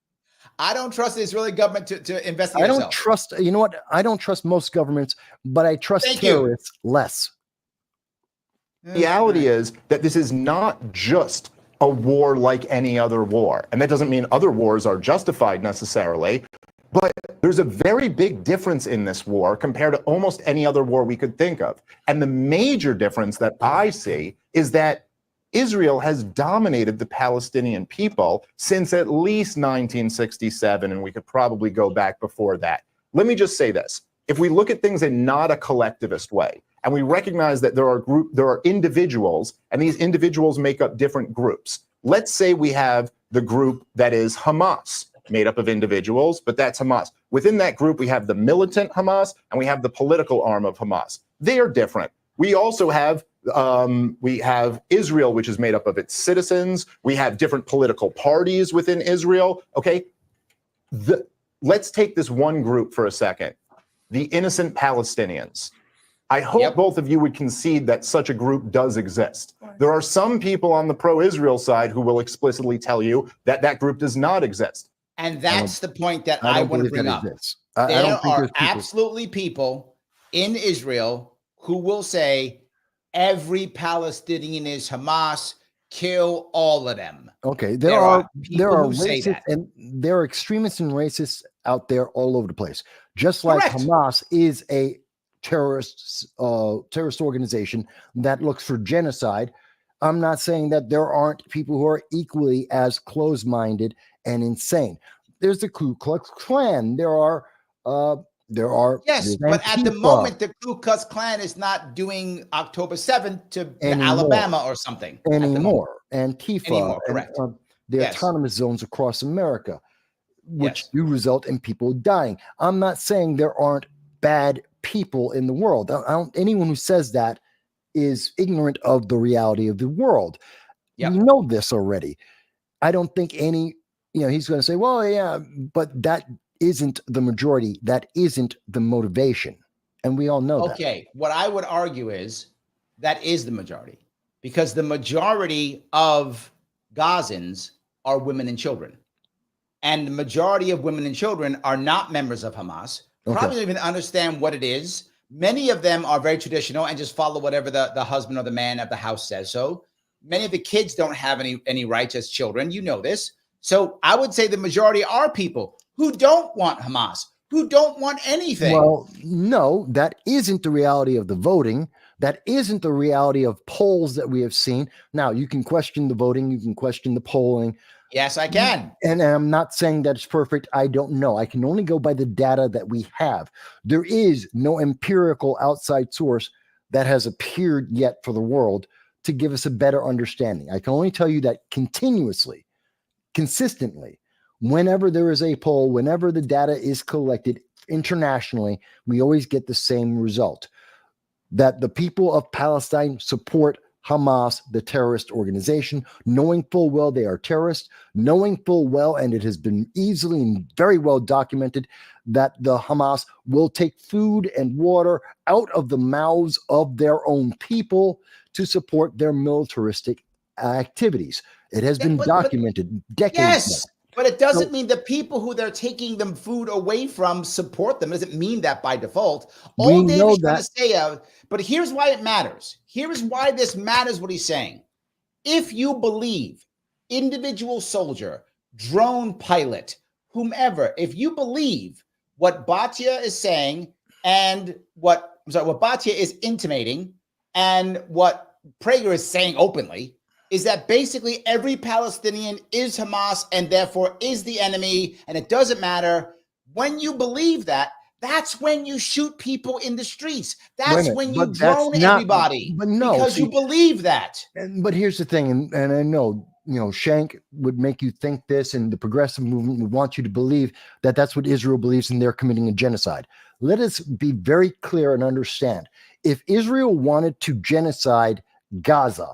I don't trust the Israeli government to investigate I don't itself. trust. You know what? I don't trust most governments, but I trust Thank you. terrorists less. The reality is that this is not just a war like any other war. And that doesn't mean other wars are justified necessarily, but there's a very big difference in this war compared to almost any other war we could think of. And the major difference that I see is that Israel has dominated the Palestinian people since at least 1967, and we could probably go back before that. Let me just say this. If we look at things in not a collectivist way, and we recognize that there are individuals, and these individuals make up different groups. Let's say we have the group that is Hamas, made up of individuals, but that's Hamas. Within that group, we have the militant Hamas, and we have the political arm of Hamas. They are different. We also have Israel, which is made up of its citizens. We have different political parties within Israel. Okay, let's take this one group for a second. The innocent Palestinians. I hope both of you would concede that such a group does exist. There are some people on the pro-Israel side who will explicitly tell you that that group does not exist. And that's the point that I want to bring up. There are absolutely people in Israel who will say every Palestinian is Hamas, kill all of them. Okay, there are racists and there are extremists and racists out there all over the place. Just like Hamas is a terrorist organization that looks for genocide. I'm not saying that there aren't people who are equally as closed-minded and insane. There's the Ku Klux Klan. There are yes, but at the moment, the Ku Klux Klan is not doing October 7th to Alabama or something anymore. Antifa, anymore, correct? And, the autonomous zones across America, which do result in people dying. I'm not saying there aren't bad people in the world. Anyone who says that is ignorant of the reality of the world. We know this already. I don't think he's going to say, well, yeah, but that isn't the majority. That isn't the motivation. And we all know that. Okay. What I would argue is that is the majority, because the majority of Gazans are women and children. And the majority of women and children are not members of Hamas. Probably don't even understand what it is. Many of them are very traditional and just follow whatever the husband or the man of the house says. So many of the kids don't have any rights as children. You know this. So I would say the majority are people who don't want Hamas, who don't want anything. Well, no, that isn't the reality of the voting. That isn't the reality of polls that we have seen. Now, you can question the voting. You can question the polling. Yes, I can. And I'm not saying that it's perfect. I don't know. I can only go by the data that we have. There is no empirical outside source that has appeared yet for the world to give us a better understanding. I can only tell you that consistently, whenever there is a poll, whenever the data is collected internationally, we always get the same result, that the people of Palestine support Hamas, the terrorist organization, knowing full well they are terrorists, knowing full well, and it has been easily and very well documented, that the Hamas will take food and water out of the mouths of their own people to support their militaristic activities. It has been documented decades Yes, but it doesn't mean the people who they're taking them food away from support them. It doesn't mean that by default. All David's trying to say, but here's why it matters. Here's why this matters, what he's saying. If you believe individual soldier, drone pilot, whomever, if you believe what Batia is saying and what Batia is intimating and what Prager is saying openly, is that basically every Palestinian is Hamas and therefore is the enemy, and it doesn't matter. When you believe that, that's when you shoot people in the streets. That's when you drone everybody. But no, because you believe that. But here's the thing, and I know, Shank would make you think this, and the progressive movement would want you to believe that that's what Israel believes, and they're committing a genocide. Let us be very clear and understand. If Israel wanted to genocide Gaza,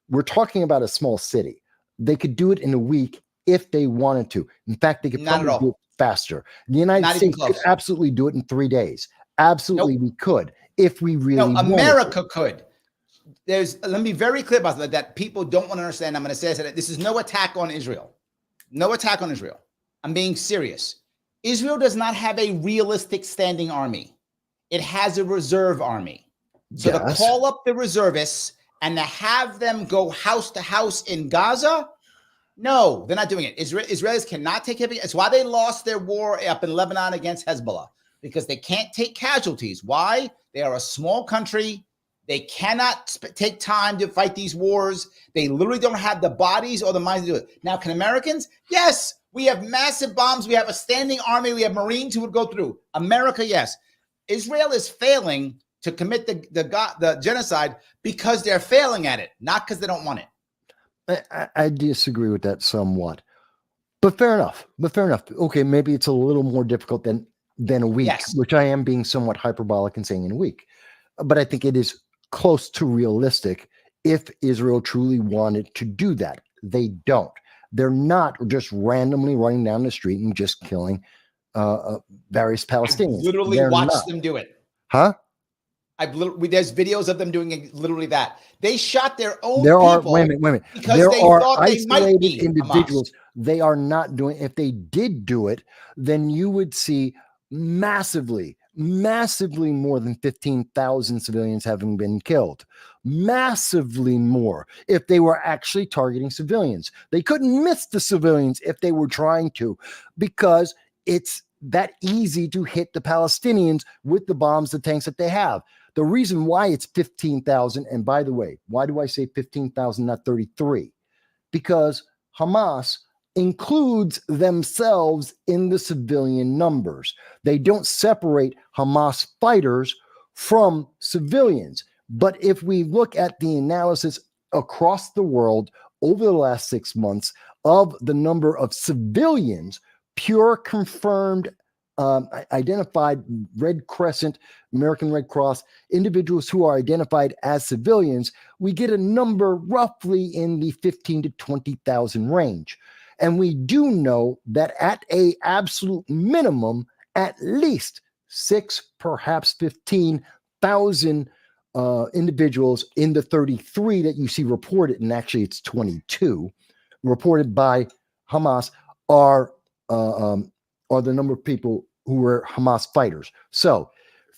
we're talking about a small city. They could do it in a week if they wanted to. In fact, they could probably do it faster. The United States could absolutely do it in 3 days. Absolutely, we could if we really wanted America to. could. let me be very clear about that people don't want to understand. I'm going to say that this is no attack on Israel. No attack on Israel. I'm being serious. Israel does not have a realistic standing army. It has a reserve army. So to call up the reservists and to have them go house to house in Gaza, no, they're not doing it. Israelis cannot take it. It's why they lost their war up in Lebanon against Hezbollah, because they can't take casualties. Why? They are a small country. They cannot take time to fight these wars. They literally don't have the bodies or the minds to do it. Now, can Americans? Yes. We have massive bombs. We have a standing army. We have Marines who would go through. America, yes. Israel is failing to commit the genocide because they're failing at it, not because they don't want it. I disagree with that somewhat, but fair enough. Okay, maybe it's a little more difficult than a week, which I am being somewhat hyperbolic and saying in a week. But I think it is close to realistic if Israel truly wanted to do that. They don't. They're not just randomly running down the street and just killing various Palestinians. I literally watched them do it. Huh? There's videos of them doing literally that. They shot their own people. Wait a minute. Because there they are thought isolated they might be individuals. Hamas. They are not doing. If they did do it, then you would see massively more than 15,000 civilians having been killed. Massively more if they were actually targeting civilians. They couldn't miss the civilians if they were trying to, because it's that easy to hit the Palestinians with the bombs, the tanks that they have. The reason why it's 15,000, and by the way, why do I say 15,000, not 33? Because Hamas includes themselves in the civilian numbers. They don't separate Hamas fighters from civilians. But if we look at the analysis across the world over the last 6 months of the number of civilians, pure confirmed identified Red Crescent, American Red Cross, individuals who are identified as civilians, we get a number roughly in the 15 to 20,000 range. And we do know that at a absolute minimum, at least 6, perhaps 15,000 individuals in the 33 that you see reported, and actually it's 22, reported by Hamas are the number of people who were Hamas fighters. So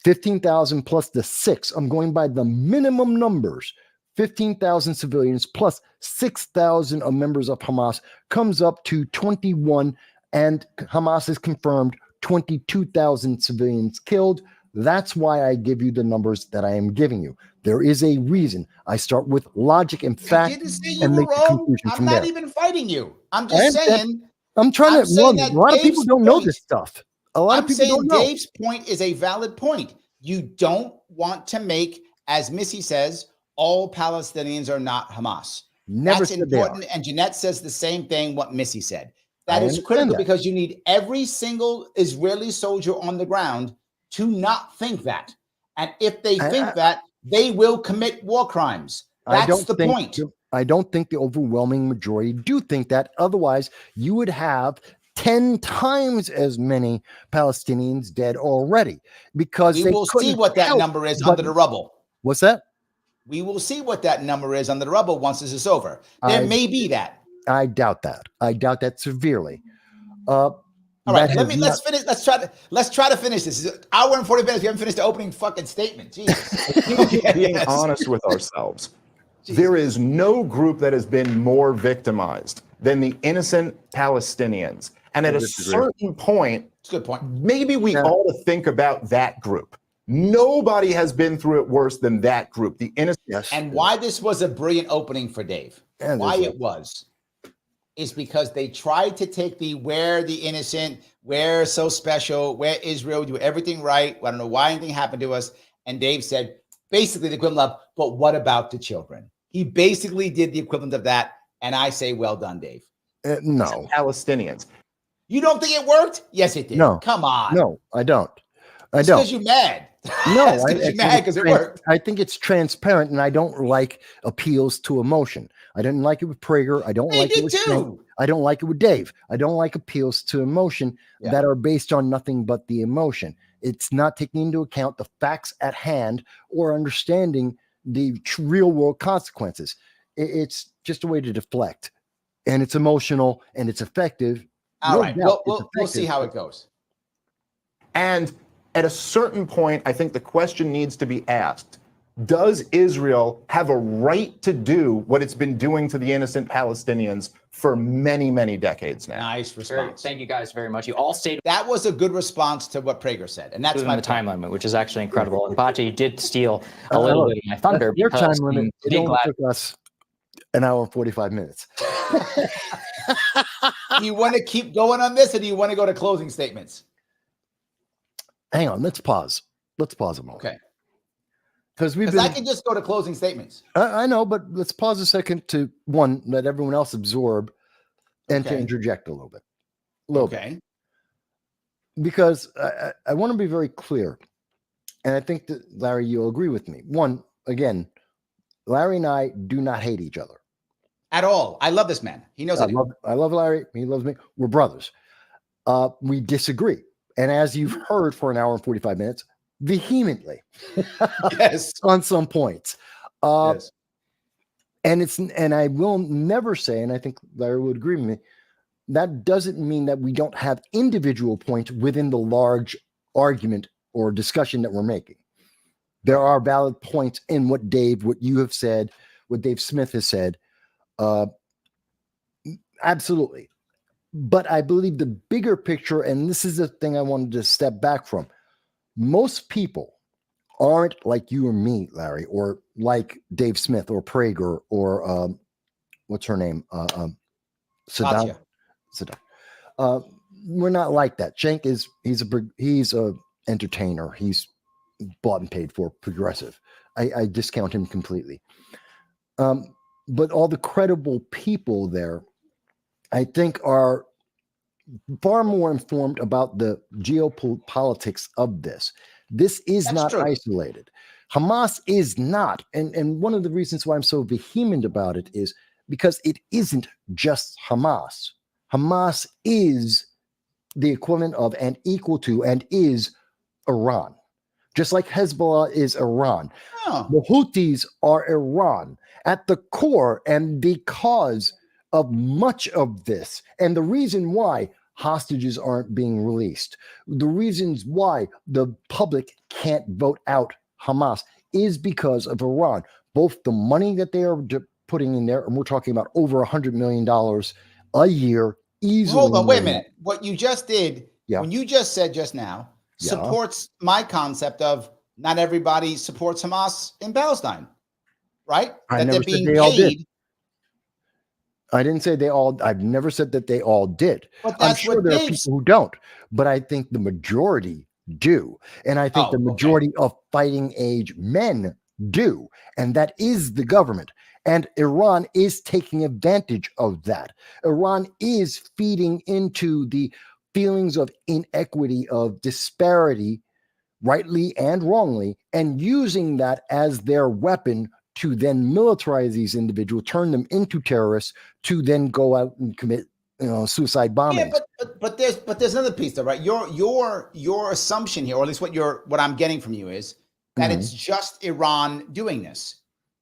15,000 plus the 6, I'm going by the minimum numbers, 15,000 civilians plus 6,000 members of Hamas comes up to 21, and Hamas has confirmed 22,000 civilians killed. That's why I give you the numbers that I am giving you. There is a reason. I start with logic and fact. I didn't say you were wrong. I'm not even fighting you. I'm just saying. I'm trying to. A lot of people don't know this stuff. A lot of people don't know. Dave's point is a valid point. You don't want to make, as Missy says, all Palestinians are not Hamas. That's important. And Jeanette says the same thing, what Missy said. That is critical because you need every single Israeli soldier on the ground to not think that. And if they think that, they will commit war crimes. That's the point. I don't think the overwhelming majority do think that. Otherwise, you would have 10 times as many Palestinians dead already, because we will see what that number is under the rubble. What's that? We will see what that number is under the rubble once this is over. There may be that. I doubt that. I doubt that severely. All right, let's finish. Let's try to finish this. It's an hour and 40 minutes. We haven't finished the opening fucking statement. Jesus. Being honest with ourselves. There is no group that has been more victimized than the innocent Palestinians. And at a certain point, it's a good point. Maybe we ought to think about that group. Nobody has been through it worse than that group, the innocent. And why this was a brilliant opening for Dave, why it was, is because they tried to take we're the innocent, we're so special, we're Israel, we do everything right. I don't know why anything happened to us. And Dave said, basically the equivalent of, but what about the children? He basically did the equivalent of that. And I say, well done, Dave. No. Palestinians. You don't think it worked? Yes, it did. No. Come on. No, I don't. I don't. Because you're mad. No, you're mad because it worked. I think it's transparent, and I don't like appeals to emotion. I didn't like it with Prager. I don't like it with Snake. I don't like it with Dave. I don't like appeals to emotion that are based on nothing but the emotion. It's not taking into account the facts at hand or understanding the real world consequences. It's just a way to deflect, and it's emotional and it's effective. All right. Well, we'll see how it goes. And at a certain point, I think the question needs to be asked, does Israel have a right to do what it's been doing to the innocent Palestinians for many, many decades now? Nice response. Thank you guys very much. You all stayed. That was a good response to what Prager said, and that's within the time limit, which is actually incredible. And Bacha, you did steal a little bit of my thunder. Your time because limit. It only took us an hour and 45 minutes. Do you want to keep going on this, or do you want to go to closing statements? Hang on, let's pause. Let's pause a moment. Okay. Because I can just go to closing statements. I know, but let's pause a second to one, let everyone else absorb, and to interject a little bit. Bit. Because I want to be very clear, and I think that Larry, you'll agree with me. One, again, Larry and I do not hate each other at all. I love this man. He knows. I love Larry. He loves me. We're brothers. We disagree. And as you've heard for an hour and 45 minutes, vehemently, yes, on some points. Yes. And I will never say, and I think Larry would agree with me, that doesn't mean that we don't have individual points within the large argument or discussion that we're making. There are valid points in what you have said, what Dave Smith has said. Absolutely. But I believe the bigger picture, and this is the thing I wanted to step back from, most people aren't like you or me, Larry, or like Dave Smith or Prager or what's her name? Saddam. We're not like that. Cenk he's a entertainer. He's bought and paid for, progressive. I discount him completely. But all the credible people there, I think, are far more informed about the geopolitics of this. This is not isolated. Hamas is not. And one of the reasons why I'm so vehement about it is because it isn't just Hamas. Hamas is the equivalent of and equal to and is Iran. Just like Hezbollah is Iran. Oh. The Houthis are Iran at the core, and because of much of this, and the reason why hostages aren't being released, the reasons why the public can't vote out Hamas is because of Iran. Both the money that they are putting in there, and we're talking about over $100 million a year easily. Hold on, wait a minute. What you just did, when you just said just now, supports my concept of not everybody supports Hamas in Palestine, right? I never said they all did. I didn't say they all. I've never said that they all did. But that's I'm sure there are people who don't, but I think the majority do, and I think the majority of fighting age men do, and that is the government. And Iran is taking advantage of that. Iran is feeding into the feelings of inequity, of disparity, rightly and wrongly, and using that as their weapon to then militarize these individuals, turn them into terrorists, to then go out and commit, suicide bombings. Yeah, but there's another piece though, right? Your assumption here, or at least what I'm getting from you, is that it's just Iran doing this.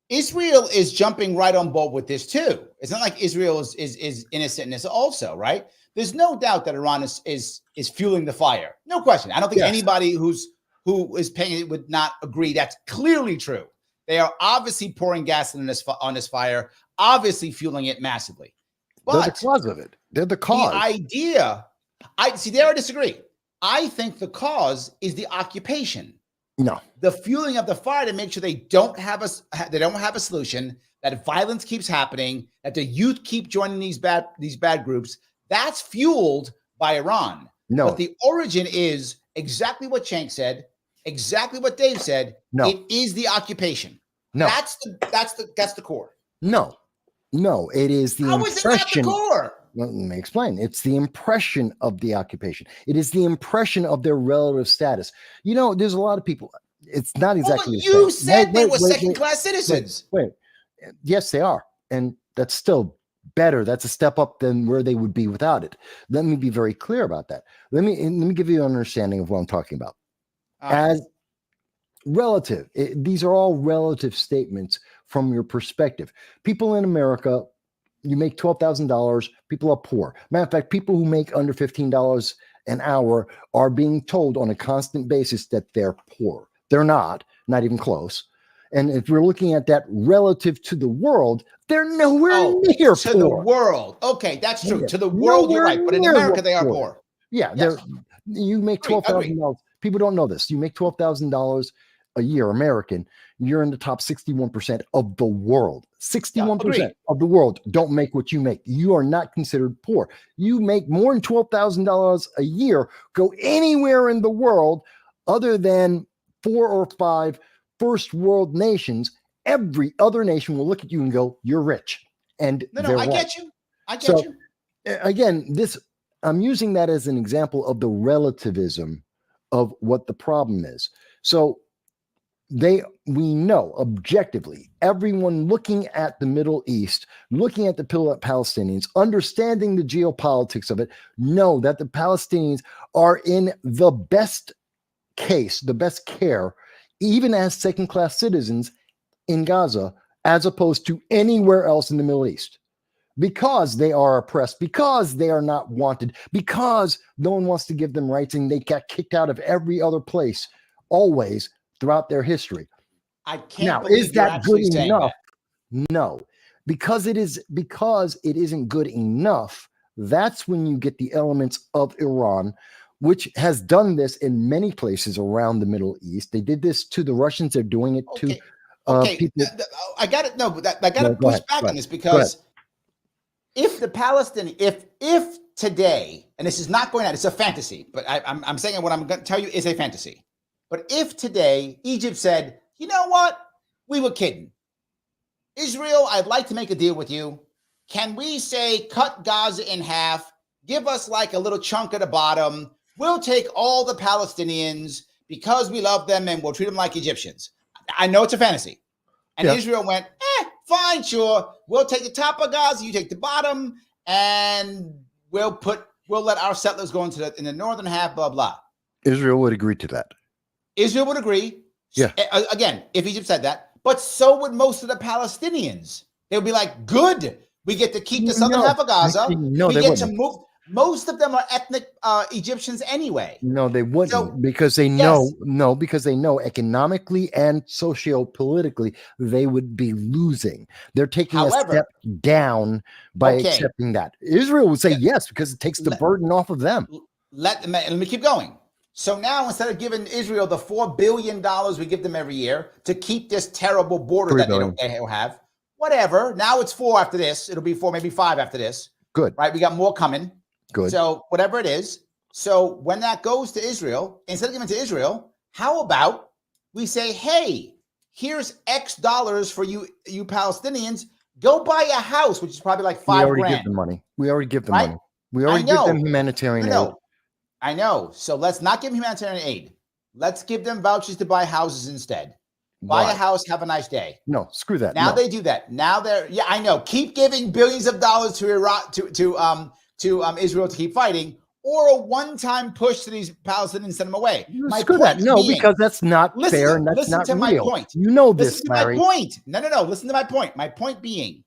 Israel is jumping right on board with this too. It's not like Israel is innocent in this also, right? There's no doubt that Iran is fueling the fire. No question. I don't think anybody who is paying it would not agree. That's clearly true. They are obviously pouring gas on this fire, obviously fueling it massively. But they're the cause of it. They're the cause. The idea, I disagree. I think the cause is the occupation. No, the fueling of the fire to make sure they don't have a solution, that violence keeps happening, that the youth keep joining these bad groups. That's fueled by Iran. No, but the origin is exactly what Cenk said, exactly what Dave said. No, it is the occupation. No, that's the core. No, it is the How impression. Is it not the core? Let me explain. It's the impression of the occupation. It is the impression of their relative status. There's a lot of people. It's not exactly. You said they were second-class citizens. Wait. Yes, they are, and that's still better. That's a step up than where they would be without it. Let me be very clear about that. Let me give you an understanding of what I'm talking about. As relative. These are all relative statements from your perspective. People in America, you make $12,000, people are poor. Matter of fact, people who make under $15 an hour are being told on a constant basis that they're poor. They're not even close. And if we're looking at that relative to the world, they're nowhere near to poor. the world. Okay, that's true. To the world, you're right. But in America, they are poor. Yeah, yes. You make $12,000. People don't know this. You make $12,000 a year, American. You're in the top 61% of the world. 61% of the world don't make what you make. You are not considered poor. You make more than $12,000 a year. Go anywhere in the world other than 4 or 5 first world nations. Every other nation will look at you and go, "You're rich." And no, I get you. I get you. Again, I'm using that as an example of the relativism of what the problem is. So we know objectively, everyone looking at the Middle East, looking at the Palestinians, understanding the geopolitics of it, know that the Palestinians are in the best case, the best care, even as second-class citizens in Gaza, as opposed to anywhere else in the Middle East. Because they are oppressed, because they are not wanted, because no one wants to give them rights, and they got kicked out of every other place, always throughout their history. I can't. Now, believe is that good enough? That. No, because it isn't good enough. That's when you get the elements of Iran, which has done this in many places around the Middle East. They did this to the Russians. They're doing it to people. I got it. No, but I got to push back on this because if the Palestinian, if today, and this is not going out, it's a fantasy, but I'm saying what I'm going to tell you is a fantasy. But if today Egypt said, "You know what? We were kidding. Israel, I'd like to make a deal with you. Can we say cut Gaza in half, give us like a little chunk at the bottom? We'll take all the Palestinians because we love them and we'll treat them like Egyptians." I know it's a fantasy. And Israel went, fine, sure. We'll take the top of Gaza, you take the bottom, and we'll let our settlers go into in the northern half, blah, blah. Israel would agree to that. Israel would agree. Yeah. Again, if Egypt said that, but so would most of the Palestinians. They would be like, good, we get to keep the southern half of Gaza. No, we they get wouldn't. to move. Most of them are ethnic Egyptians anyway. No, they wouldn't, because they know economically and socio-politically they would be losing. They're taking a step down by accepting that. Israel would say yes, because it takes the burden off of them. Let me keep going. So now, instead of giving Israel the $4 billion we give them every year to keep this terrible border that they don't have, whatever. Now it's 4 after this. It'll be 4, maybe 5 after this. Good. Right? We got more coming. Good. So whatever it is. So when that goes to Israel, instead of giving it to Israel, how about we say, hey, here's X dollars for you Palestinians. Go buy a house, which is probably like $5,000. We already give them money. We already give them money. We already give them humanitarian aid. I know. So let's not give them humanitarian aid. Let's give them vouchers to buy houses instead. Buy a house, have a nice day. No, screw that. Now they do that. Now I know. Keep giving billions of dollars to Iraq, to Israel to keep fighting, or a one-time push to these Palestinians, send them away. Screw that. No, because that's not fair and that's not real. My point. You know this, Larry. My point. No. Listen to my point. My point being,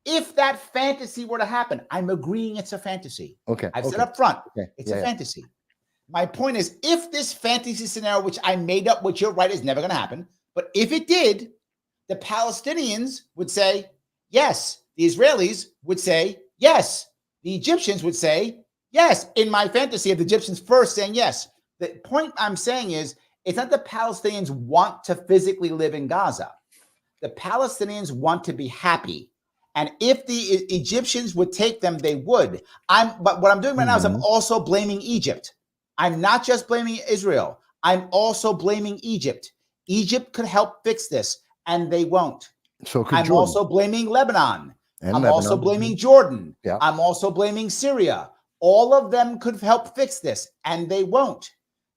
if that fantasy were to happen, I'm agreeing it's a fantasy. Okay. I've said up front, it's a fantasy. My point is, if this fantasy scenario, which I made up, which you're right, is never going to happen, but if it did, the Palestinians would say yes. The Israelis would say yes. The Egyptians would say yes. In my fantasy of the Egyptians first saying yes. The point I'm saying is, it's not the Palestinians want to physically live in Gaza. The Palestinians want to be happy. And if the Egyptians would take them, they would. But what I'm doing right now is I'm also blaming Egypt. I'm not just blaming Israel. I'm also blaming Egypt. Egypt could help fix this, and they won't. So could I'm Jordan. also blaming Lebanon. I'm also blaming Jordan. Yeah. I'm also blaming Syria. All of them could help fix this, and they won't.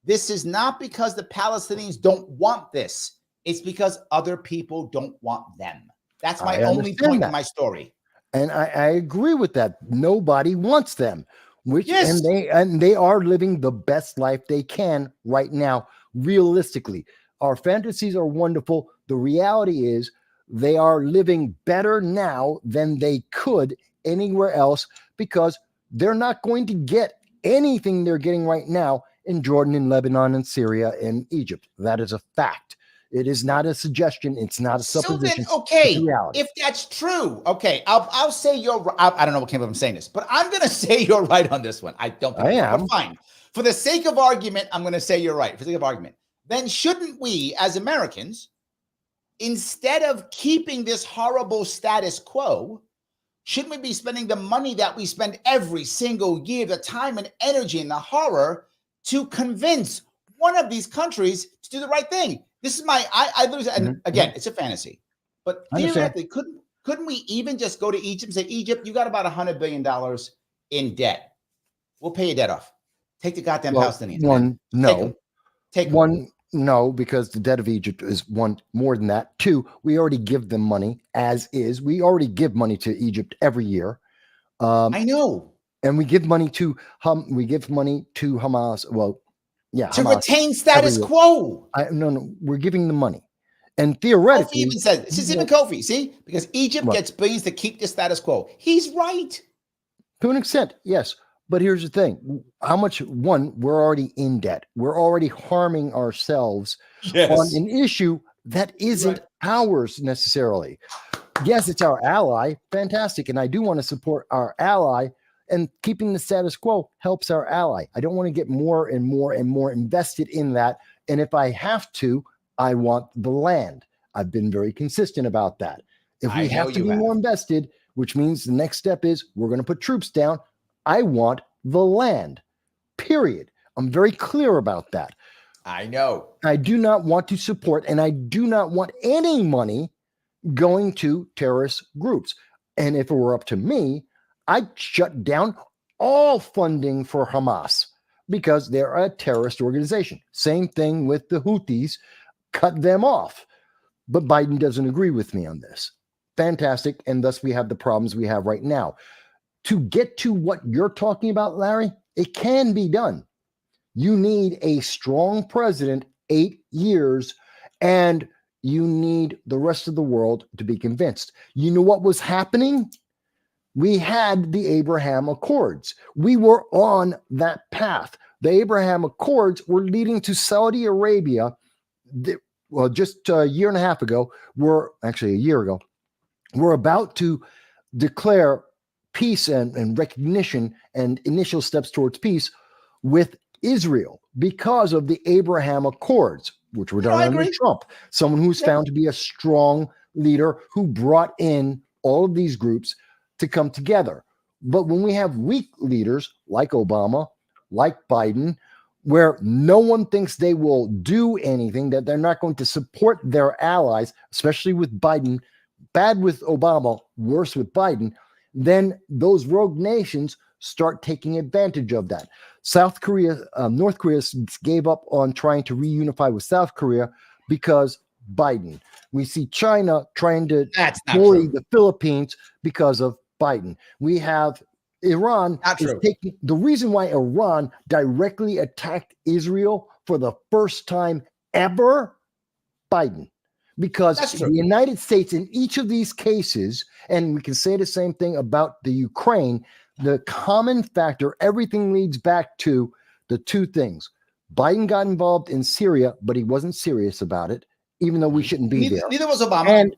This is not because the Palestinians don't want this. It's because other people don't want them. That's my only point in my story. And I agree with that. Nobody wants them. And they are living the best life they can right now, realistically. Our fantasies are wonderful. The reality is they are living better now than they could anywhere else because they're not going to get anything they're getting right now in Jordan and Lebanon and Syria and Egypt. That is a fact. It is not a suggestion. It's not a supposition. So then, okay, it's reality. if that's true, okay, I'll say you're right. I don't know what came up. I'm saying this, but I'm going to say you're right on this one. I don't think I am. But fine. For the sake of argument, I'm going to say you're right. For the sake of argument. Then shouldn't we, as Americans, instead of keeping this horrible status quo, shouldn't we be spending the money that we spend every single year, the time and energy and the horror to convince one of these countries to do the right thing? This is my, I lose, and again, it's a fantasy, but theoretically, couldn't we even just go to Egypt and say, Egypt, you got about $100 billion in debt. We'll pay your debt off. Take the goddamn Palestinians. One, no. Take one, no, because the debt of Egypt is one more than that. Two, we already give them money as is. We already give money to Egypt every year. I know. And we give money to Hamas. Well, yeah, to Hamas retain status quo. No, we're giving them money. And theoretically, Kofi even said this is even Kofi, see? Because Egypt gets billions to keep the status quo. He's right. To an extent, yes. But here's the thing. How much, one, we're already in debt. We're already harming ourselves on an issue that isn't ours necessarily. Yes, it's our ally. Fantastic. And I do want to support our ally. And keeping the status quo helps our ally. I don't want to get more and more and more invested in that. And if I have to, I want the land. I've been very consistent about that. If we have to be more invested, which means the next step is we're going to put troops down, I want the land, period. I'm very clear about that. I know. I do not want to support, and I do not want any money going to terrorist groups. And if it were up to me, I'd shut down all funding for Hamas because they're a terrorist organization. Same thing with the Houthis, cut them off. But Biden doesn't agree with me on this. Fantastic. And thus we have the problems we have right now. To get to what you're talking about, Larry, it can be done. You need a strong president, 8 years, and you need the rest of the world to be convinced. You know what was happening? We had the Abraham Accords. We were on that path. The Abraham Accords were leading to Saudi Arabia. Well, just a year and a half ago, a year ago, we're about to declare peace and recognition and initial steps towards peace with Israel because of the Abraham Accords, which were done under Trump, someone who's found to be a strong leader who brought in all of these groups to come together. But when we have weak leaders like Obama, like Biden, where no one thinks they will do anything, that they're not going to support their allies, especially with Biden, bad with Obama, worse with Biden, then those rogue nations start taking advantage of that. North Korea gave up on trying to reunify with South Korea because Biden. We see China trying to bully the Philippines because of Biden. We have Iran taking the reason why Iran directly attacked Israel for the first time ever, Biden. Because the United States in each of these cases, and we can say the same thing about the Ukraine, the common factor, everything leads back to the two things. Biden got involved in Syria, but he wasn't serious about it, even though we shouldn't be there. Neither was Obama.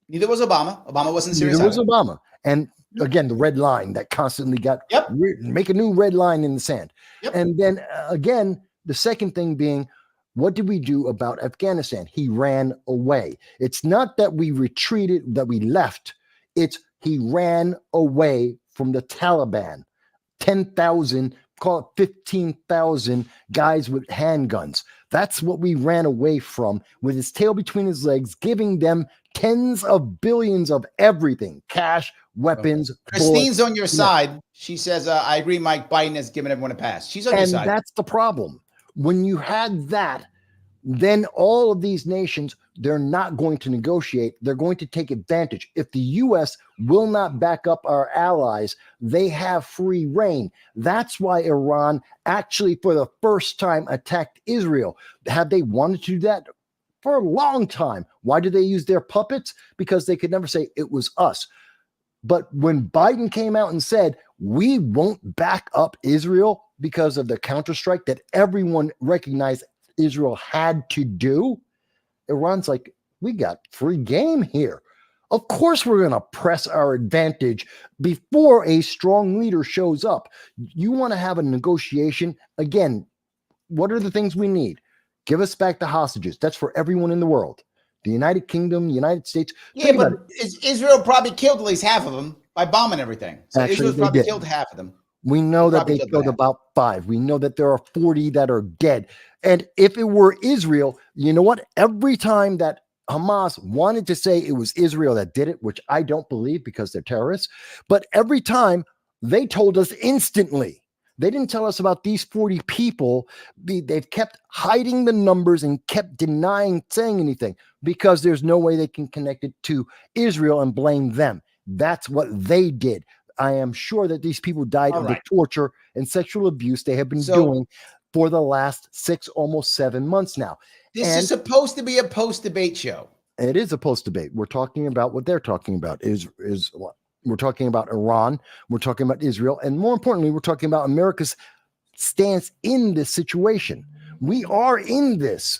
Neither was Obama. Obama wasn't serious. Neither was Obama. And again, the red line that constantly got make a new red line in the sand. And then again, the second thing being, what did we do about Afghanistan? He ran away. It's not that we retreated, that we left. It's he ran away from the Taliban. 10,000, call it 15,000 guys with handguns. That's what we ran away from, with his tail between his legs, giving them tens of billions of everything, cash, weapons. Christine's bullets, on your side. She says, I agree, Mike Biden has given everyone a pass. She's on your side. And that's the problem. When you had that, then all of these nations, they're not going to negotiate. They're going to take advantage. If the U.S. will not back up our allies, they have free reign. That's why Iran actually, for the first time, attacked Israel. Have they wanted to do that? For a long time. Why did they use their puppets? Because they could never say it was us. But when Biden came out and said, we won't back up Israel because of the counterstrike that everyone recognized Israel had to do, Iran's like, we got free game here. Of course, we're going to press our advantage before a strong leader shows up. You want to have a negotiation? Again, what are the things we need? Give us back the hostages. That's for everyone in the world. The United Kingdom, the United States. Yeah, but Israel probably killed at least half of them by bombing everything. So Actually, Israel's probably killed half of them. We know that they killed about 5. We know that there are 40 that are dead. And if it were Israel, you know what? Every time that Hamas wanted to say it was Israel that did it, which I don't believe because they're terrorists, but every time they told us instantly. They didn't tell us about these 40 people. They've kept hiding the numbers and kept denying saying anything because there's no way they can connect it to Israel and blame them. That's what they did. I am sure that these people died of the torture and sexual abuse they have been doing for the last 6, almost 7 months now. This is supposed to be a post-debate show. It is a post-debate. We're talking about what they're talking about is what? We're talking about Iran. We're talking about Israel. And more importantly, we're talking about America's stance in this situation. We are in this.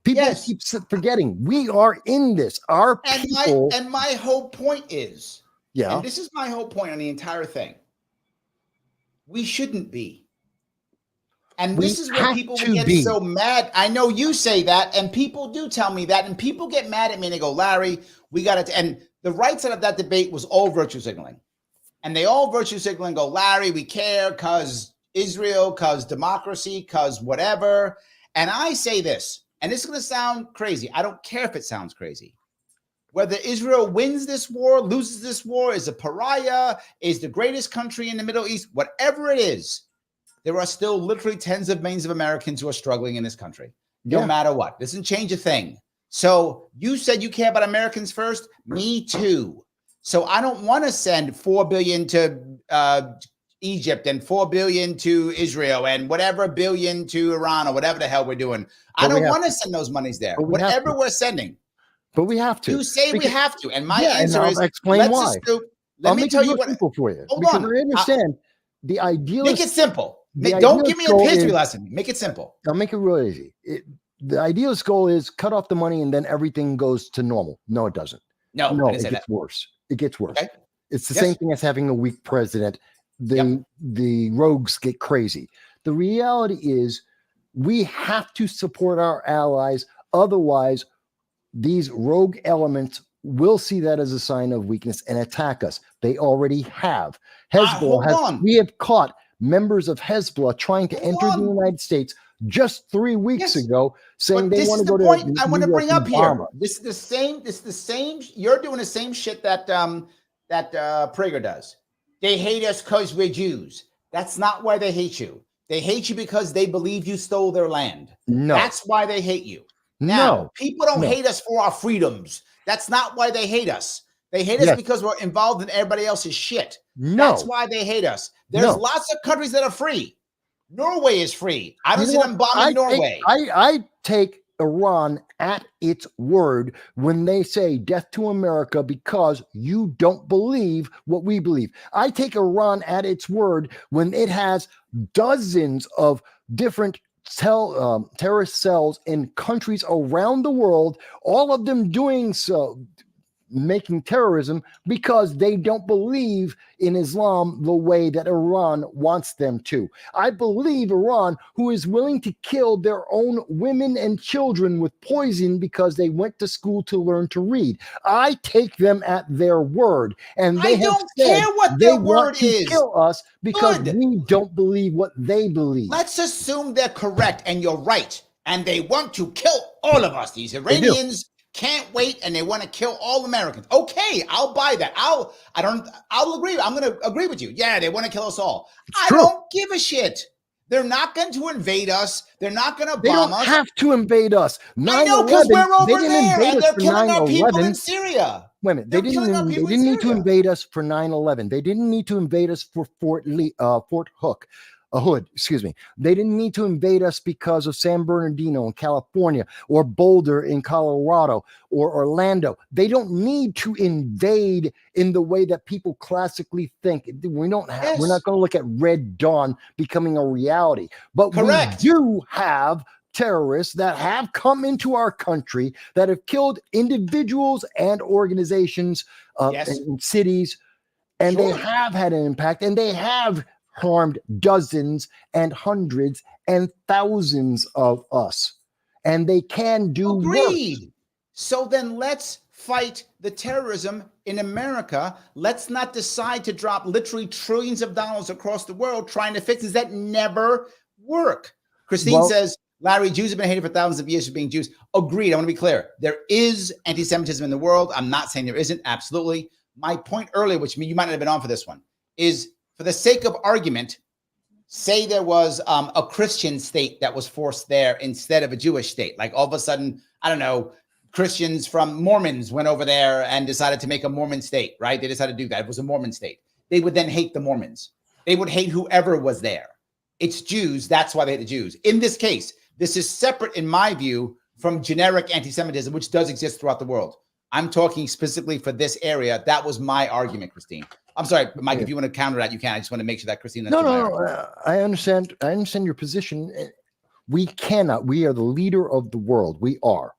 People keep forgetting. We are in this. Our people. And my whole point is, yeah, and this is my whole point on the entire thing. We shouldn't be. And this is where people get so mad. I know you say that, and people do tell me that, and people get mad at me and they go, Larry, we got to, and the right side of that debate was all virtue signaling. And they all virtue signal and go, Larry, we care because Israel, because democracy, because whatever. And I say this, and this is going to sound crazy. I don't care if it sounds crazy. Whether Israel wins this war, loses this war, is a pariah, is the greatest country in the Middle East, whatever it is, there are still literally tens of millions of Americans who are struggling in this country, no matter what. This doesn't change a thing. So you said you care about Americans first. Me too. So I don't want to send $4 billion to Egypt and $4 billion to Israel and whatever billion to Iran or whatever the hell we're doing. I don't want to send those monies there. Whatever we're sending. But we have to. You say we have to. And my answer is, explain why. Let me tell you what. Simple for you. Hold on. I understand the ideal. Make it simple. Don't give me a history lesson. Make it simple. I'll make it real easy. The idealist goal is cut off the money and then everything goes to normal. No, it doesn't. No, it gets worse. It gets worse. Okay. It's the same thing as having a weak president. The rogues get crazy. The reality is we have to support our allies. Otherwise, these rogue elements will see that as a sign of weakness and attack us. They already have. Hezbollah we have caught members of Hezbollah trying to enter the United States just 3 weeks ago, saying they want to go to. This is the point I want to bring up here. This is the same. You're doing the same shit that Prager does. They hate us because we're Jews. That's not why they hate you. They hate you because they believe you stole their land. No, that's why they hate you. Now, people don't hate us for our freedoms. That's not why they hate us. They hate us because we're involved in everybody else's shit. That's why they hate us. There's lots of countries that are free. Norway is free. I don't see them bombing Norway. I take Iran at its word when they say death to America because you don't believe what we believe. I take Iran at its word when it has dozens of different terrorist cells in countries around the world, all of them doing so, making terrorism because they don't believe in Islam the way that Iran wants them to. I believe Iran, who is willing to kill their own women and children with poison because they went to school to learn to read. I take them at their word, and they don't care what their word is. Kill us because we don't believe what they believe. Let's assume they're correct and you're right, and they want to kill all of us. These Iranians can't wait, and they want to kill all Americans. Okay, I'll buy that. I'll agree. I'm going to agree with you. Yeah, they want to kill us all. I don't give a shit. They're not going to invade us. They're not going to They bomb don't us. have to invade us. I know, because we're they over didn't there invade and us they're for killing our people 9/11. in Syria. Wait a minute. They're They killing our people in didn't need to Syria. invade us for 9/11. They didn't need to invade us for Fort Hood. Excuse me. They didn't need to invade us because of San Bernardino in California or Boulder in Colorado or Orlando. They don't need to invade in the way that people classically think. We're not going to look at Red Dawn becoming a reality, but Correct. we do have terrorists that have come into our country that have killed individuals and organizations in cities, and they have had an impact, and they have harmed dozens and hundreds and thousands of us, and they can do Agreed. worse. So then let's fight the terrorism in America. Let's not decide to drop literally trillions of dollars across the world trying to fix things that never work. Christine says, Larry, Jews have been hated for thousands of years for being Jews. Agreed. I want to be clear. There is anti-Semitism in the world. I'm not saying there isn't. Absolutely. My point earlier, which you might not have been on for this one, is for the sake of argument, say there was a Christian state that was forced there instead of a Jewish state. Like all of a sudden, I don't know, Christians from Mormons went over there and decided to make a Mormon state, right? They decided to do that. It was a Mormon state. They would then hate the Mormons. They would hate whoever was there. It's Jews. That's why they hate the Jews. In this case, this is separate, in my view, from generic anti-Semitism, which does exist throughout the world. I'm talking specifically for this area. That was my argument, Christine. I'm sorry, Mike, if you want to counter that, you can. I just want to make sure that Christine. No. I understand. I understand your position. We cannot. We are the leader of the world. We are.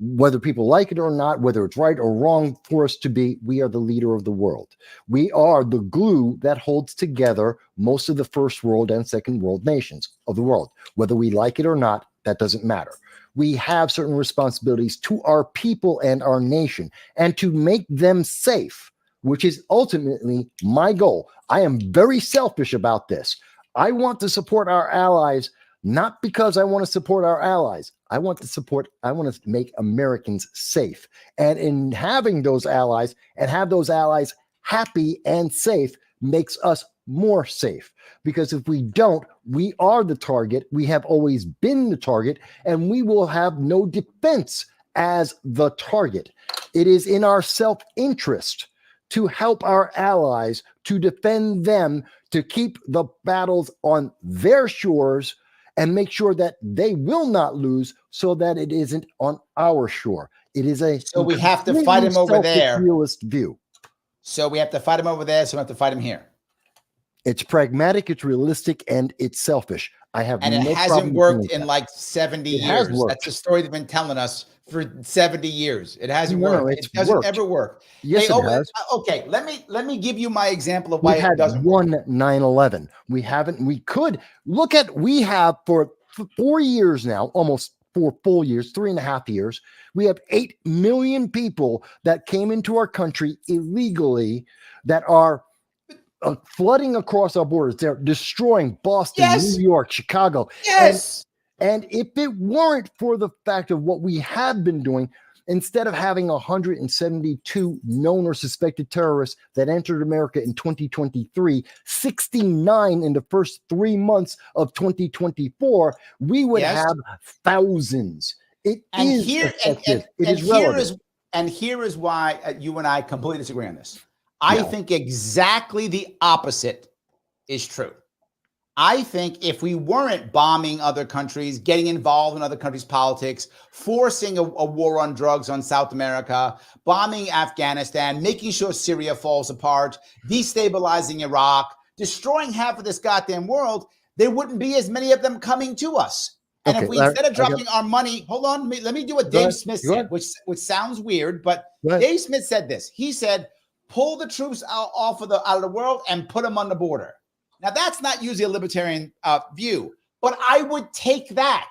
Whether people like it or not, whether it's right or wrong for us to be, we are the leader of the world. We are the glue that holds together most of the first world and second world nations of the world. Whether we like it or not, that doesn't matter. We have certain responsibilities to our people and our nation, and to make them safe, which is ultimately my goal. I am very selfish about this. I want to support our allies, not because I want to support our allies. I want to make Americans safe. And in having those allies and have those allies happy and safe makes us more safe. Because if we don't, we are the target. We have always been the target, and we will have no defense as the target. It is in our self-interest to help our allies, to defend them, to keep the battles on their shores and make sure that they will not lose, so that it isn't on our shore. It is so we have to fight him over there. Realist view. So we have to fight him over there. So we have to fight him here. It's pragmatic, it's realistic, and it's selfish. I have and it hasn't worked in like 70 years. That's the story they've been telling us for 70 years. It hasn't worked. It doesn't ever work. Yes, it has. Okay, let me give you my example of why it doesn't work. We had one 9/11. We could look at, we have for 4 years now, almost 4 full years, 3.5 years, we have 8 million people that came into our country illegally that are flooding across our borders. They're destroying Boston, New York, Chicago. Yes. And if it weren't for the fact of what we have been doing, instead of having 172 known or suspected terrorists that entered America in 2023, 69 in the first 3 months of 2024, we would have thousands. It is effective. It is relevant. And here is why you and I completely disagree on this. I think exactly the opposite is true. I think if we weren't bombing other countries, getting involved in other countries' politics, forcing a war on drugs on South America, bombing Afghanistan, making sure Syria falls apart, destabilizing Iraq, destroying half of this goddamn world, there wouldn't be as many of them coming to us. And if we, instead of dropping our money, hold on, let me do what Dave Smith said, which sounds weird, but Dave Smith said this. He said, pull the troops out of the world and put them on the border. Now, that's not usually a libertarian view, but I would take that.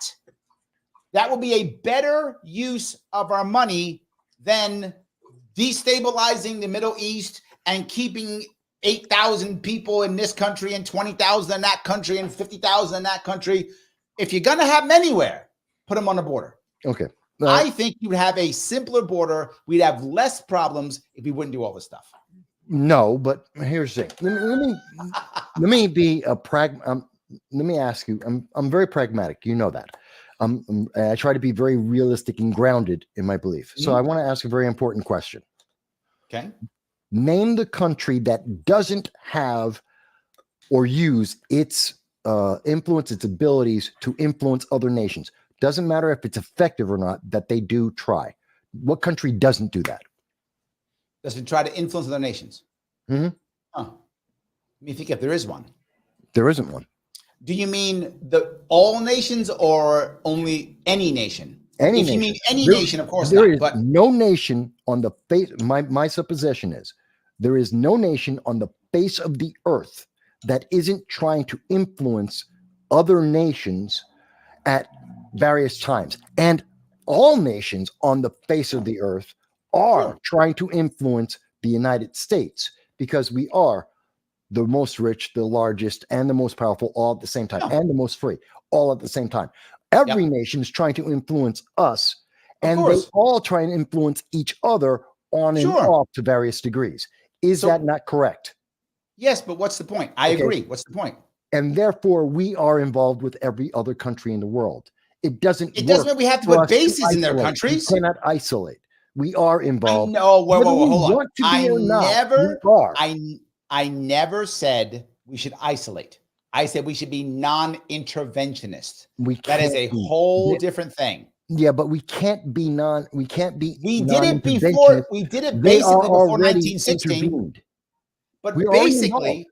That would be a better use of our money than destabilizing the Middle East and keeping 8,000 people in this country and 20,000 in that country and 50,000 in that country. If you're going to have them anywhere, put them on the border. Okay. I think you'd have a simpler border. We'd have less problems if we wouldn't do all this stuff. No, but here's the thing. Let me be a let me ask you. I'm very pragmatic. You know that. I try to be very realistic and grounded in my belief. So I want to ask a very important question. Okay. Name the country that doesn't have or use its influence, its abilities to influence other nations. Doesn't matter if it's effective or not, that they do try. What country doesn't do that? Doesn't try to influence other nations. Mm-hmm. Huh. Let me think if there is one. There isn't one. Do you mean all nations or only any nation? Any if nation. You mean any nation, of course there not. Is but no nation on the face. My supposition is there is no nation on the face of the earth that isn't trying to influence other nations at various times. And all nations on the face of the earth are trying to influence the United States because we are the most rich, the largest, and the most powerful all at the same time, and the most free all at the same time. Every nation is trying to influence us, and they all try and influence each other on and off to various degrees. Is that not correct? Yes, but what's the point? I agree. What's the point? And therefore, we are involved with every other country in the world. It doesn't mean we have to put bases in their countries. We cannot isolate. We are involved. No, whoa, hold on. I never said we should isolate. I said we should be non-interventionist. That is a whole different thing. Yeah, but we can't be We did it before. We did it basically before 1916. But basically,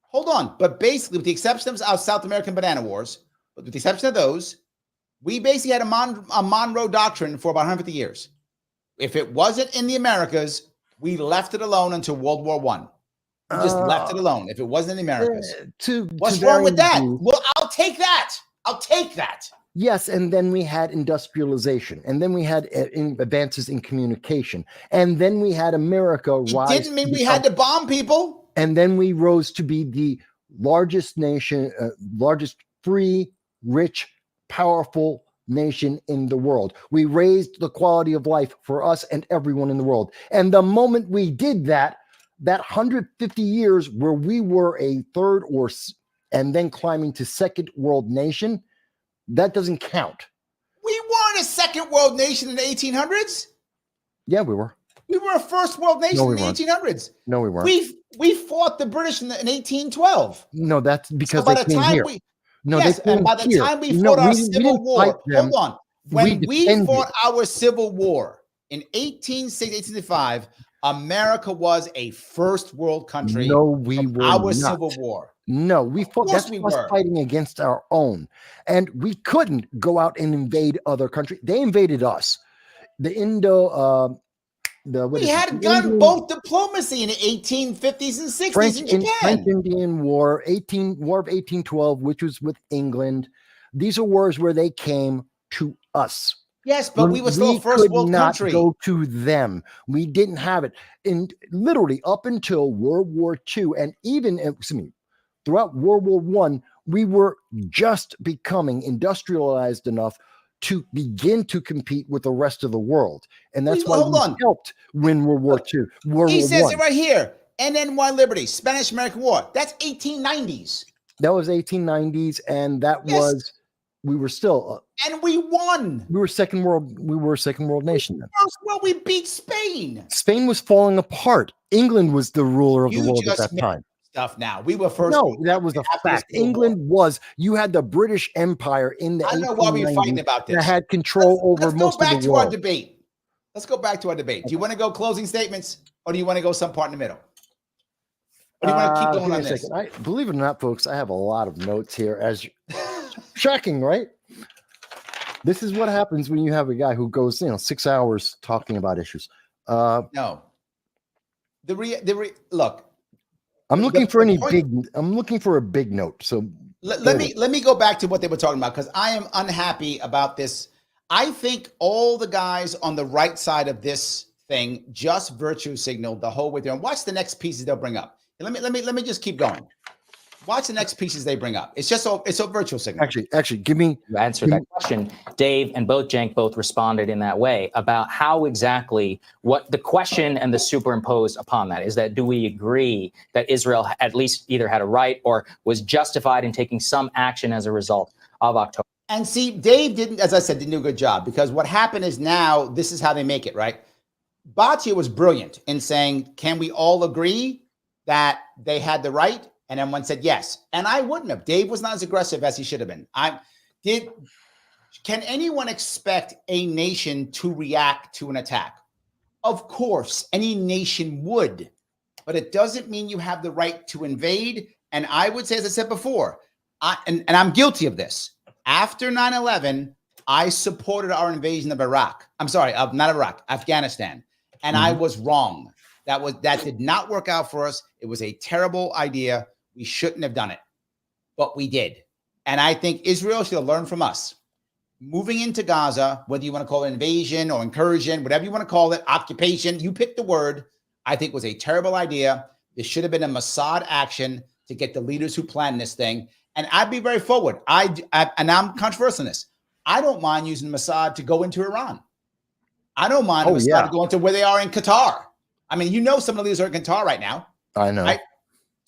hold on. But basically, with the exception of our South American banana wars, but with the exception of those, we basically had a Monroe Doctrine for about 150 years. If it wasn't in the Americas, we left it alone until World War I. We just left it alone. If it wasn't in the Americas, what's wrong with that? Well, I'll take that. I'll take that. Yes, and then we had industrialization, and then we had advances in communication, and then we had America rise. It didn't mean we had to bomb people. And then we rose to be the largest nation, largest free, rich, powerful nation in the world. We raised the quality of life for us and everyone in the world. And the moment we did that 150 years where we were a third and then climbing to second world nation, that doesn't count. We weren't a second world nation in the 1800s. Yeah, we were. We were a first world nation in the 1800s. No, we weren't. We fought the British in 1812. No, that's because they came here. And by the time we fought our Civil War, hold on. When we fought our Civil War in 1865, America was a first world country. No, we were our not. Civil War. No, we fought. That's us fighting against our own, and we couldn't go out and invade other countries. They invaded us. We had gunboat diplomacy in the 1850s and 60s in Japan. French-Indian War, War of 1812, which was with England. These are wars where they came to us. Yes, but we were still a first world country. We could not go to them. We didn't have it. And literally up until World War II, and even throughout World War I, we were just becoming industrialized enough to begin to compete with the rest of the world. And that's why we helped win World War II. He says it right here. NNY Liberty, Spanish-American War. That's 1890s. That was 1890s, and we were still and we won. We were a second world nation then. First world, we beat Spain. Spain was falling apart. England was the ruler of the world at that time. Stuff now. We were first. No, that was a fact. England was. You had the British Empire in the 1890s. I know why we're fighting about this. That had control over most of the world. Let's go back to our debate. Let's go back to our debate. Do you want to go closing statements, or do you want to go some part in the middle? Or do you want to keep going on this? Believe it or not, folks, I have a lot of notes here. Shocking, right? This is what happens when you have a guy who goes, 6 hours talking about issues. No. Look. I'm looking for a big note. So let me go back to what they were talking about, because I am unhappy about this. I think all the guys on the right side of this thing just virtue signaled the whole way through. And watch the next pieces they'll bring up. And let me just keep going. Watch the next pieces they bring up. It's a virtual signal. Actually, give me you answered that question. Dave and Cenk both responded in that way about how exactly what the question and the superimposed upon that is that do we agree that Israel at least either had a right or was justified in taking some action as a result of October? And see, Dave didn't, as I said, didn't do a good job, because what happened is now this is how they make it, right? Batya was brilliant in saying, can we all agree that they had the right? And everyone said yes. And I wouldn't have. Dave was not as aggressive as he should have been. Can anyone expect a nation to react to an attack? Of course, any nation would. But it doesn't mean you have the right to invade. And I would say, as I said before, and I'm guilty of this. After 9/11, I supported our invasion of Iraq. I'm sorry, not Iraq, Afghanistan. And I was wrong. That did not work out for us. It was a terrible idea. We shouldn't have done it, but we did. And I think Israel should have learned from us. Moving into Gaza, whether you want to call it invasion or incursion, whatever you want to call it, occupation, you pick the word, I think was a terrible idea. This should have been a Mossad action to get the leaders who planned this thing. And I'd be very forward. And I'm controversial in this. I don't mind using Mossad to go into Iran. I don't mind Mossad to go into where they are in Qatar. I mean, some of the leaders are in Qatar right now. I know. Right?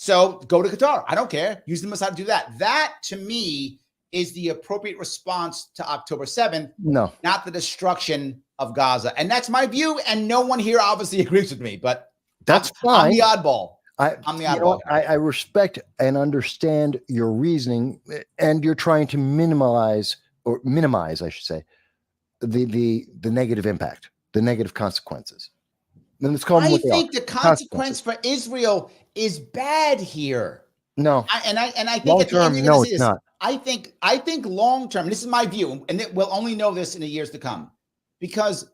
So go to Qatar. I don't care. Use the Mossad to do that. That, to me, is the appropriate response to October 7th. No. Not the destruction of Gaza. And that's my view. And no one here obviously agrees with me. But that's fine. I'm the oddball. I'm the oddball. I respect and understand your reasoning. And you're trying to minimize, I should say, the negative impact, the negative consequences. I think the consequence for Israel is bad here. No, I think long at the end term, you're no, going to see it's this. not. I think long term. This is my view, and we'll only know this in the years to come, because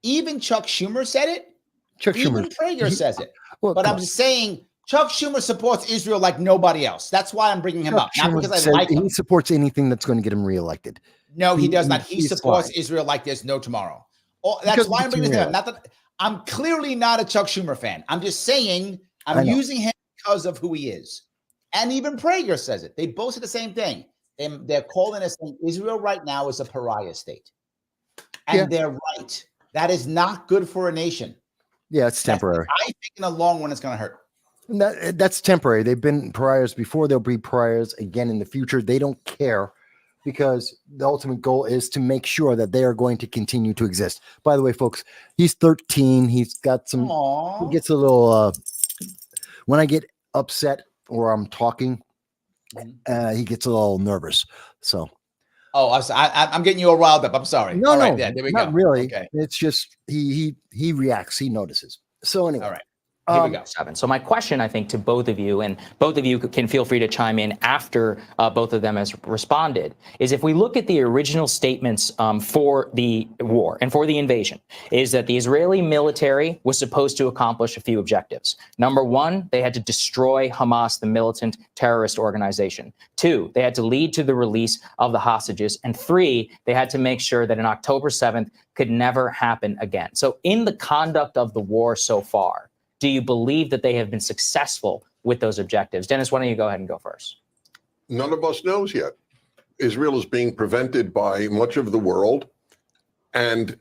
even Chuck Schumer said it. Even Prager says it. Well, but I'm just saying, Chuck Schumer supports Israel like nobody else. That's why I'm bringing him up, not because I like him. He supports anything that's going to get him reelected. No, he does not. He supports Israel like there's no tomorrow. That's why I'm bringing this up. Not that I'm clearly not a Chuck Schumer fan. I'm just saying I'm using him because of who he is. And even Prager says it. They both say the same thing. They're calling us Israel right now is a pariah state. And they're right. That is not good for a nation. Yeah, it's temporary. I think in the long run, it's going to hurt. That's temporary. They've been pariahs before. They'll be pariahs again in the future. They don't care, because the ultimate goal is to make sure that they are going to continue to exist. By the way, folks, he's 13. He's got some, he gets a little, when I get upset or I'm talking, he gets a little nervous. So. I'm getting you all riled up. I'm sorry. No, there we not go. really. Okay. It's just, he reacts, he notices. So anyway. All right. Here we go. So my question, I think, to both of you, and both of you can feel free to chime in after both of them has responded, is if we look at the original statements for the war and for the invasion, is that the Israeli military was supposed to accomplish a few objectives. Number one, they had to destroy Hamas, the militant terrorist organization. Two, they had to lead to the release of the hostages. And three, they had to make sure that an October 7th could never happen again. So in the conduct of the war so far, do you believe that they have been successful with those objectives? Dennis, why don't you go ahead and go first? None of us knows yet. Israel is being prevented by much of the world, and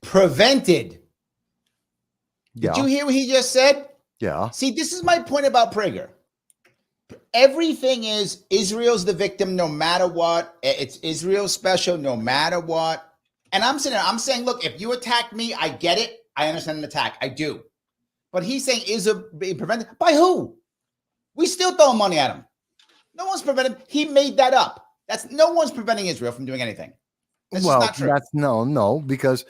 prevented. Yeah. Did you hear what he just said? Yeah. See, this is my point about Prager. Everything is Israel's the victim no matter what. It's Israel special no matter what. And I'm saying, look, if you attack me, I get it. I understand an attack. I do. But he's saying Israel being prevented by who? We still throw money at him. No one's preventing. He made that up. No one's preventing Israel from doing anything. That's just not true. No, because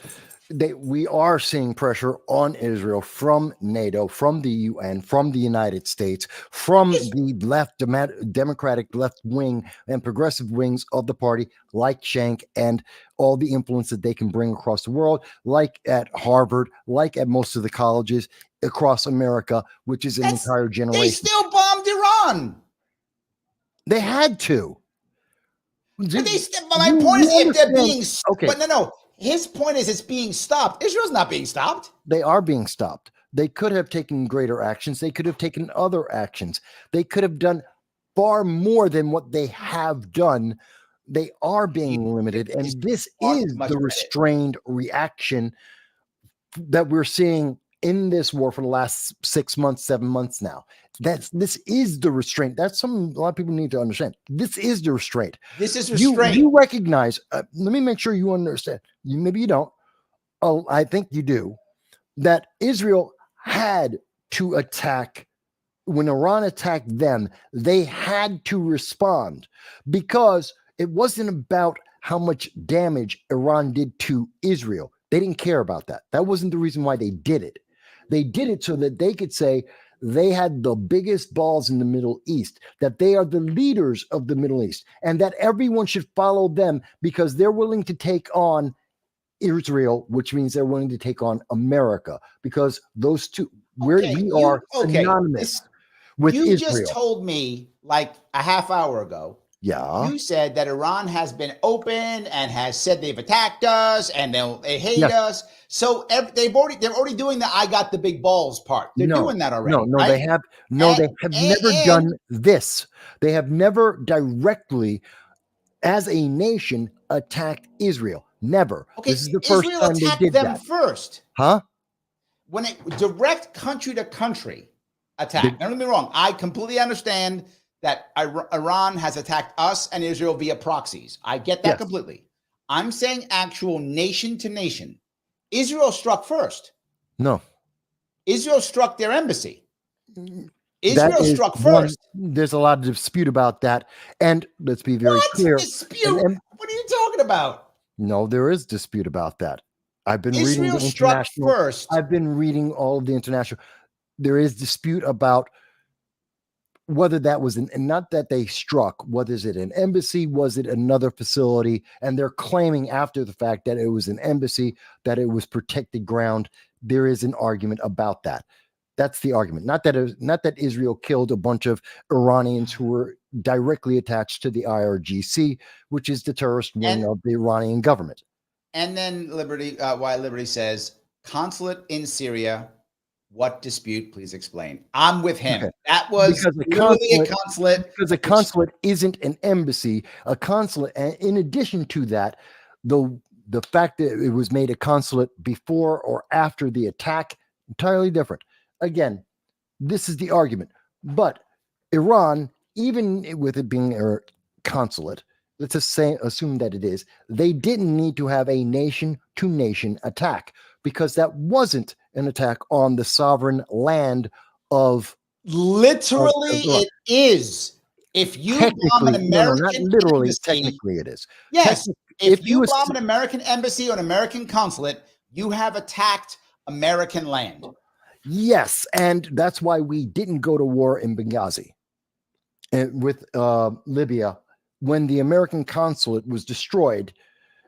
we are seeing pressure on Israel from NATO, from the UN, from the United States, from the Democratic left wing and progressive wings of the party, like Cenk, and all the influence that they can bring across the world, like at Harvard, like at most of the colleges across America, which is an entire generation. They still bombed Iran. They had to. But my point is, if they're being okay, but no. His point is it's being stopped. Israel's not being stopped. They are being stopped. They could have taken greater actions. They could have taken other actions. They could have done far more than what they have done. They are being limited, and this is the restrained reaction that we're seeing in this war for the last 6 months, 7 months now. This is the restraint. That's something a lot of people need to understand. This is the restraint. This is restraint. You recognize. Let me make sure you understand. Maybe you don't. Oh, I think you do. That Israel had to attack. When Iran attacked them, they had to respond, because it wasn't about how much damage Iran did to Israel. They didn't care about that. That wasn't the reason why they did it. They did it so that they could say they had the biggest balls in the Middle East, that they are the leaders of the Middle East, and that everyone should follow them because they're willing to take on Israel, which means they're willing to take on America, because those two, we are synonymous with Israel. You just told me like a half hour ago. Yeah. You said that Iran has been open and has said they've attacked us and they hate us. So they're already doing the "I got the big balls" part. They're doing that already. No, right? they have never done this. They have never directly, as a nation, attacked Israel. Never. Okay, this is the first Israel time they did them that. first. Huh? When it direct country to country attack. Don't get me wrong. I completely understand that Iran has attacked us and Israel via proxies. I get that completely. I'm saying actual nation to nation. Israel struck first. No. Israel struck their embassy. Israel struck first. There's a lot of dispute about that. And let's be very clear. Dispute? What are you talking about? No, there is dispute about that. I've been reading the struck international. First. I've been reading all of the international. There is dispute about whether that was and not that they struck. Was it an embassy? Was it another facility? And they're claiming after the fact that it was an embassy, that it was protected ground. There is an argument about that. That's the argument. Not that Israel killed a bunch of Iranians who were directly attached to the IRGC, which is the terrorist wing of the Iranian government. And then Why Liberty says, consulate in Syria. What dispute? Please explain. I'm with him. Okay. That was literally a consulate. Because a consulate isn't an embassy. A consulate, and in addition to that, the fact that it was made a consulate before or after the attack, entirely different. Again, this is the argument. But Iran, even with it being a consulate, let's just assume that it is, they didn't need to have a nation-to-nation attack, because that wasn't an attack on the sovereign land of. Literally, it is. If you bomb an American not literally, embassy, technically it is. Yes. If you bomb an American embassy or an American consulate, you have attacked American land. Yes, and that's why we didn't go to war in Benghazi and with Libya when the American consulate was destroyed,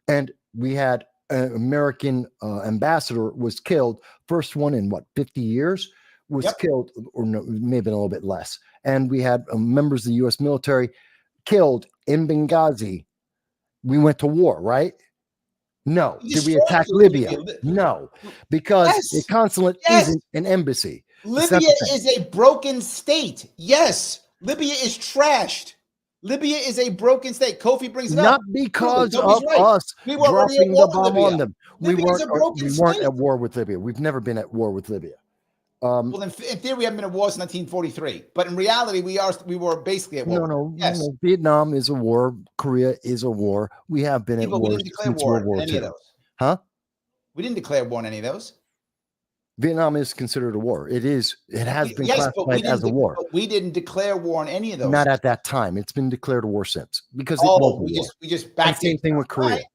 and we had an American ambassador was killed. First one in 50 years was killed, or no, maybe a little bit less. And we had members of the U.S. military killed in Benghazi. We went to war, right? No. Did we attack Libya? No, because the consulate isn't an embassy. Libya is a broken state. Yes, Libya is trashed. Libya is a broken state. Kofi brings it up. Not because of us dropping the bomb on them. We weren't at war with Libya. We've never been at war with Libya. Well, in theory, we haven't been at war since 1943, but in reality, we were basically at war. No. Vietnam is a war. Korea is a war. We have been at war. We didn't declare war on any of those. Huh? We didn't declare war on any of those. Vietnam is considered a war. It is. It has been classified as a war. But we didn't declare war on any of those. Not at that time. It's been declared a war since, because we just backdated. Same thing with Korea. Right.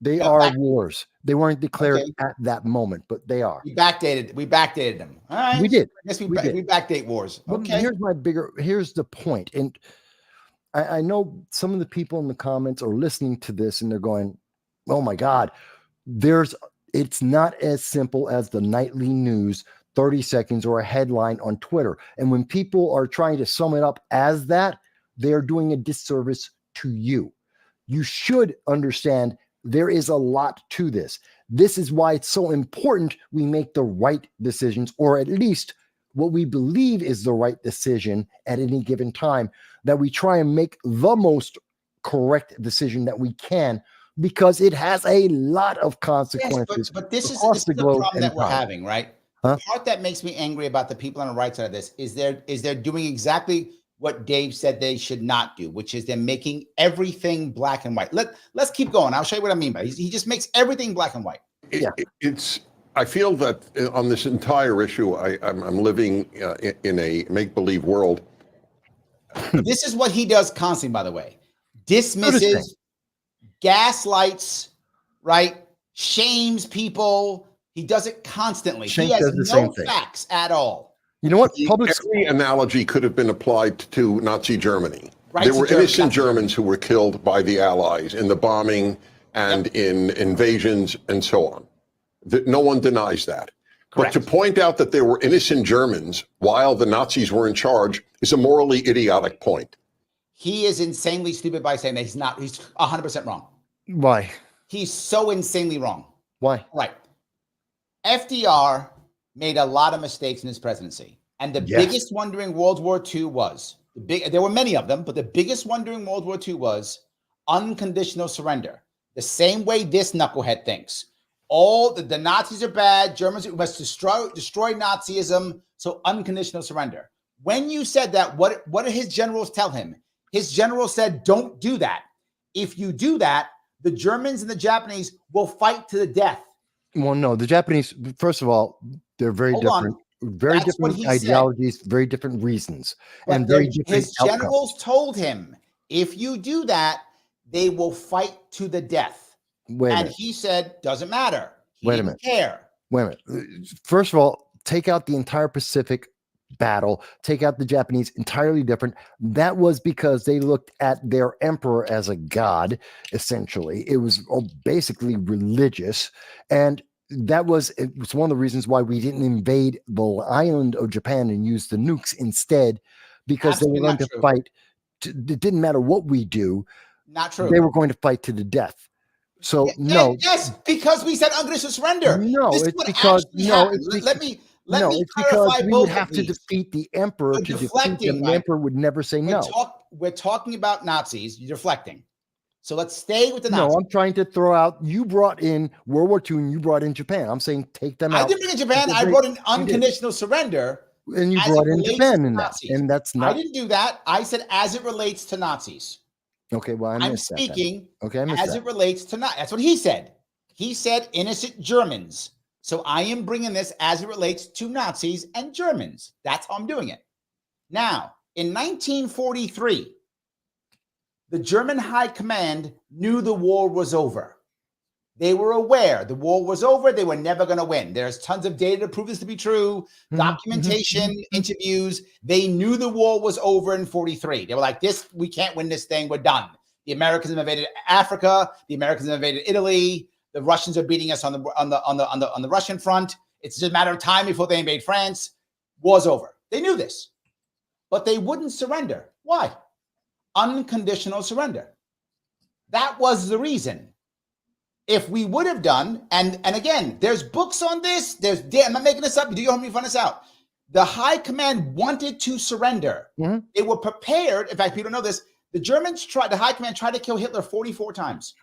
They are wars. They weren't declared at that moment, but they are. We backdated them. All right. We did. I guess we backdate wars. Okay. Here's the point. And I know some of the people in the comments are listening to this and they're going, oh my God, it's not as simple as the nightly news, 30 seconds or a headline on Twitter. And when people are trying to sum it up as that, they're doing a disservice to you. You should understand there is a lot to this. This is why it's so important we make the right decisions, or at least what we believe is the right decision at any given time. that we try and make the most correct decision that we can, because it has a lot of consequences. Yes, but this is the globe problem that we're time. having, right? The part that makes me angry about the people on the right side of this is they're doing exactly what Dave said they should not do, which is they're making everything black and white. Let's keep going. I'll show you what I mean by it. He just makes everything black and white. I feel that on this entire issue, I'm living in a make-believe world. This is what he does constantly, by the way. Dismisses, gaslights, right? Shames people. He does it constantly. He has no facts at all. You know what? Every analogy could have been applied to Nazi Germany. Right, there were innocent Germans who were killed by the Allies in the bombing and in invasions and so on. No one denies that. Correct. But to point out that there were innocent Germans while the Nazis were in charge is a morally idiotic point. He is insanely stupid by saying that he's not. He's 100% wrong. Why? He's so insanely wrong. Why? Right. FDR made a lot of mistakes in his presidency. And the biggest one during World War II was, there were many of them, but the biggest one during World War II was unconditional surrender. The same way this knucklehead thinks. All the Nazis are bad, Germans must destroy Nazism, so unconditional surrender. When you said that, what did his generals tell him? His generals said, don't do that. If you do that, the Germans and the Japanese will fight to the death. Well, no, the Japanese, first of all, they're very different. Very different ideologies, very different reasons, and very different his generals told him, if you do that, they will fight to the death. And he said, doesn't matter. He didn't care. Wait a minute. First of all, take out the entire Pacific battle, take out the Japanese, entirely different. That was because they looked at their emperor as a god, essentially. It was basically religious. And it was one of the reasons why we didn't invade the island of Japan and use the nukes instead, because they were going to fight. It didn't matter what we do. Not true. They were going to fight to the death. So yes, because we said unconditional surrender. No, it's because it's because we would have to defeat the emperor to defeat him. The emperor would never say no. We're talking about Nazis. You're deflecting. So let's stay with the Nazis. No, I'm trying to throw out. You brought in World War II and you brought in Japan. I'm saying take them out. I didn't bring in Japan. I brought in unconditional surrender. And you brought in Japan in that. And that's not. I didn't do that. I said as it relates to Nazis. Okay, well, I'm speaking as it relates to Nazis. That's what he said. He said innocent Germans. So I am bringing this as it relates to Nazis and Germans. That's how I'm doing it. Now, in 1943, the German High Command knew the war was over. They were aware the war was over. They were never going to win. There's tons of data to prove this to be true. Documentation, interviews. They knew the war was over in 43. They were like, we can't win this thing. We're done. The Americans have invaded Africa. The Americans have invaded Italy. The Russians are beating us on the Russian front. It's just a matter of time before they invade France. War's over. They knew this, but they wouldn't surrender. Why? Unconditional surrender. That was the reason. If we would have done, and again, there's books on this. I'm not making this up. You do your homework, you find this out. The High Command wanted to surrender. They were prepared. In fact, people don't know this. The High Command tried to kill Hitler 44 times.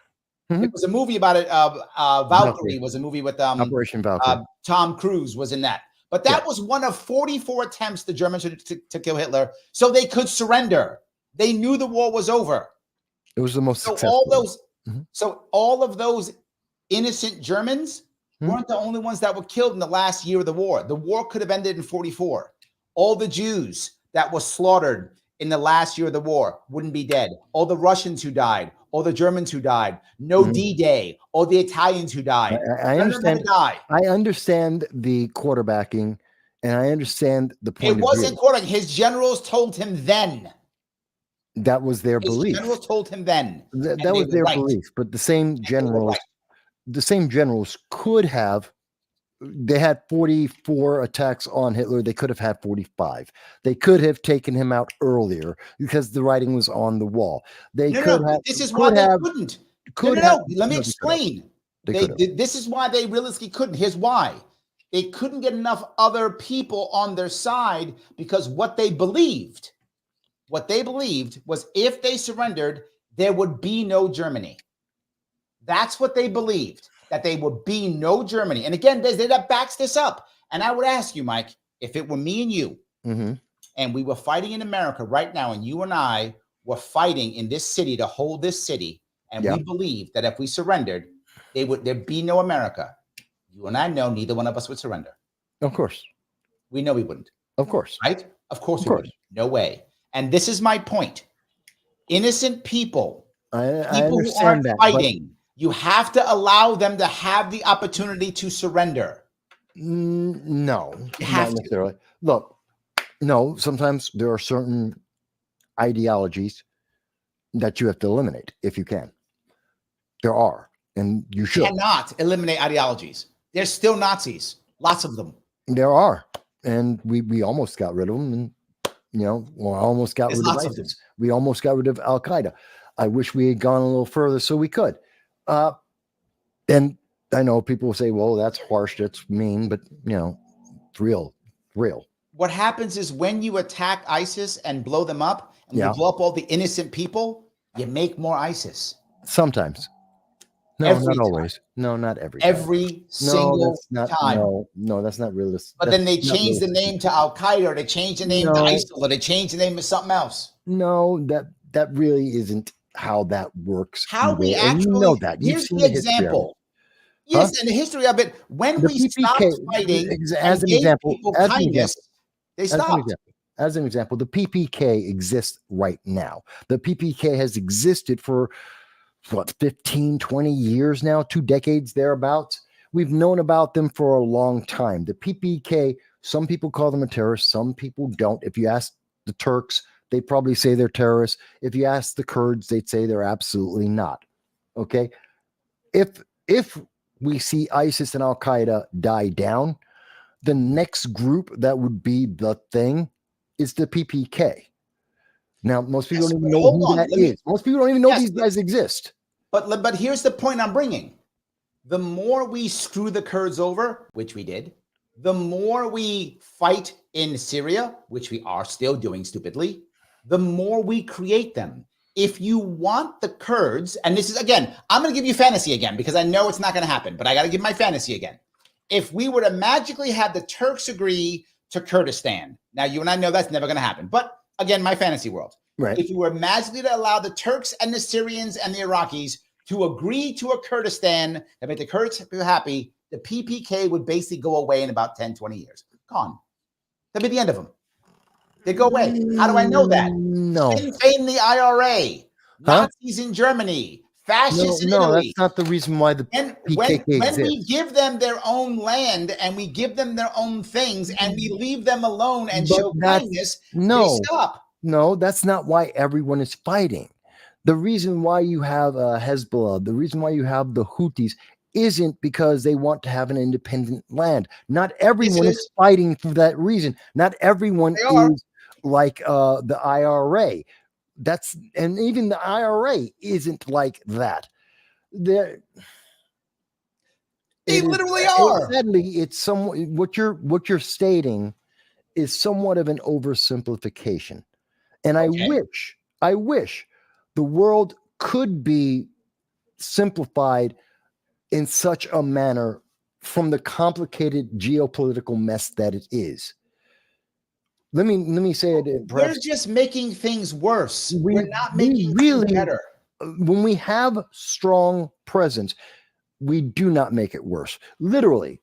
It was a movie about it. Valkyrie was a movie with Operation Valkyrie. Tom Cruise was in that. But that was one of 44 attempts the Germans to kill Hitler, so they could surrender. They knew the war was over. It was the most successful. So all of those innocent Germans weren't the only ones that were killed in the last year of the war. The war could have ended in 44. All the Jews that were slaughtered in the last year of the war wouldn't be dead. All the Russians who died, all the Germans who died, no D-Day, all the Italians who died. I understand. I understand the quarterbacking, and I understand the point. It wasn't quarterbacking. His generals told him then. That was their belief. His generals told him then. That was their belief. But the same generals could have. They had 44 attacks on Hitler. They could have had 45. They could have taken him out earlier because the writing was on the wall. They could have. This is why they couldn't. Let me explain. This is why they realistically couldn't. Here's why. They couldn't get enough other people on their side because what they believed What they believed was if they surrendered, there would be no Germany. That's what they believed, that there would be no Germany. And again, that backs this up. And I would ask you, Mike, if it were me and you, and we were fighting in America right now, and you and I were fighting in this city to hold this city, and we believed that if we surrendered, there'd be no America. You and I know neither one of us would surrender. Of course. We know we wouldn't. Of course. Right? Of course we wouldn't. No way. And this is my point. Innocent people, people who aren't fighting, you have to allow them to have the opportunity to surrender. No, you have not necessarily. Look, no, sometimes there are certain ideologies that you have to eliminate if you can. There are, and you should. You cannot eliminate ideologies. There's still Nazis, lots of them. There are, and we almost got rid of them, and almost got rid of ISIS. We almost got rid of Al Qaeda. I wish we had gone a little further so we could. And I know people will say, "Well, that's harsh, that's mean," but it's real. What happens is when you attack ISIS and blow them up, and you blow up all the innocent people, you make more ISIS. Sometimes. No, not always. No, not every time. Every single time. No, that's not realistic. But then they change the name to Al Qaeda, or they change the name to ISIL, or they change the name to something else. No, that really isn't how that works. How we actually here's the example. Yes, in the history of it, when we stopped fighting, as an example, they stopped. As an example, the PPK exists right now. The PPK has existed for 15, 20 years now, 2 decades thereabouts. We've known about them for a long time. The PPK, some people call them a terrorist, some people don't. If you ask the Turks, they probably say they're terrorists. If you ask the Kurds, they'd say they're absolutely not. Okay? If we see ISIS and Al Qaeda die down, the next group that would be the thing is the PPK. Now, most people don't even know who that is. Most people don't even know these guys exist. But here's the point I'm bringing. The more we screw the Kurds over, which we did, the more we fight in Syria, which we are still doing stupidly, the more we create them. If you want the Kurds, and this is, again, I'm going to give you fantasy again, because I know it's not going to happen, but I got to give my fantasy again. If we were to magically have the Turks agree to Kurdistan, now you and I know that's never going to happen, but again, my fantasy world. Right. If you were magically to allow the Turks and the Syrians and the Iraqis to agree to a Kurdistan that make the Kurds happy, the PPK would basically go away in about 10, 20 years. Gone. That'd be the end of them. They go away. How do I know that? No. Sinn Féin in the IRA, Nazis in Germany, fascists in Italy. No, that's not the reason why the PKK exists. When we give them their own land and we give them their own things and we leave them alone and show kindness, they stop. No, that's not why everyone is fighting. The reason why you have Hezbollah, the reason why you have the Houthis isn't because they want to have an independent land. Not everyone is fighting for that reason. Not everyone is like the IRA. And even the IRA isn't like that. They literally are. Sadly, it's somewhat what you're stating is somewhat of an oversimplification. And I wish the world could be simplified in such a manner from the complicated geopolitical mess that it is. Let me say it. We're just making things worse. We're not making things better. When we have strong presence, we do not make it worse. Literally,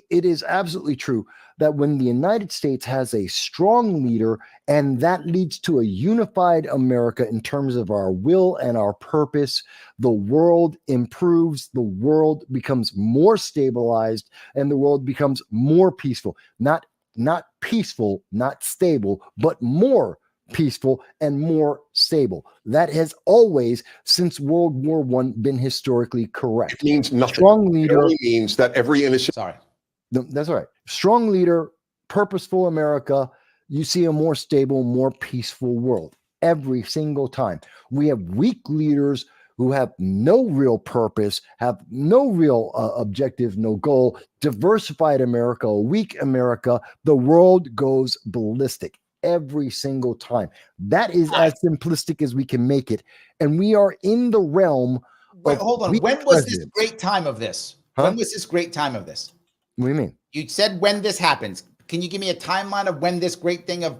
it is absolutely true that when the United States has a strong leader and that leads to a unified America in terms of our will and our purpose, the world improves, the world becomes more stabilized, and the world becomes more peaceful. Not peaceful, not stable, but more peaceful and more stable. That has always, since World War I, been historically correct. It means nothing. Strong leader. It only means that every innocent. Sorry. That's all right. Strong leader, purposeful America. You see a more stable, more peaceful world every single time. We have weak leaders who have no real purpose, have no real objective, no goal. Diversified America, a weak America, the world goes ballistic. every single time. That is as simplistic as we can make it. And we are in the realm Wait, of hold on. weak When was this presidents. great time of this? Huh? When was this great time of this? What do you mean? You said when this happens. Can you give me a timeline of when this great thing of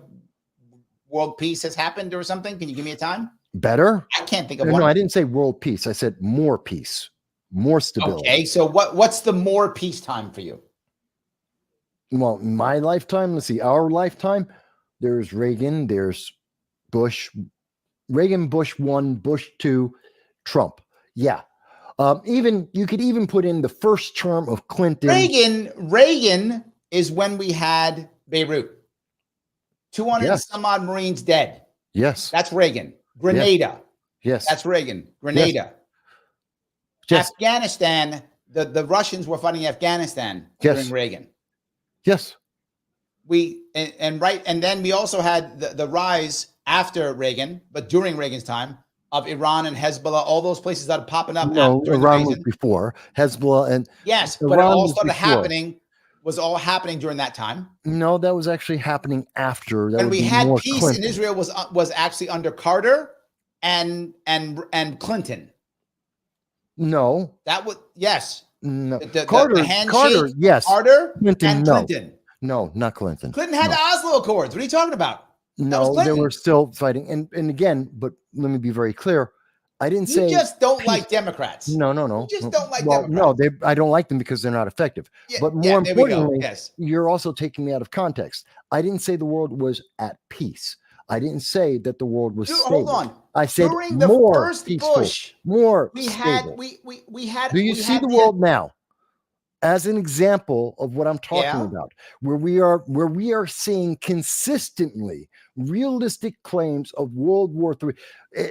world peace has happened or something? Can you give me a time? Better? I can't think of No, one. no, I didn't say world peace. I said more peace, more stability. Okay, so what's the more peacetime for you? Well, my lifetime, let's see, our lifetime, there's Reagan, there's Bush, Reagan, Bush 1, Bush 2, Trump. Yeah. Even you could even put in the first term of Clinton. Reagan is when we had Beirut. 200 and some odd Marines dead. Yes. That's Reagan. Grenada. Yes. That's Reagan. Grenada. Yes. Afghanistan, the Russians were fighting Afghanistan during Reagan. Yes. And then we also had the rise after Reagan, but during Reagan's time, of Iran and Hezbollah, all those places that are popping up. No, Iran was before Hezbollah, and yes, Iran but it all started before. happening. Was all happening during that time. No, that was actually happening after. That when we had peace Clinton. in Israel was actually under Carter and Clinton. No, that was yes. No, Carter, yes. Carter Clinton, and Clinton. No, not Clinton. Clinton had the Oslo Accords. What are you talking about? No, they were still fighting. And again, but let me be very clear. I didn't say you just don't like Democrats. No. You just don't like Democrats. No, I don't like them because they're not effective. Yeah, but more importantly, yes. You're also taking me out of context. I didn't say the world was at peace. I didn't say that the world was stable. Hold on. I said during the more first peaceful, Bush, more we stable. had. Do you see the world now as an example of what I'm talking about, where we are seeing consistently realistic claims of World War III,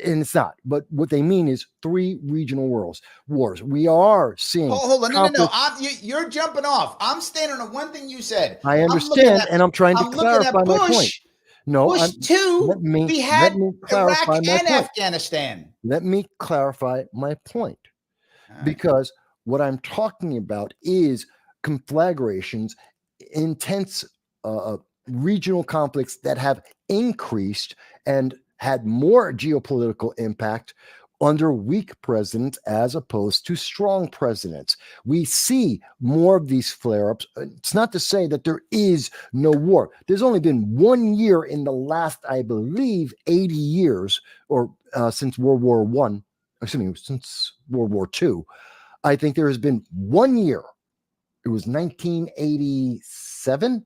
and it's not, but what they mean is 3 regional wars. We are seeing. Hold on, no. You're jumping off. I'm standing on one thing you said. I understand, and I'm trying to clarify my point. No, Bush 2. We had Iraq and Afghanistan. Let me clarify my point, because what I'm talking about is conflagrations, intense regional conflicts that have increased and had more geopolitical impact under weak presidents as opposed to strong presidents. We see more of these flare-ups. It's not to say that there is no war. There's only been 1 year in the last, I believe, 80 years, or since World War I, since World War II. I think there has been 1 year. It was 1987,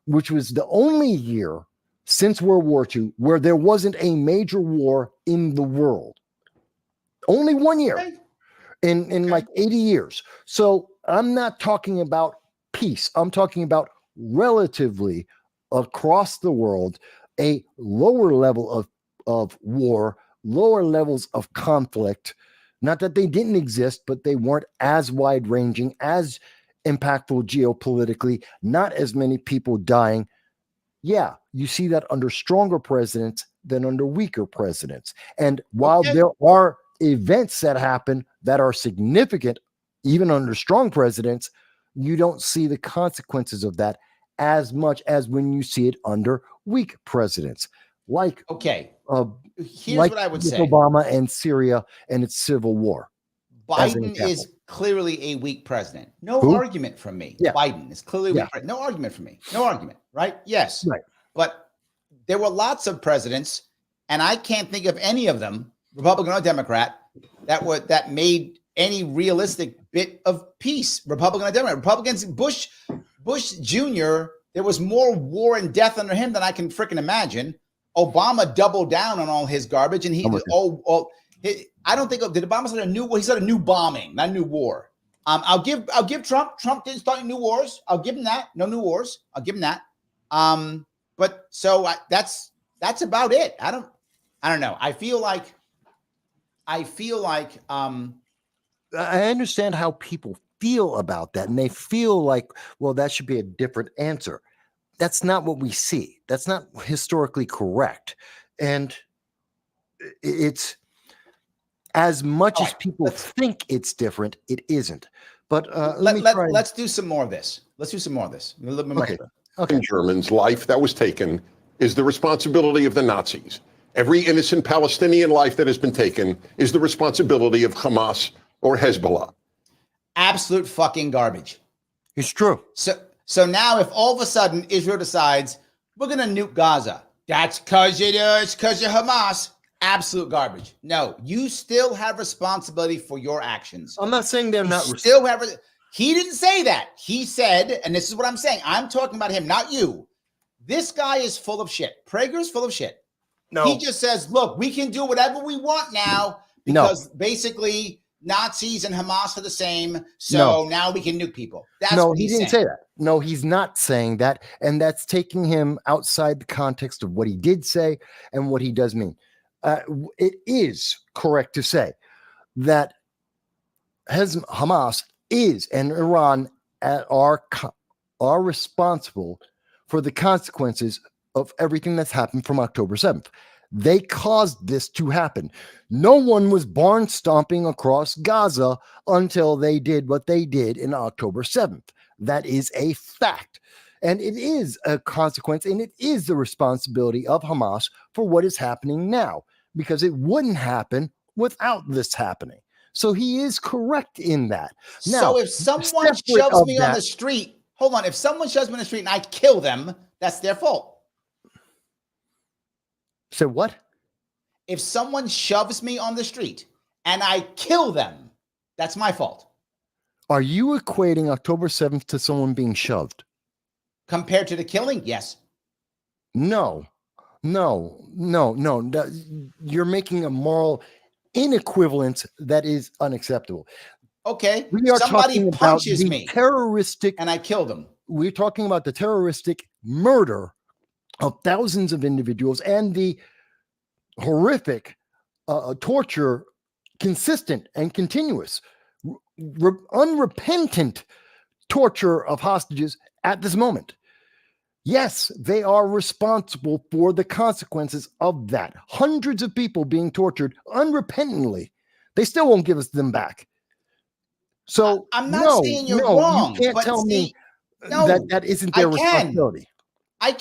which was the only year since World War II where there wasn't a major war in the world. Only 1 year in like 80 years. So I'm not talking about peace. I'm talking about relatively across the world, a lower level of war, lower levels of conflict. Not that they didn't exist, but they weren't as wide-ranging, as impactful geopolitically, not as many people dying. Yeah, you see that under stronger presidents than under weaker presidents. And while there are events that happen that are significant, even under strong presidents, you don't see the consequences of that as much as when you see it under weak presidents. Like, here's like what I would say. Obama and Syria and its civil war. Biden is clearly a weak president. No argument from me. Yeah. Biden is clearly a weak president. No argument from me. No argument, right? Yes. Right. But there were lots of presidents, and I can't think of any of them, Republican or Democrat, that made any realistic bit of peace. Republican or Democrat. Republicans, Bush Jr., there was more war and death under him than I can freaking imagine. Obama doubled down on all his garbage, and I don't think did Obama start a new war? He started a new bombing, not a new war. I'll give Trump. Trump didn't start new wars. I'll give him that. No new wars. I'll give him that. But so that's about it. I don't know. I feel like I understand how people feel about that, and they feel like, well, that should be a different answer. That's not what we see. That's not historically correct. And it's as much as people think it's different, it isn't. But let's do some more of this. Let's do some more of this. A little bit more. In German's life that was taken is the responsibility of the Nazis. Every innocent Palestinian life that has been taken is the responsibility of Hamas or Hezbollah. Absolute fucking garbage. It's true. So now if all of a sudden Israel decides we're going to nuke Gaza, that's because you're Hamas. Absolute garbage. No, you still have responsibility for your actions. I'm not saying they're not. He didn't say that. He said, and this is what I'm saying. I'm talking about him, not you. This guy is full of shit. Prager is full of shit. No. He just says, look, we can do whatever we want now because basically Nazis and Hamas are the same. So now we can nuke people. That's what he didn't say that. No, he's not saying that. And that's taking him outside the context of what he did say and what he does mean. It is correct to say that Hamas is and Iran are responsible for the consequences of everything that's happened from October 7th. They caused this to happen. No one was barn stomping across Gaza until they did what they did in October 7th. That is a fact. And it is a consequence, and it is the responsibility of Hamas for what is happening now, because it wouldn't happen without this happening. So he is correct in that. Now, so if someone shoves me on the street, hold on, if someone shoves me on the street and I kill them, that's their fault. So what? If someone shoves me on the street and I kill them, that's my fault. Are you equating October 7th to someone being shoved? Compared to the killing? Yes. No. You're making a moral inequivalence that is unacceptable. Okay. We are somebody talking punches about me terroristic, and I kill them. We're talking about the terroristic murder of thousands of individuals and the horrific torture, consistent and continuous, unrepentant torture of hostages at this moment. Yes, they are responsible for the consequences of that. Hundreds of people being tortured unrepentantly. They still won't give us them back. So I'm not saying you're wrong. You can't tell me that isn't their responsibility. I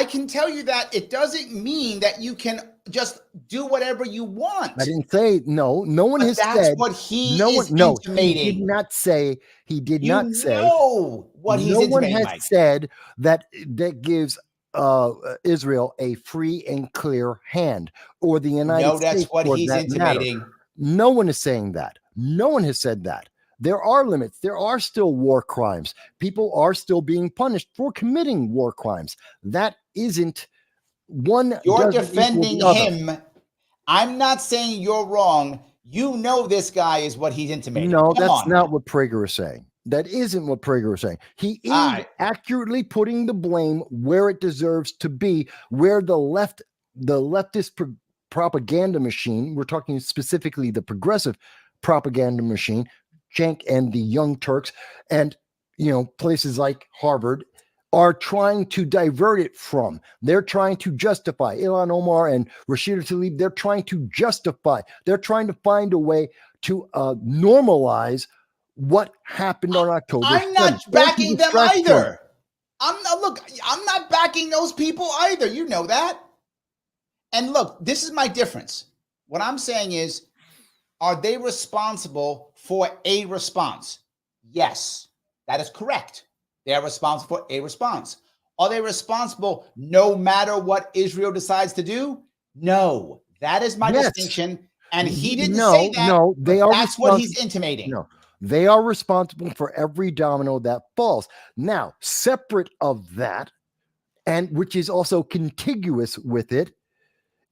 can tell you that it doesn't mean that you can just do whatever you want. I didn't say no. No one has said. That's what he is intimating. He did not say. He did not say. What he's intimating. No one has said that gives Israel a free and clear hand, or the United States. No, that's what he's intimating. Matter. No one is saying that. No one has said that. There are limits. There are still war crimes. People are still being punished for committing war crimes. That isn't one. You're defending him. I'm not saying you're wrong. You know this guy is what he's intimating. No, that's not what Prager is saying. That isn't what Prager is saying. He is accurately putting the blame where it deserves to be, where the leftist propaganda machine, we're talking specifically the progressive propaganda machine, Cenk and the Young Turks, and places like Harvard are trying to divert it from. They're trying to justify Ilhan Omar and Rashida Tlaib. They're trying to justify. They're trying to find a way to normalize what happened on October. I'm not backing them either. I'm not backing those people either. You know that. And look, this is my difference. What I'm saying is, are they responsible for a response? Yes, that is correct. They are responsible for a response. Are they responsible no matter what Israel decides to do? No, that is my distinction. And he didn't say that. No, they are. That's what he's intimating. No, they are responsible for every domino that falls. Now, separate of that, and which is also contiguous with it,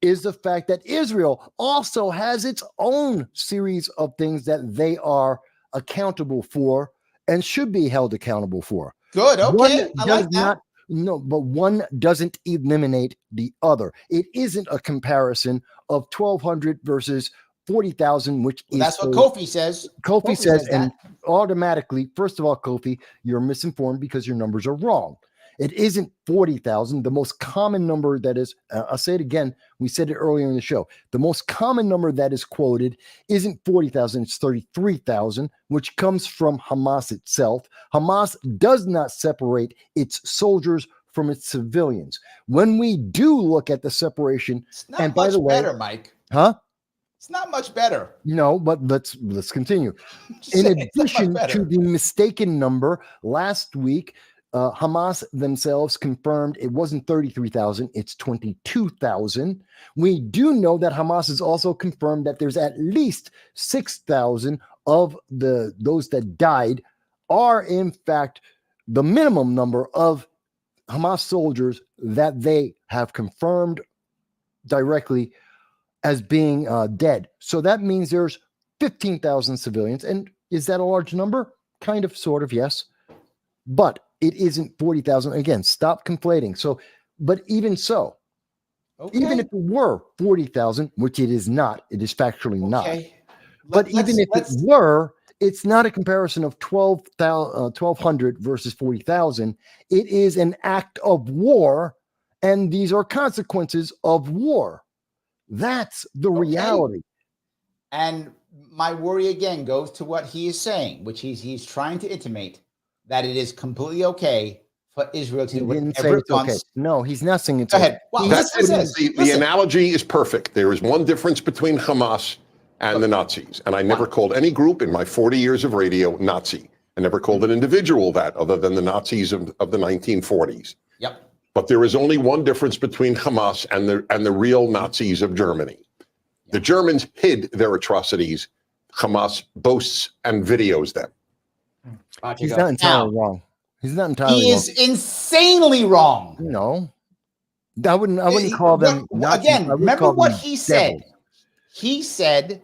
is the fact that Israel also has its own series of things that they are accountable for and should be held accountable for. Good. Okay. I like that. But one doesn't eliminate the other. It isn't a comparison of 1,200 versus 40,000, which is that's what Kofi says. Kofi says, and automatically, first of all, Kofi, you're misinformed because your numbers are wrong. It isn't 40,000. The most common number that is, I'll say it again, we said it earlier in the show. The most common number that is quoted isn't 40,000, it's 33,000, which comes from Hamas itself. Hamas does not separate its soldiers from its civilians. When we do look at the separation, It's not and by much the way, better, Mike. huh? It's not much better. No, but let's continue. Just In saying, it's not much addition better. to the mistaken number, last week, Hamas themselves confirmed it wasn't 33,000, it's 22,000. We do know that Hamas has also confirmed that there's at least 6,000 of those that died are in fact the minimum number of Hamas soldiers that they have confirmed directly as being dead. So that means there's 15,000 civilians. And is that a large number? Kind of, sort of, yes. But it isn't 40,000. Again, stop conflating. So, but even so, even if it were 40,000, which it is not, it is factually not. But even if it were, it's not a comparison of 1,200 versus 40,000. It is an act of war, and these are consequences of war. That's the reality. And my worry again goes to what he is saying, which he's trying to intimate that it is completely okay for Israel to do whatever it wants. Okay. No, he's not saying it's Go ahead. Well, the analogy is perfect. There is one difference between Hamas and the Nazis. And I never called any group in my 40 years of radio Nazi. I never called an individual that other than the Nazis of the 1940s. Yep. But there is only one difference between Hamas and the real Nazis of Germany. The Germans hid their atrocities. Hamas boasts and videos them. He's not entirely wrong. He's not entirely wrong. He is insanely wrong. No. I wouldn't call them Nazis. Again, remember what he said. devils. He said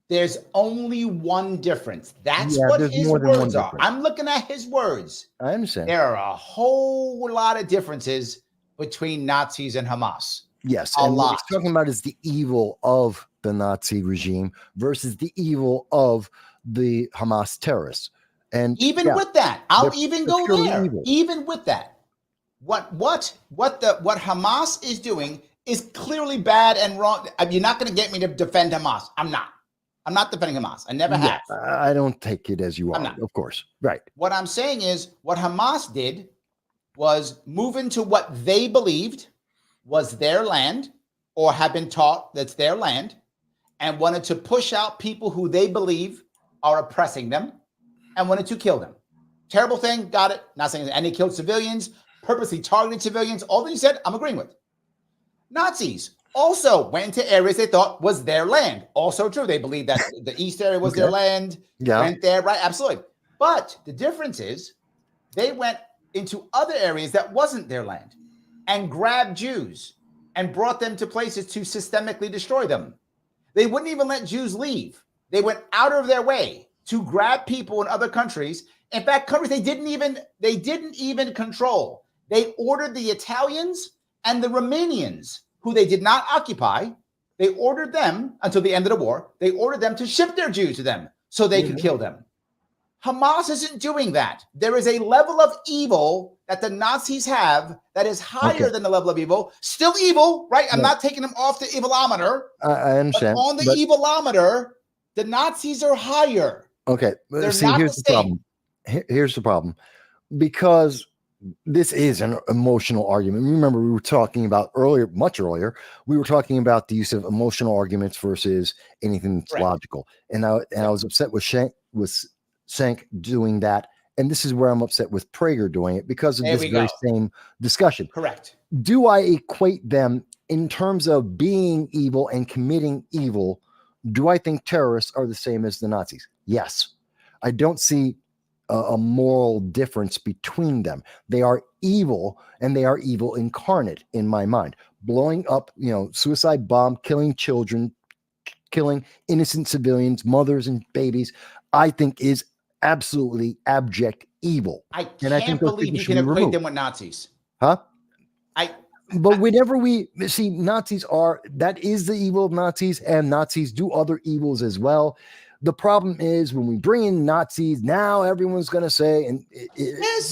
there's only one difference. That's Yeah, what there's his more than one words are. difference. I'm looking at his words. I understand. There are a whole lot of differences between Nazis and Hamas. Yes, A and what lot. he's talking about is the evil of the Nazi regime versus the evil of the Hamas terrorists. And Even with that, I'll even they're go purely there. evil. Even with that, what Hamas is doing is clearly bad and wrong. You're not going to get me to defend Hamas. I'm not defending Hamas. I never have. I don't take it as you I'm are, not. of course. Right. What I'm saying is what Hamas did was move into what they believed was their land or have been taught that's their land and wanted to push out people who they believe are oppressing them and wanted to kill them. Terrible thing. Got it. Not saying that. And they killed civilians, purposely targeted civilians. All that you said, I'm agreeing with. Nazis also went into areas they thought was their land. Also true. They believed that the East area was their land. Yeah. Went there, right? Absolutely. But the difference is they went into other areas that wasn't their land and grabbed Jews and brought them to places to systemically destroy them. They wouldn't even let Jews leave. They went out of their way to grab people in other countries. In fact, countries they didn't even control. They ordered the Italians and the Romanians, who they did not occupy. They ordered them until the end of the war. They ordered them to ship their Jews to them so they could kill them. Hamas isn't doing that. There is a level of evil that the Nazis have that is higher than the level of evil. Still evil, right? I'm not taking them off the evilometer. I understand. But on the evilometer, the Nazis are higher. Okay. They're See, not here's the the same. problem. Here's the problem. Because this is an emotional argument. Remember, we were talking about much earlier, we were talking about the use of emotional arguments versus anything that's logical. And I was upset with Shank doing that. And this is where I'm upset with Prager doing it because of this very same discussion. Correct. Do I equate them in terms of being evil and committing evil? Do I think terrorists are the same as the Nazis? Yes. I don't see a moral difference between them. They are evil, and they are evil incarnate in my mind. Blowing up, suicide bomb, killing children, killing innocent civilians, mothers and babies, I think is absolutely abject evil. I can't believe you can equate them with Nazis. Huh? But whenever we see Nazis that is the evil of Nazis, and Nazis do other evils as well. The problem is when we bring in Nazis, now everyone's going to say, and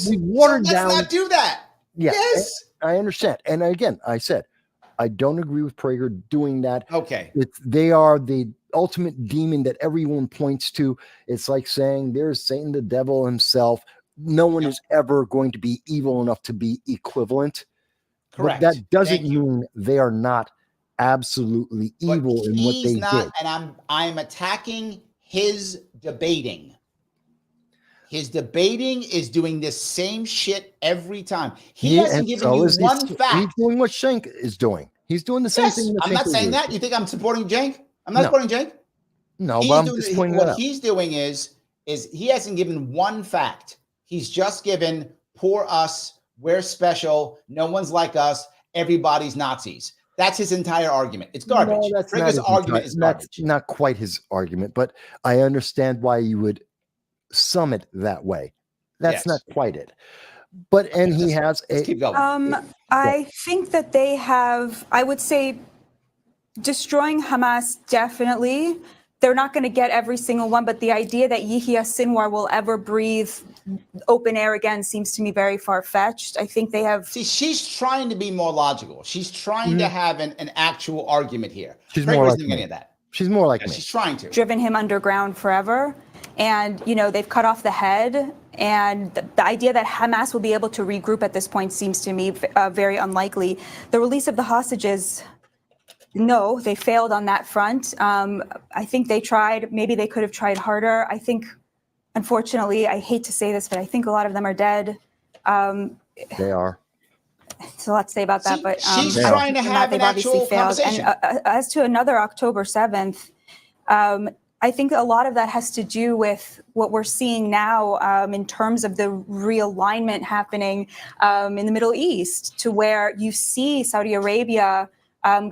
we watered down. Let's not do that. Yeah, yes. I understand. And again, I said, I don't agree with Prager doing that. Okay. They are the ultimate demon that everyone points to. It's like saying there's Satan, the devil himself. no one is ever going to be evil enough to be equivalent. Correct. But that doesn't mean they are not absolutely evil in what they did. And I'm attacking his debating. His debating is doing the same shit every time. He hasn't given you one fact. He's doing what Cenk is doing. He's doing the same thing. I'm not saying that. You think I'm supporting Cenk? I'm not supporting Cenk. No, but I'm just pointing that out. What he's doing is he hasn't given one fact. He's just given poor us, we're special, no one's like us, everybody's Nazis. That's his entire argument. It's garbage. No, that's not quite his argument, but I understand why you would sum it that way. That's not quite it. But he has a keep going. I think that they have, I would say, destroying Hamas, definitely. They're not going to get every single one, but the idea that Yahya Sinwar will ever breathe open air again seems to me very far-fetched. I think they have... See, she's trying to be more logical. She's trying to have an actual argument here. She's more like me. Any of that. She's more like me. She's trying to. Driven him underground forever. And, they've cut off the head. And the idea that Hamas will be able to regroup at this point seems to me very unlikely. The release of the hostages... No, they failed on that front. I think they tried. Maybe they could have tried harder. I think, unfortunately, I hate to say this, but I think a lot of them are dead. They are. It's a lot to say about that, but she's trying to have an actual conversation. And as to another October 7th, I think a lot of that has to do with what we're seeing now in terms of the realignment happening in the Middle East, to where you see Saudi Arabia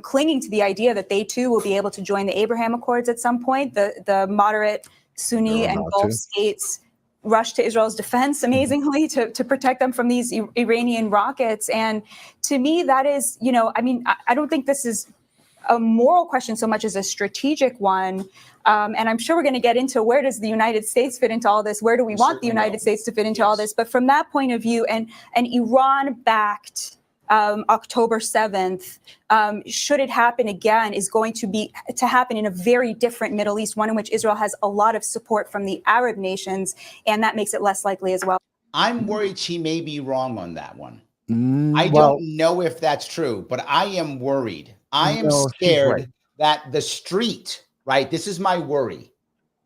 clinging to the idea that they too will be able to join the Abraham Accords at some point. The moderate Sunni and Gulf states rush to Israel's defense, amazingly, to protect them from these Iranian rockets. And to me, that is, I don't think this is a moral question so much as a strategic one. And I'm sure we're going to get into where does the United States fit into all this? Where do we want the United States to fit into all this? But from that point of view, and Iran-backed October 7th, should it happen again, is going to happen in a very different Middle East, one in which Israel has a lot of support from the Arab nations, and that makes it less likely as well. I'm worried she may be wrong on that one. I don't know if that's true, but I am worried. I am scared that the street, right? This is my worry,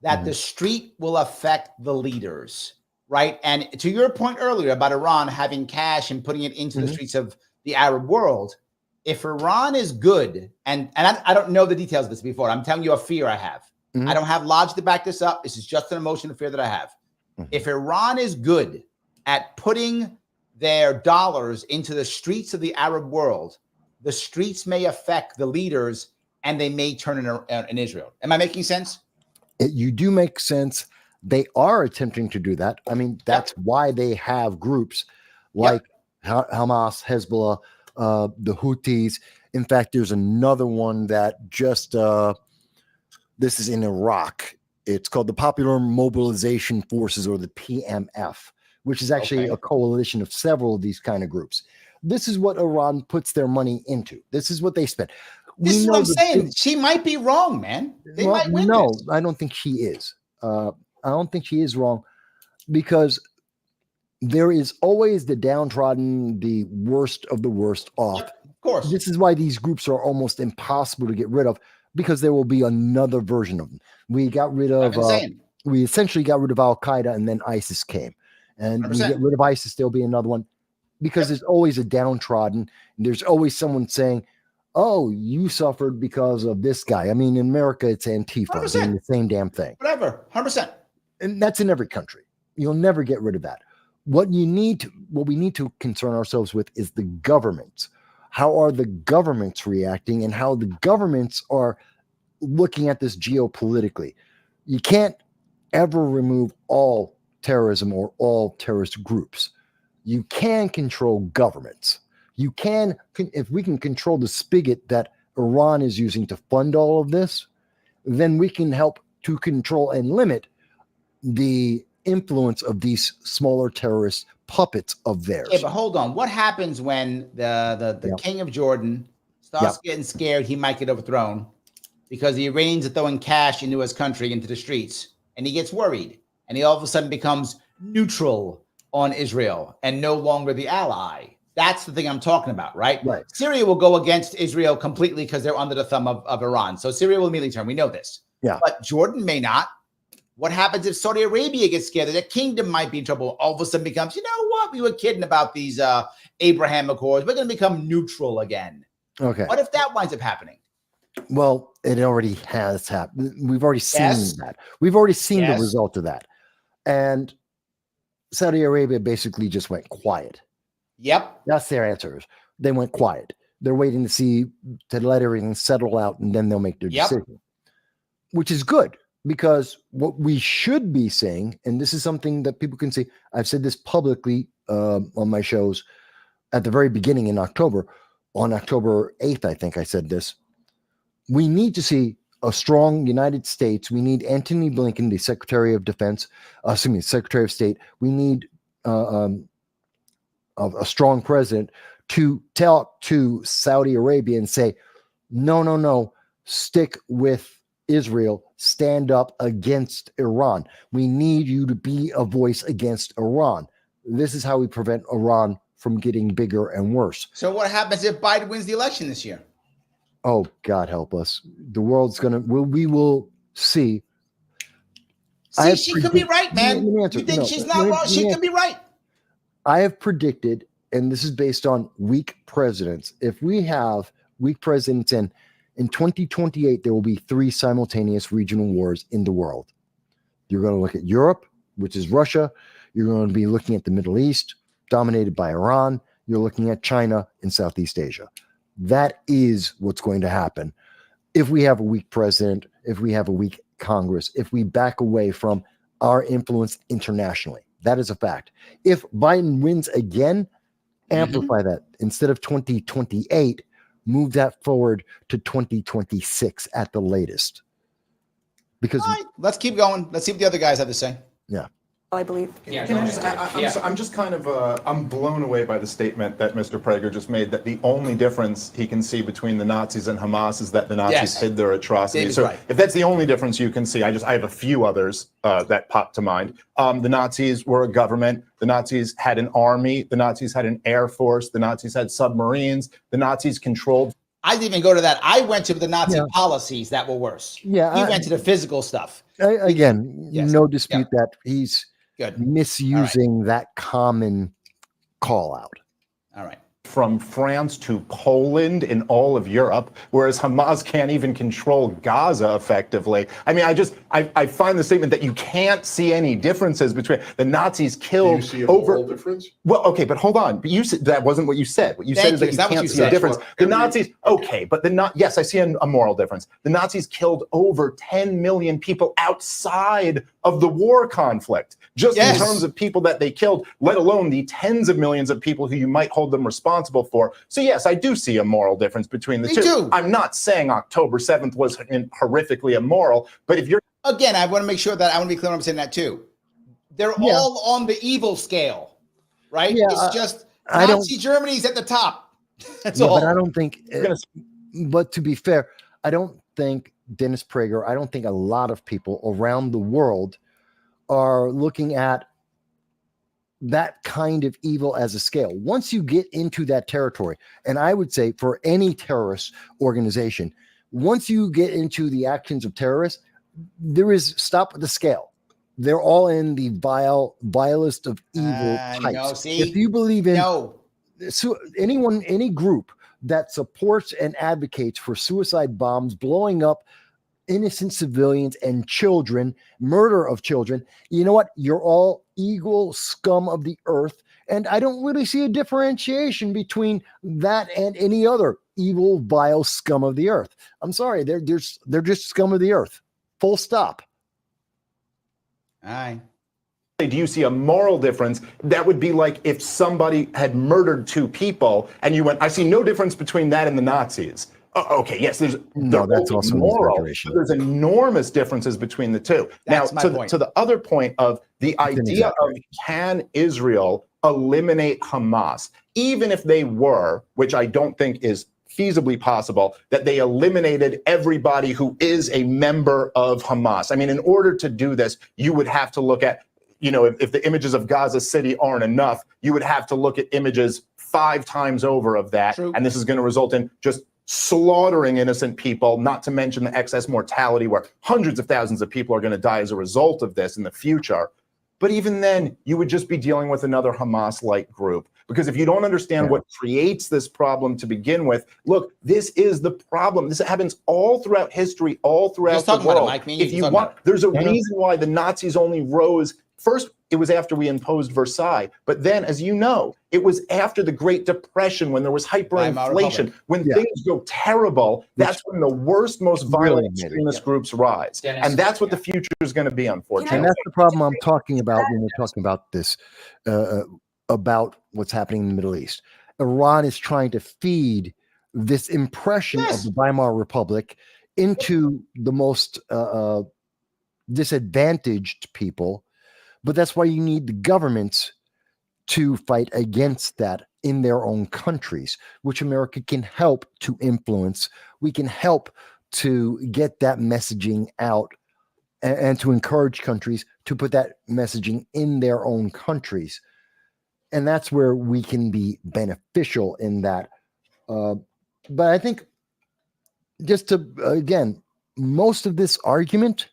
that the street will affect the leaders, right? And to your point earlier about Iran having cash and putting it into the streets of the Arab world, if Iran is good, and I don't know the details of this before, I'm telling you a fear I have. I don't have logic to back this up. This is just an emotional fear that I have. If Iran is good at putting their dollars into the streets of the Arab world, the streets may affect the leaders and they may turn in Israel. Am I making sense? You do make sense. They are attempting to do that. I mean, that's why they have groups like Hamas, Hezbollah, the Houthis. In fact, there's another one that just, this is in Iraq. It's called the Popular Mobilization Forces, or the PMF, which is actually a coalition of several of these kind of groups. This is what Iran puts their money into. This is what they spend. This is what I'm saying. She might be wrong, man. They might win this. I don't think she is. I don't think she is wrong, because there is always the downtrodden, the worst of the worst off. Of course. This is why these groups are almost impossible to get rid of, because there will be another version of them. We essentially got rid of Al-Qaeda, and then ISIS came. And 100%. We get rid of ISIS, there'll be another one, because there's always a downtrodden. And there's always someone saying, oh, you suffered because of this guy. I mean, in America, it's Antifa doing the same damn thing. Whatever, 100%. And that's in every country. You'll never get rid of that. What we need to concern ourselves with is the governments. How are the governments reacting, and how the governments are looking at this geopolitically? You can't ever remove all terrorism or all terrorist groups. You can control governments. You can, if we can control the spigot that Iran is using to fund all of this, then we can help to control and limit the influence of these smaller terrorist puppets of theirs. Okay, but hold on. What happens when the king of Jordan starts getting scared he might get overthrown because the Iranians are throwing cash into his country, into the streets, and he gets worried, and he all of a sudden becomes neutral on Israel and no longer the ally. That's the thing I'm talking about, right? Right. Syria will go against Israel completely because they're under the thumb of Iran. So Syria will immediately turn. We know this. Yeah. But Jordan may not. What happens if Saudi Arabia gets scared that their kingdom might be in trouble? All of a sudden becomes, you know what? We were kidding about these Abraham Accords. We're going to become neutral again. Okay. What if that winds up happening? Well, it already has happened. We've already seen that. We've already seen the result of that. And Saudi Arabia basically just went quiet. Yep. That's their answers. They went quiet. They're waiting to let everything settle out, and then they'll make their decision, which is good. Because what we should be saying, and this is something that people can see, I've said this publicly on my shows at the very beginning in October. On October 8th, I think I said this. We need to see a strong United States. We need Antony Blinken, the Secretary of Defense, Secretary of State. We need a strong president to talk to Saudi Arabia and say, no, stick with Israel, stand up against Iran. We need you to be a voice against Iran. This is how we prevent Iran from getting bigger and worse. So what happens if Biden wins the election this year? Oh, God help us. The world's we will see. See, she could be right, man. You think she's not wrong? She could be right. I have predicted, and this is based on weak presidents. If we have weak presidents in 2028, there will be 3 simultaneous regional wars in the world. You're going to look at Europe, which is Russia. You're going to be looking at the Middle East, dominated by Iran. You're looking at China and Southeast Asia. That is what's going to happen. If we have a weak president, if we have a weak Congress, if we back away from our influence internationally, that is a fact. If Biden wins again, amplify that. Instead of 2028, move that forward to 2026 at the latest. Because let's keep going. Let's see what the other guys have to say. Yeah. I believe. Yeah, I'm just kind of I'm blown away by the statement that Mr. Prager just made, that the only difference he can see between the Nazis and Hamas is that the Nazis hid their atrocities. So if that's the only difference you can see, I have a few others that pop to mind. The Nazis were a government. The Nazis had an army. The Nazis had an air force. The Nazis had submarines. The Nazis controlled. I didn't even go to that. I went to the Nazi policies that were worse. Yeah, he went to the physical stuff. No dispute that he's misusing that common call out. All right. From France to Poland in all of Europe, whereas Hamas can't even control Gaza effectively. I mean, I find the statement that you can't see any differences between the Nazis killed. Do you see a moral difference? Well, okay, but hold on. But you said that wasn't what you said. What you said is that you can't see a difference. The Nazis, yes, I see a moral difference. The Nazis killed over 10 million people outside of the war conflict, just in terms of people that they killed, let alone the tens of millions of people who you might hold them responsible for. So yes, I do see a moral difference between the two. I'm not saying October 7th was horrifically immoral, but if you're... Again, I want to make sure that I want to be clear when I'm saying that too. They're all on the evil scale, right? It's just Nazi Germany's at the top. That's all. But I don't think, but to be fair, I don't think Dennis Prager, I don't think a lot of people around the world are looking at that kind of evil as a scale. Once you get into that territory, and I would say for any terrorist organization, once you get into the actions of terrorists, there is stop the scale. They're all in the vilest of evil types. If you believe in any group that supports and advocates for suicide bombs, blowing up innocent civilians and children, murder of children, you know what? You're all evil scum of the earth. And I don't really see a differentiation between that and any other evil, vile scum of the earth. I'm sorry. They're just scum of the earth. Full stop. All right. Do you see a moral difference? That would be like if somebody had murdered 2 people and you went, I see no difference between that and the Nazis. Okay, yes, that's also moral. There's enormous differences between the two. That's now, to the other point of the idea of can Israel eliminate Hamas, even if they were, which I don't think is feasibly possible, that they eliminated everybody who is a member of Hamas. I mean, in order to do this, you would have to look at if the images of Gaza City aren't enough, you would have to look at images 5 times over of that. True. And this is going to result in just slaughtering innocent people, not to mention the excess mortality where hundreds of thousands of people are going to die as a result of this in the future. But even then, you would just be dealing with another Hamas-like group. Because if you don't understand what creates this problem to begin with, look, this is the problem. This happens all throughout history, all throughout the world. If you want, there's a reason why the Nazis only rose. First, it was after we imposed Versailles. But then, as you know, it was after the Great Depression when there was hyperinflation. When things go terrible, that's when the worst, most violent extremist groups rise. And that's what the future is going to be, unfortunately. And that's the problem I'm talking about when we're talking about this, about what's happening in the Middle East. Iran is trying to feed this impression of the Weimar Republic into the most disadvantaged people. But that's why you need the governments to fight against that in their own countries, which America can help to influence. We can help to get that messaging out and to encourage countries to put that messaging in their own countries. And that's where we can be beneficial in that. But I think just to, again, most of this argument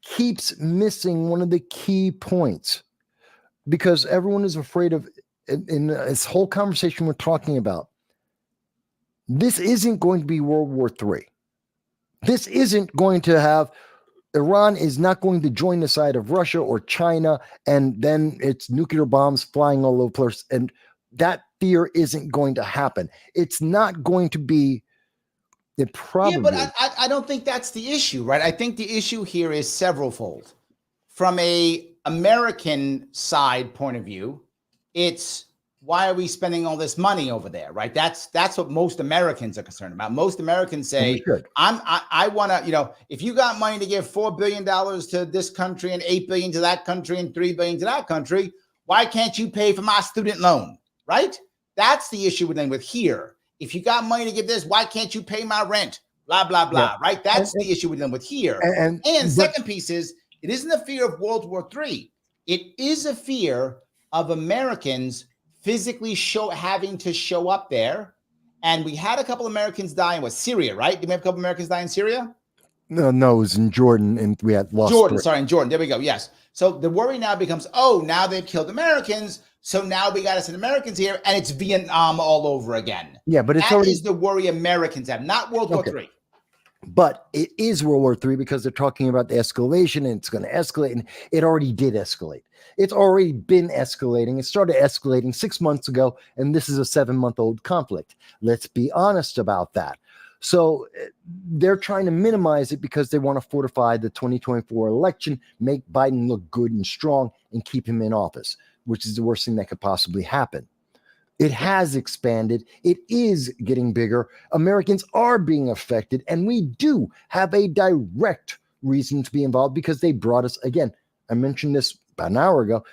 keeps missing one of the key points, because everyone is afraid of, in this whole conversation we're talking about, this isn't going to be World War III. This isn't going to have, Iran is not going to join the side of Russia or China, and then it's nuclear bombs flying all over the place. And that fear isn't going to happen. It's not going to be. It probably. Yeah, but I don't think that's the issue, right? I think the issue here is severalfold. From a American side point of view, it's why are we spending all this money over there, right? That's what most Americans are concerned about. Most Americans say, I want to, if you got money to give $4 billion to this country and $8 billion to that country and $3 billion to that country, why can't you pay for my student loan, right? That's the issue with here. If you got money to give this, why can't you pay my rent? Blah, blah, blah, right? That's the issue with them with here. And second piece is, it isn't a fear of World War III. It is a fear of Americans physically having to show up there. And we had a couple Americans die in Syria, right? Did we have a couple Americans die in Syria? No, it was in Jordan, and we had lost. In Jordan. There we go. Yes. So the worry now becomes, now they've killed Americans. So now we got to send Americans here, and it's Vietnam all over again. Yeah, but that is the worry Americans have, not World War III. But it is World War III because they're talking about the escalation, and it's going to escalate, and it already did escalate. It's already been escalating. It started escalating 6 months ago, and this is a 7-month-old conflict. Let's be honest about that. So they're trying to minimize it because they want to fortify the 2024 election, make Biden look good and strong, and keep him in office, which is the worst thing that could possibly happen. It has expanded. It is getting bigger. Americans are being affected, and we do have a direct reason to be involved because they brought us, again, I mentioned this about an hour ago,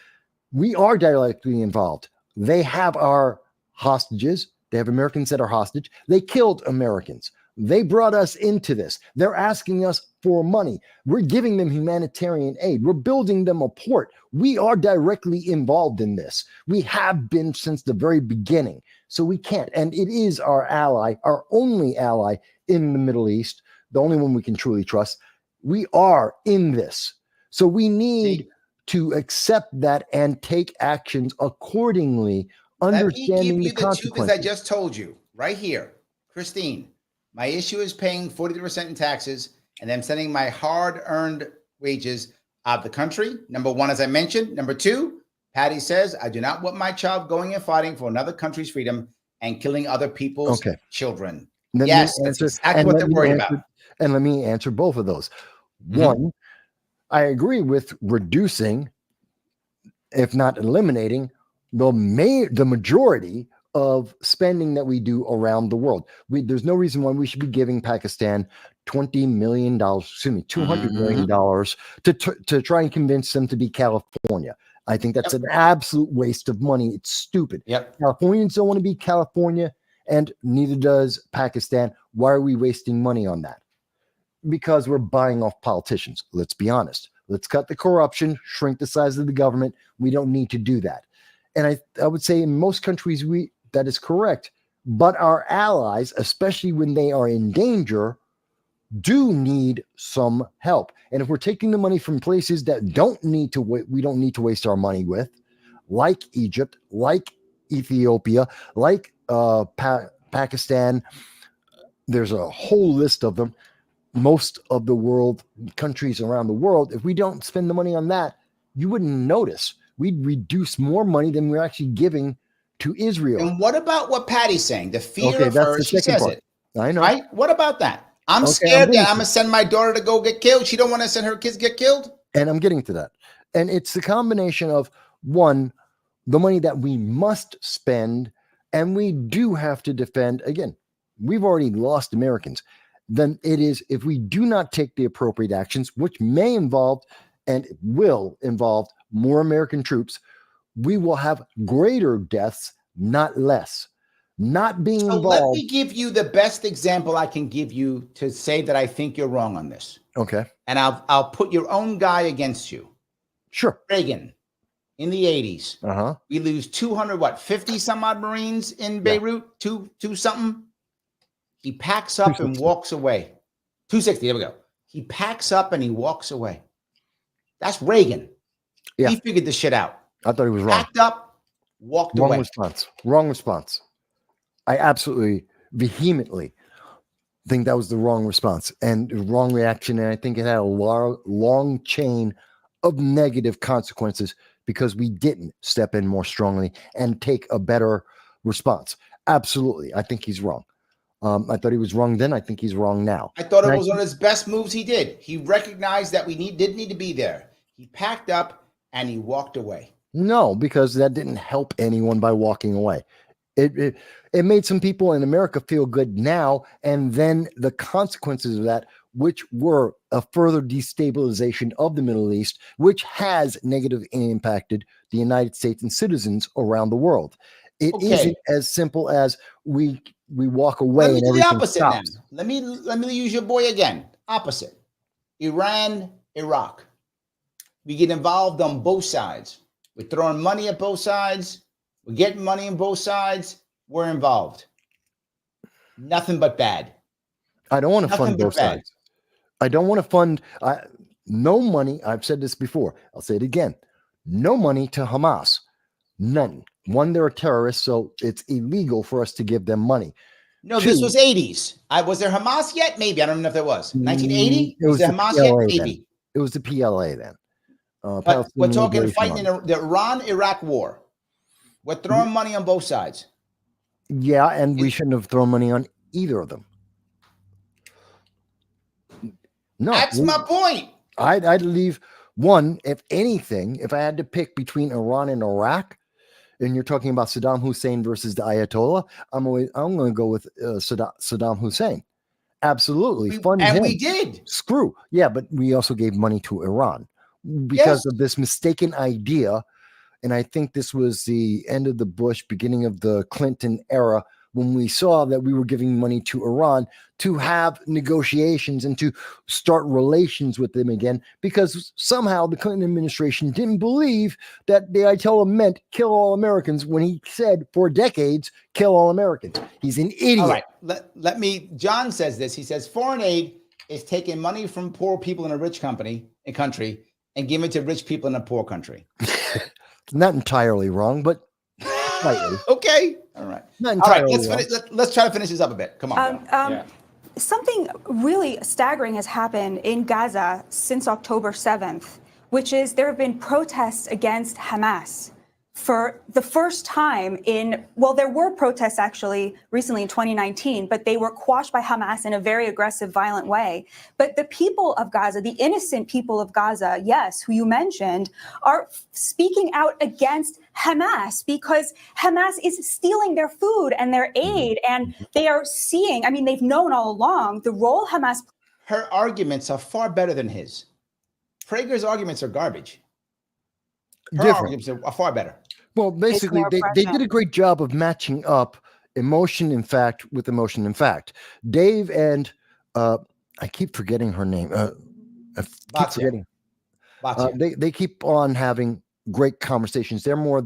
we are directly involved. They have our hostages. They have Americans that are hostage. They killed Americans. They brought us into this. They're asking us for money. We're giving them humanitarian aid. We're building them a port. We are directly involved in this. We have been since the very beginning. So we can't. And it is our ally, our only ally in the Middle East, the only one we can truly trust. We are in this. So we need to accept that and take actions accordingly, understanding the consequences. Two things I just told you right here, Christine. My issue is paying 42% in taxes and then sending my hard-earned wages out of the country. Number one, as I mentioned. Number two, Patty says, I do not want my child going and fighting for another country's freedom and killing other people's children. Yes, that's exactly what they're worried about. And let me answer both of those. One, I agree with reducing, if not eliminating, the majority of spending that we do around the world. There's no reason why we should be giving Pakistan $200 million to try and convince them to be California. I think that's an absolute waste of money. It's stupid. Californians don't want to be California, and neither does Pakistan. Why are we wasting money on that? Because we're buying off politicians. Let's be honest. Let's cut the corruption, shrink the size of the government. We don't need to do that. And I would say in most countries, that is correct. But our allies, especially when they are in danger, do need some help. And if we're taking the money from places that we don't need to waste our money with, like Egypt, like Ethiopia, like Pakistan, there's a whole list of them. Most of the world, countries around the world, if we don't spend the money on that, you wouldn't notice. We'd reduce more money than we're actually giving to Israel. And what about what Patty's saying? The fear of her, she says part. It. I know. Right? What about that? I'm scared that I'm going to send my daughter to go get killed. She don't want to send her kids get killed. And I'm getting to that. And it's the combination of, one, the money that we must spend, and we do have to defend. Again, we've already lost Americans. Then it is, if we do not take the appropriate actions, which may involve and will involve more American troops, we will have greater deaths, not less. Not being involved. Let me give you the best example I can give you to say that I think you're wrong on this. Okay. And I'll put your own guy against you. Sure. Reagan in the 80s. We lose 50 some odd Marines in Beirut, two something. He packs up and walks away. 260, there we go. He packs up and he walks away. That's Reagan. Yeah. He figured this shit out. I thought he was wrong. Packed up, walked away. Wrong response. I absolutely, vehemently think that was the wrong response and wrong reaction. And I think it had a long chain of negative consequences because we didn't step in more strongly and take a better response. Absolutely. I think he's wrong. I thought he was wrong then. I think he's wrong now. I thought it was one of his best moves he did. He recognized that we didn't need to be there. He packed up and he walked away. No, because that didn't help anyone by walking away. It made some people in America feel good now, and then the consequences of that, which were a further destabilization of the Middle East, which has negatively impacted the United States and citizens around the world. It isn't as simple as we walk away and everything the opposite stops. Let me use your boy again. Opposite. Iran, Iraq. We get involved on both sides. We're throwing money at both sides. We're getting money on both sides. We're involved. Nothing but bad. I don't want to fund both sides. I don't want to fund no money. I've said this before. I'll say it again. No money to Hamas. None. One, they're terrorists, so it's illegal for us to give them money. No, this was 80s. Was there Hamas yet? Maybe. I don't know if there was. 1980? Was there Hamas PLA yet? Maybe. Then. It was the PLA then. But we're talking fighting in the Iran-Iraq war. We're throwing money on both sides. Yeah, and we shouldn't have thrown money on either of them. No. That's my point. I'd leave one, if anything, if I had to pick between Iran and Iraq, and you're talking about Saddam Hussein versus the Ayatollah, I'm going to go with Saddam Hussein. Absolutely. Fund him. We did. Screw. Yeah, but we also gave money to Iran because of this mistaken idea. And I think this was the end of the Bush, beginning of the Clinton era, when we saw that we were giving money to Iran to have negotiations and to start relations with them again, because somehow the Clinton administration didn't believe that the Ayatollah meant kill all Americans when he said for decades, kill all Americans. He's an idiot. All right. John says this. He says foreign aid is taking money from poor people in a rich country and giving it to rich people in a poor country. Not entirely wrong, but slightly. Okay. All right. Not entirely all right. Let's try to finish this up a bit. Come on. Something really staggering has happened in Gaza since October 7th, which is there have been protests against Hamas. For the first time there were protests actually recently in 2019, but they were quashed by Hamas in a very aggressive, violent way. But the people of Gaza, the innocent people of Gaza, yes, who you mentioned, are speaking out against Hamas because Hamas is stealing their food and their aid. And they are seeing, they've known all along the role Hamas. Her arguments are far better than his. Prager's arguments are garbage. Her arguments are far better. Well, basically, they did a great job of matching up emotion and fact with emotion and fact. Dave and I keep forgetting her name. I keep forgetting. They keep on having great conversations. They're more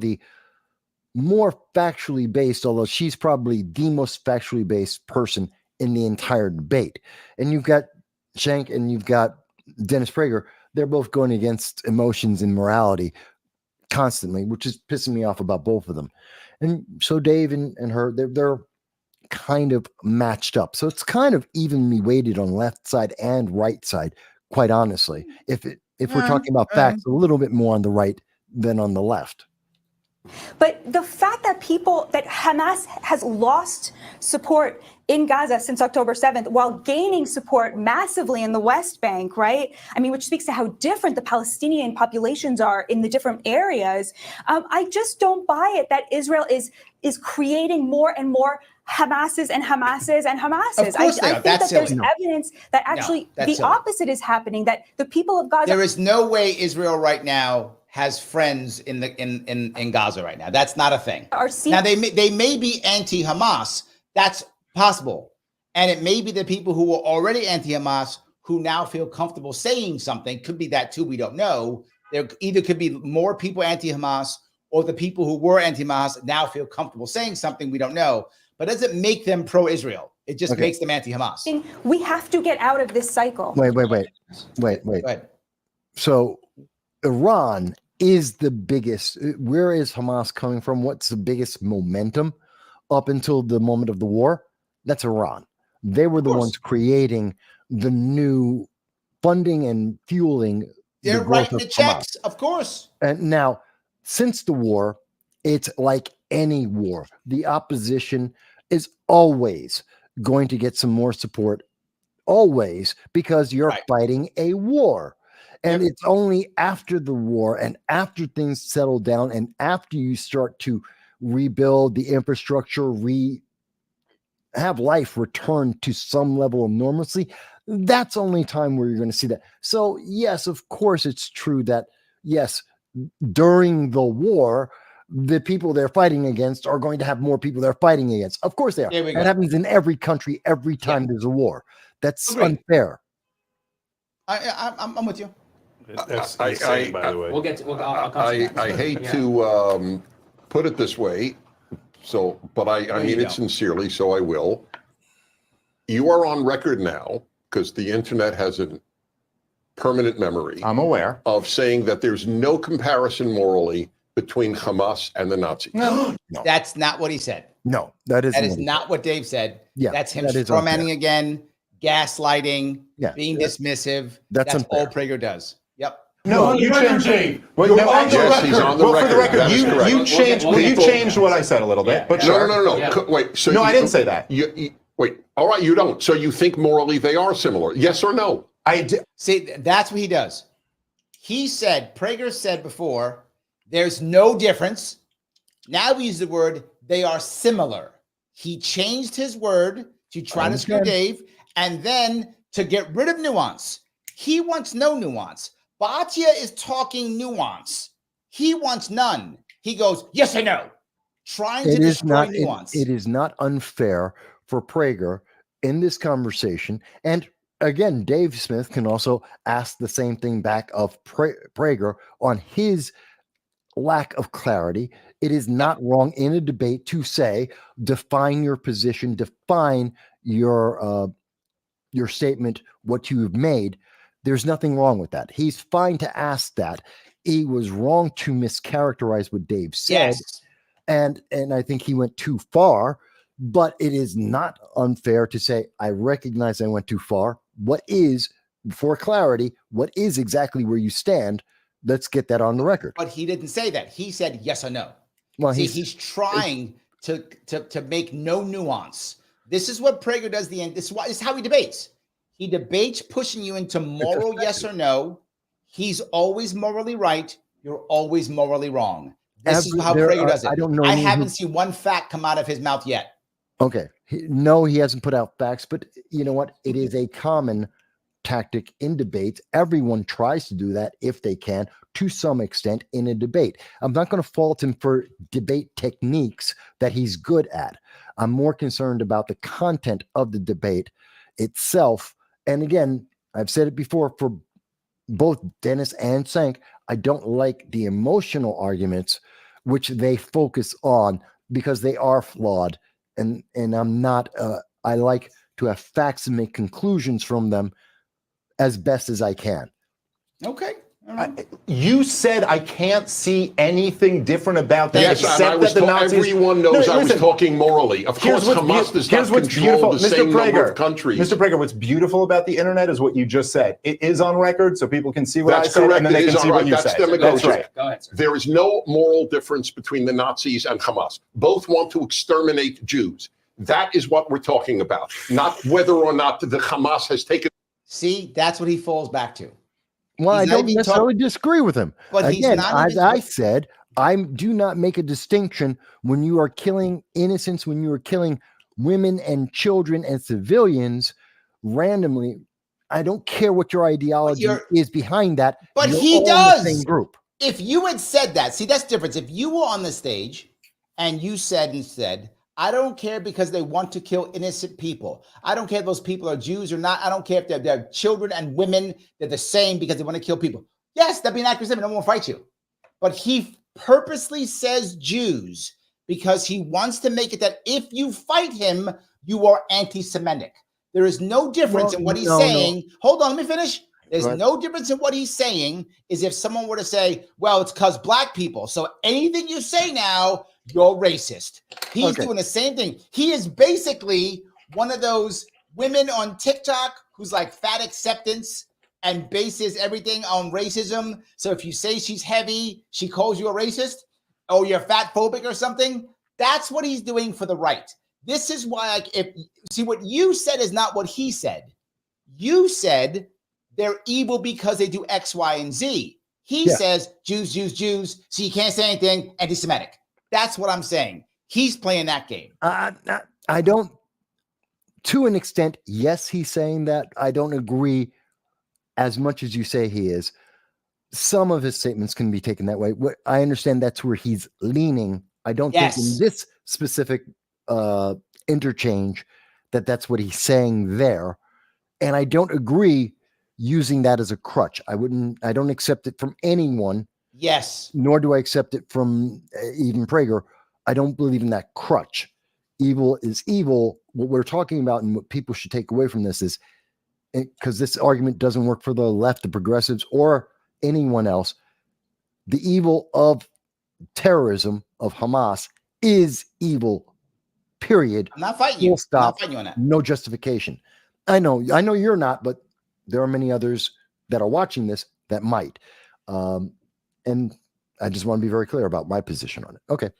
factually based, although she's probably the most factually based person in the entire debate. And you've got Shank and you've got Dennis Prager. They're both going against emotions and morality constantly, which is pissing me off about both of them. And so Dave and her, they're kind of matched up. So it's kind of evenly weighted on left side and right side, quite honestly. If we're talking about facts, a little bit more on the right than on the left. But the fact that Hamas has lost support in Gaza since October 7th, while gaining support massively in the West Bank, right? I mean, which speaks to how different the Palestinian populations are in the different areas. I just don't buy it that Israel is creating more and more Hamases and Hamases and Hamases. I think that there's evidence that actually the opposite is happening, that the people of Gaza— There is no way Israel right now has friends in Gaza right now. That's not a thing. Now they may be anti-Hamas. That's possible. And it may be the people who were already anti-Hamas who now feel comfortable saying something. Could be that too. We don't know. There either could be more people anti-Hamas, or the people who were anti-Hamas now feel comfortable saying something. We don't know. But does it make them pro-Israel? It just makes them anti-Hamas. We have to get out of this cycle. Wait. So Iran is the biggest. Where is Hamas coming from? What's the biggest momentum up until the moment of the war? That's Iran. They were the ones creating the new funding and fueling. They're writing the checks, of course. And now, since the war, it's like any war. The opposition is always going to get some more support, always, because you're fighting a war. And it's only after the war and after things settle down and after you start to rebuild the infrastructure, have life return to some level of normalcy, that's only time where you're going to see that. So, yes, of course, it's true that, yes, during the war, the people they're fighting against are going to have more people they're fighting against. Of course they are. That happens in every country every time there's a war. That's unfair. I'm with you. That's insane, by the way. We'll get to, I hate to put it this way, but I mean it sincerely, so I will. You are on record now, because the internet has a permanent memory. I'm aware. Of saying that there's no comparison morally between Hamas and the Nazis. No. That's not what he said. No, that is not what Dave said. Yeah, that's him strawmanning again, gaslighting, being dismissive. That's all Prager does. Yep. No, you changed. He's on the record. You changed what I said a little bit. But no. Yeah. Wait. So I didn't say that. Wait. All right, you don't. So you think morally they are similar? Yes or no? I did. See, that's what he does. Prager said before, there's no difference. Now we use the word, they are similar. He changed his word to try to screw Dave, and then to get rid of nuance. He wants no nuance. Bhatia is talking nuance. He wants none. He goes, yes or no, trying to destroy nuance. It is not unfair for Prager in this conversation. And again, Dave Smith can also ask the same thing back of Prager on his lack of clarity. It is not wrong in a debate to say, define your position, define your statement, what you have made. There's nothing wrong with that. He's fine to ask that. He was wrong to mischaracterize what Dave said. Yes. And I think he went too far, but it is not unfair to say, I recognize I went too far. What is, for clarity, what is exactly where you stand? Let's get that on the record. But he didn't say that. He said yes or no. Well, he's trying to make no nuance. This is what Prager does. This is how he debates. He debates pushing you into moral yes or no. He's always morally right. You're always morally wrong. This is how Prager does it. I haven't seen one fact come out of his mouth yet. Okay. No, he hasn't put out facts, but you know what? It is a common tactic in debates. Everyone tries to do that if they can, to some extent, in a debate. I'm not going to fault him for debate techniques that he's good at. I'm more concerned about the content of the debate itself. And again, I've said it before, for both Dennis and Sank, I don't like the emotional arguments which they focus on because they are flawed. And I'm not, I like to have facts and make conclusions from them as best as I can. Okay. You said I can't see anything different about that, Yes, except and I was that the Nazis. everyone knows I was talking morally. Of course, Hamas does not control the same number of countries. Mr. Prager, what's beautiful about the internet is what you just said. It is on record, so people can see what I said, and then they can see what you said. That's right. Go ahead, sir. There is no moral difference between the Nazis and Hamas. Both want to exterminate Jews. That is what we're talking about, not whether or not the Hamas has taken. See, that's what he falls back to. Well, I don't necessarily disagree with him. But again, as I said, I do not make a distinction when you are killing innocents, when you are killing women and children and civilians randomly. I don't care what your ideology is behind that. But he does. The same group. If you had said that, see, that's the difference. If you were on the stage and you said instead, I don't care because they want to kill innocent people. I don't care if those people are Jews or not. I don't care if they're children and women. They're the same because they want to kill people. Yes, that'd be an accurate statement. No one will fight you. But he purposely says Jews because he wants to make it that if you fight him, you are anti-Semitic. There is no difference in what he's saying. No. Hold on, let me finish. There's no difference in what he's saying is if someone were to say, well, it's because black people. So anything you say now, you're racist. He's doing the same thing. He is basically one of those women on TikTok who's like fat acceptance and bases everything on racism. So if you say she's heavy, she calls you a racist or you're fat phobic or something. That's what he's doing for the right. This is why, see, what you said is not what he said. You said they're evil because they do X, Y, and Z. He says Jews, Jews, Jews. So you can't say anything anti-Semitic. That's what I'm saying. He's playing that game. I don't, to an extent, yes, he's saying that. I don't agree as much as you say he is. Some of his statements can be taken that way. I understand that's where he's leaning. I don't think in this specific interchange that's what he's saying there. And I don't agree using that as a crutch. I don't accept it from anyone. Yes. Nor do I accept it from even Prager. I don't believe in that crutch. Evil is evil. What we're talking about and what people should take away from this is, because this argument doesn't work for the left, the progressives, or anyone else, the evil of terrorism, of Hamas, is evil, period. I'm not fighting you. Stop. I'm not fighting you on that. No justification. I know you're not, but there are many others that are watching this that might. And I just want to be very clear about my position on it. Okay.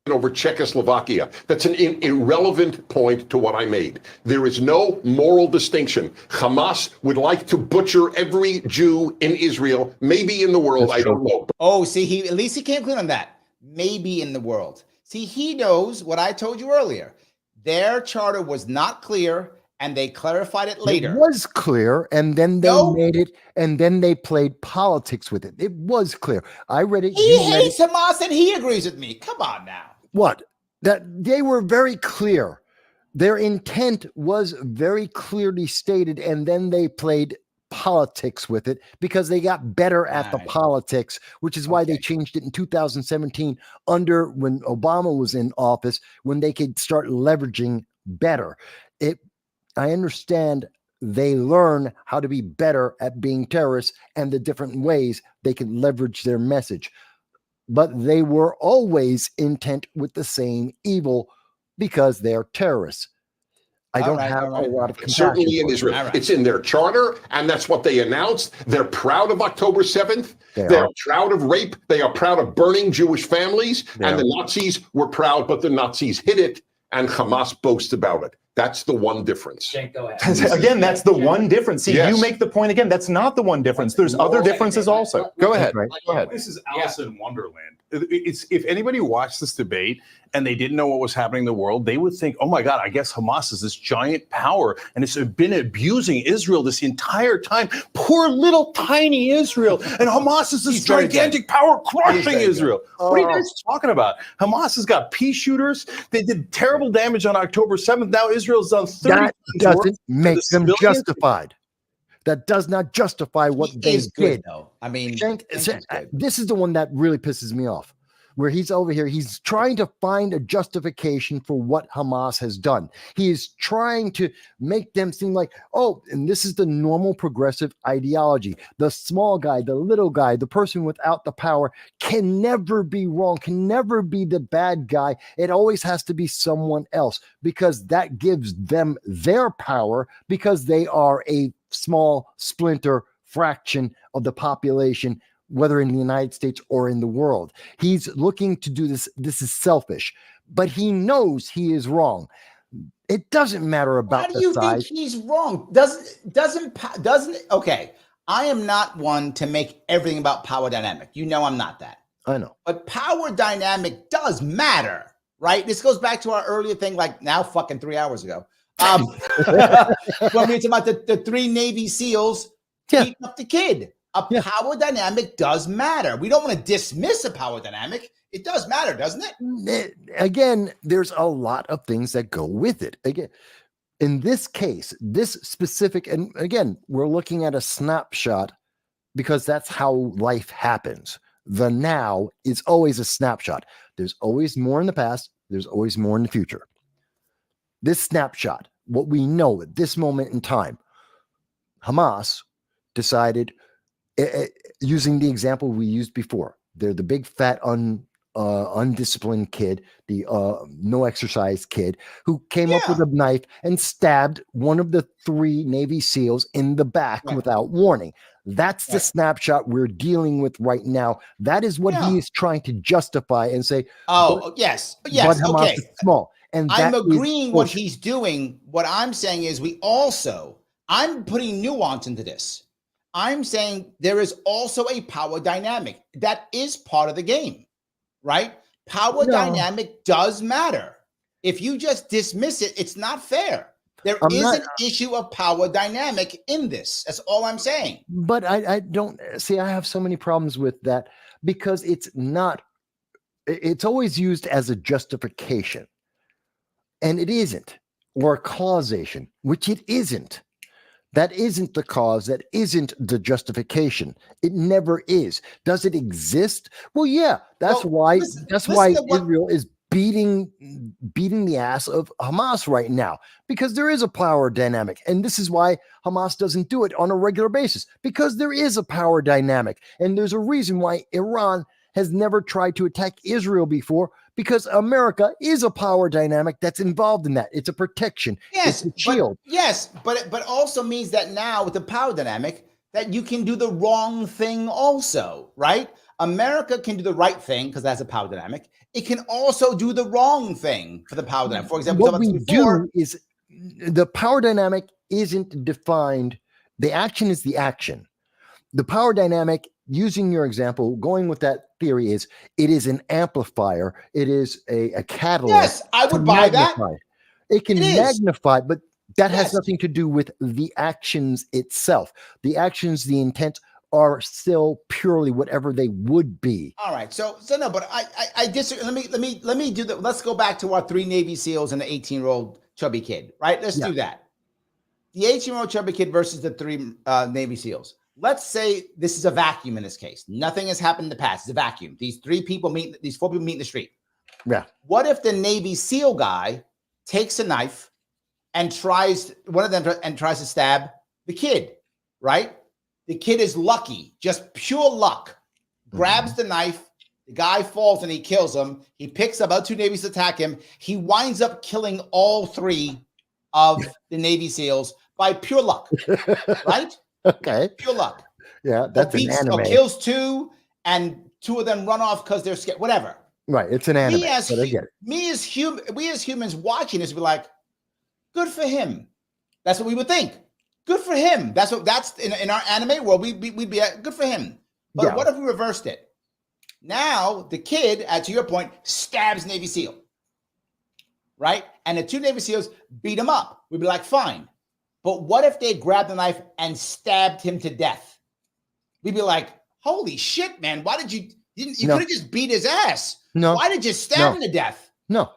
Over Czechoslovakia. That's an irrelevant point to what I made. There is no moral distinction. Hamas would like to butcher every Jew in Israel, maybe in the world. I don't know. Oh, see, at least he came clean on that. Maybe in the world. See, he knows what I told you earlier. Their charter was not clear. And they clarified it later. It was clear, and then they made it, and then they played politics with it. It was clear. I read it. He hates Hamas, and he agrees with me. Come on now. What? That they were very clear. Their intent was very clearly stated, and then they played politics with it because they got better at the politics, which is why they changed it in 2017 when Obama was in office, when they could start leveraging better. I understand they learn how to be better at being terrorists and the different ways they can leverage their message. But they were always intent with the same evil because they're terrorists. I don't have a lot of compassion. Certainly in Israel. It's in their charter, and that's what they announced. They're proud of October 7th. They're proud of rape. They are proud of burning Jewish families. And the Nazis were proud, but the Nazis hid it, and Hamas boasts about it. That's the one difference. Jake, go ahead. Again, that's the one difference. See, you make the point again. That's not the one difference. There's other differences also. Go ahead. Go ahead. This is Alice in Wonderland. It's if anybody watched this debate and they didn't know what was happening in the world, they would think, oh my God, I guess Hamas is this giant power and it's been abusing Israel this entire time. Poor little tiny Israel. And Hamas is this gigantic power crushing Israel. What are you guys talking about? Hamas has got pea shooters. They did terrible damage on October 7th. Now Israel's done 30 That doesn't make them justified. That does not justify what they did. Though. I mean, this is the one that really pisses me off, where he's over here. He's trying to find a justification for what Hamas has done. He is trying to make them seem like, oh, and this is the normal progressive ideology. The small guy, the little guy, the person without the power can never be wrong, can never be the bad guy. It always has to be someone else, because that gives them their power, because they are a small splinter fraction of the population, whether in the United States or in the world. He's looking to do this. This is selfish, but he knows he is wrong. It doesn't matter about the size. How do you think he's wrong? Doesn't okay. I am not one to make everything about power dynamic. You know I'm not that. I know. But power dynamic does matter, right? This goes back to our earlier thing, like now fucking 3 hours ago. When we were talking about the 3 Navy SEALs beating up the kid. Power dynamic does matter. We don't want to dismiss a power dynamic. It does matter, doesn't it? Again, there's a lot of things that go with it. Again, in this case, this specific, and again, we're looking at a snapshot because that's how life happens. The now is always a snapshot. There's always more in the past. There's always more in the future. This snapshot, what we know at this moment in time, Hamas decided, using the example we used before, they're the big fat undisciplined kid, the no exercise kid who came up with a knife and stabbed one of the 3 Navy SEALs in the back without warning. That's the snapshot we're dealing with right now. That is what he is trying to justify and say, yes, but Hamas is small. And I'm agreeing what he's doing. What I'm saying is I'm putting nuance into this. I'm saying there is also a power dynamic that is part of the game, right? Power dynamic does matter. If you just dismiss it, it's not fair. There is an issue of power dynamic in this. That's all I'm saying. But I don't see, I have so many problems with that because it's always used as a justification, and it isn't, or a causation, which it isn't. That isn't the cause. That isn't the justification. It never is. Does it exist? Well, yeah. That's why Israel is beating the ass of Hamas right now, because there is a power dynamic. And this is why Hamas doesn't do it on a regular basis, because there is a power dynamic. And there's a reason why Iran has never tried to attack Israel before, because America is a power dynamic that's involved in that. It's a protection. Yes, it's a shield. But also means that now with the power dynamic that you can do the wrong thing also, right? America can do the right thing because that's a power dynamic. It can also do the wrong thing for the power dynamic. For example, what we do is the power dynamic isn't defined. The action is the action. The power dynamic, using your example, going with that theory, is it is an amplifier. It is a catalyst. Yes, I would buy that. It can magnify, but that has nothing to do with the actions itself. The actions, the intent are still purely whatever they would be. All right. So no, but I disagree. Let me do that. Let's go back to our 3 Navy SEALs and the 18-year-old chubby kid, right? Let's do that. The 18-year-old chubby kid versus the 3 Navy SEALs. Let's say this is a vacuum in this case. Nothing has happened in the past. It's a vacuum. These 4 people meet in the street. Yeah. What if the Navy SEAL guy takes a knife and tries to stab the kid, right? The kid is lucky, just pure luck. Grabs the knife. The guy falls and he kills him. He picks up, 2 Navies attack him. He winds up killing all 3 of the Navy SEAls by pure luck, right? Okay. Pure luck. Yeah, that's an anime. Kills 2, and 2 of them run off because they're scared. Whatever. Right. It's an anime. We as humans watching this, be like, good for him. That's what we would think. Good for him. That's in our anime world. We'd be good for him. But what if we reversed it? Now the kid, to your point, stabs Navy SEAL, right? And the 2 Navy SEAls beat him up. We'd be like, fine. But what if they grabbed the knife and stabbed him to death? We'd be like, holy shit, man! Why did you could have just beat his ass? No. Why did you stab him to death? No.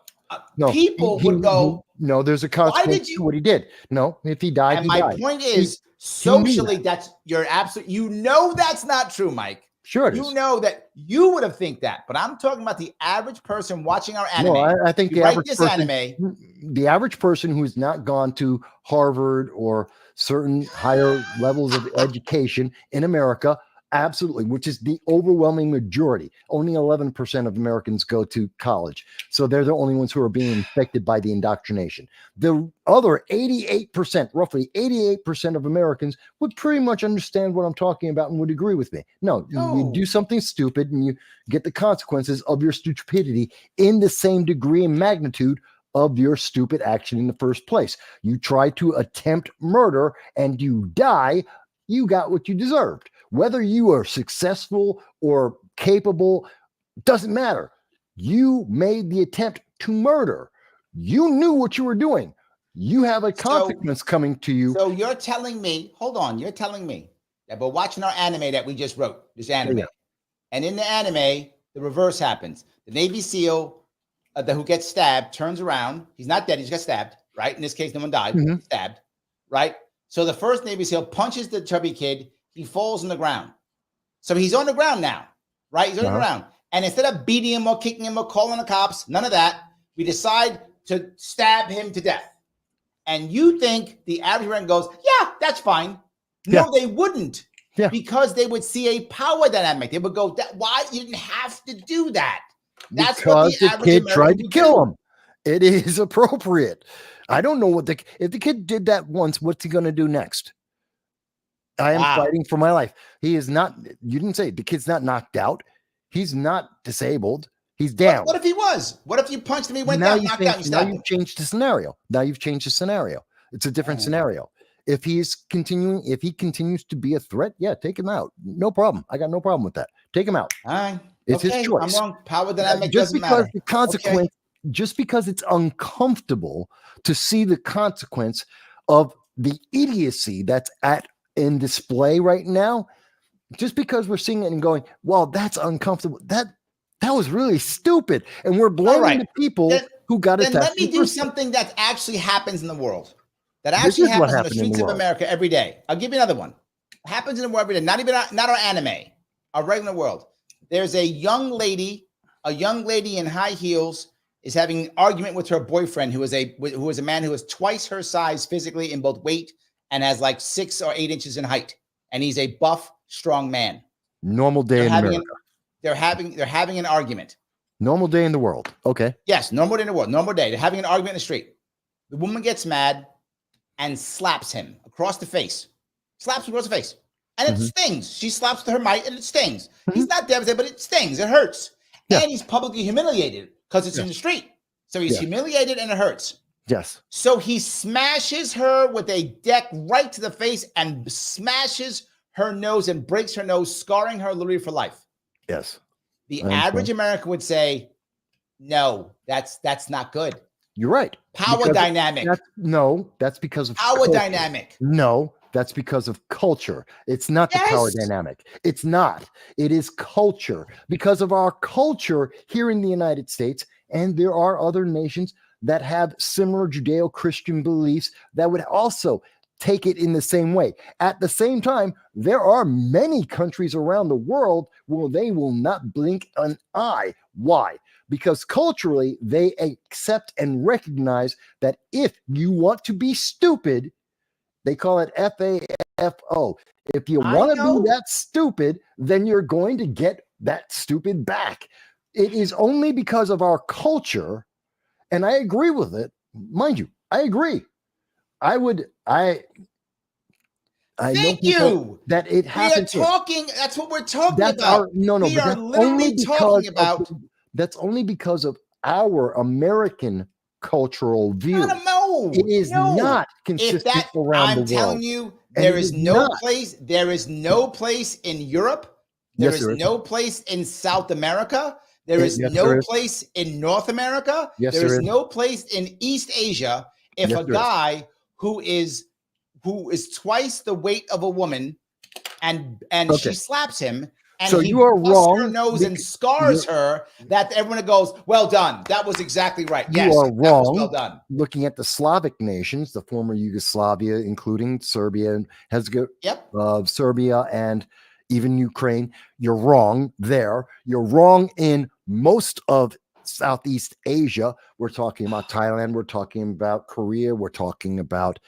No, people would go, no, there's a consequence to what he did. No, if he died, and he my died. point is, socially, you're absolutely, that's not true, Mike. Sure it you is. know that you would have think that, but I'm talking about the average person watching our anime. No, I think the average person, anime, the average person who's not gone to Harvard or certain higher levels of education in America, absolutely, which is the overwhelming majority. Only 11% of Americans go to college. So they're the only ones who are being infected by the indoctrination. The other 88%, roughly 88% of Americans would pretty much understand what I'm talking about and would agree with me. No, you do something stupid and you get the consequences of your stupidity in the same degree and magnitude of your stupid action in the first place. You try to attempt murder and you die, you got what you deserved. Whether you are successful or capable, doesn't matter. You made the attempt to murder. You knew what you were doing. You have a consequence coming to you. So you're telling me, hold on, you're telling me that we're watching our anime that we just wrote, this anime. Yeah. And in the anime, the reverse happens. The Navy SEAL who gets stabbed turns around. He's not dead, he just got stabbed, right? In this case, no one died, he's stabbed, right? So the first Navy SEAL punches the chubby kid. He falls on the ground. So he's on the ground now, right? He's on the ground. And instead of beating him or kicking him or calling the cops, none of that, we decide to stab him to death. And you think the average American goes, yeah, that's fine. No, they wouldn't. Yeah. Because they would see a power dynamic. They would go, why? You didn't have to do that. That's because what the kid tried to kill him. It is appropriate. I don't know if the kid did that once, what's he going to do next? I am fighting for my life. He is not, you didn't say the kid's not knocked out. He's not disabled. He's down. What if he was? What if you punched him, he went down, knocked out, now you've changed the scenario. Now you've changed the scenario. It's a different scenario. If he continues to be a threat, yeah, take him out. No problem. I got no problem with that. Take him out. It's his choice. I'm wrong. Power dynamic just doesn't because matter. The consequence, just because it's uncomfortable to see the consequence of the idiocy that's in display right now, just because we're seeing it and going, well, that's uncomfortable. That was really stupid. And we're blaming the people who got it. Then let me do something that actually happens in the world. That actually happens in the streets of America every day. I'll give you another one. It happens in the world every day. Not our anime, our regular world. There's a young lady in high heels is having an argument with her boyfriend, who is a man who is twice her size physically in both weight and has like 6 or 8 inches in height. And he's a buff, strong man. Normal day in America. They're having an argument. Normal day in the world. Okay. Yes, normal day in the world. Normal day. They're having an argument in the street. The woman gets mad and slaps him across the face. Slaps him across the face. And it stings. She slaps to her might and it stings. He's not devastated, but it stings. It hurts. Yeah. And he's publicly humiliated because it's in the street. So he's humiliated and it hurts. Yes. So he smashes her with a deck right to the face and smashes her nose and breaks her nose, scarring her literally for life. Yes. The average American would say, no, that's not good. You're right. Power dynamic. That's because of power dynamic. No, that's because of culture. It's not the power dynamic. It's not. It is culture. Because of our culture here in the United States, and there are other nations that have similar Judeo-Christian beliefs that would also take it in the same way. At the same time, there are many countries around the world where they will not blink an eye. Why? Because culturally, they accept and recognize that if you want to be stupid, they call it FAFO. If you want to be that stupid, then you're going to get that stupid back. It is only because of our culture, and I agree with it. Mind you, I agree. Thank you. That it happens. We are talking. That's what we're talking about. We are literally talking about. That's only because of our American cultural view. No, it is not consistent around the world. I'm telling you, there is no place. There is no place in Europe. There is no place in South America. There is no place in North America. There is no place in East Asia. If a guy who is twice the weight of a woman and she slaps him, And so you are wrong. Her nose and scars her. That everyone goes, well done. That was exactly right. You yes, are wrong. Well done. Looking at the Slavic nations, the former Yugoslavia, including Serbia and Serbia and even Ukraine, you're wrong there. You're wrong in most of Southeast Asia. We're talking about Thailand. We're talking about Korea. We're talking about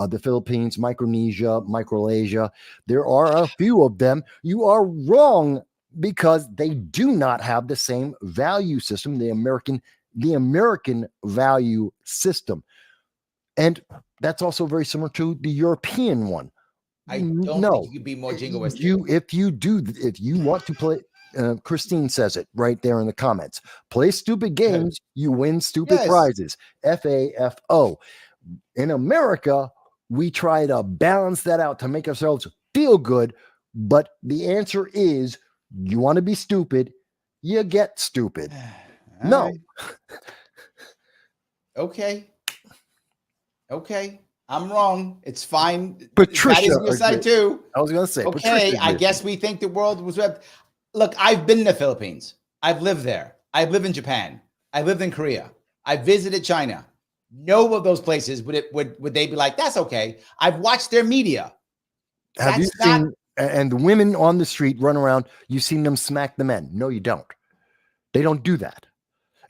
the Philippines, Micronesia, Micronesia. There are a few of them. You are wrong because they do not have the same value system, the American value system. And that's also very similar to the European one. I don't think you could be more jingoistic. If you want to play, Christine says it right there in the comments. Play stupid games, you win stupid prizes. FAFO. In America, we try to balance that out to make ourselves feel good, but the answer is you want to be stupid, you get stupid. No. Okay. I'm wrong. It's fine. Patricia, that is your side too. I was going to say, okay. I guess we think the world was web. Look, I've been in the Philippines. I've lived there. I've lived in Japan. I lived in Korea. I visited China. No of those places would they be like, that's okay. I've watched their media. Have you seen and the women on the street run around? You've seen them smack the men? No, you don't. They don't do that.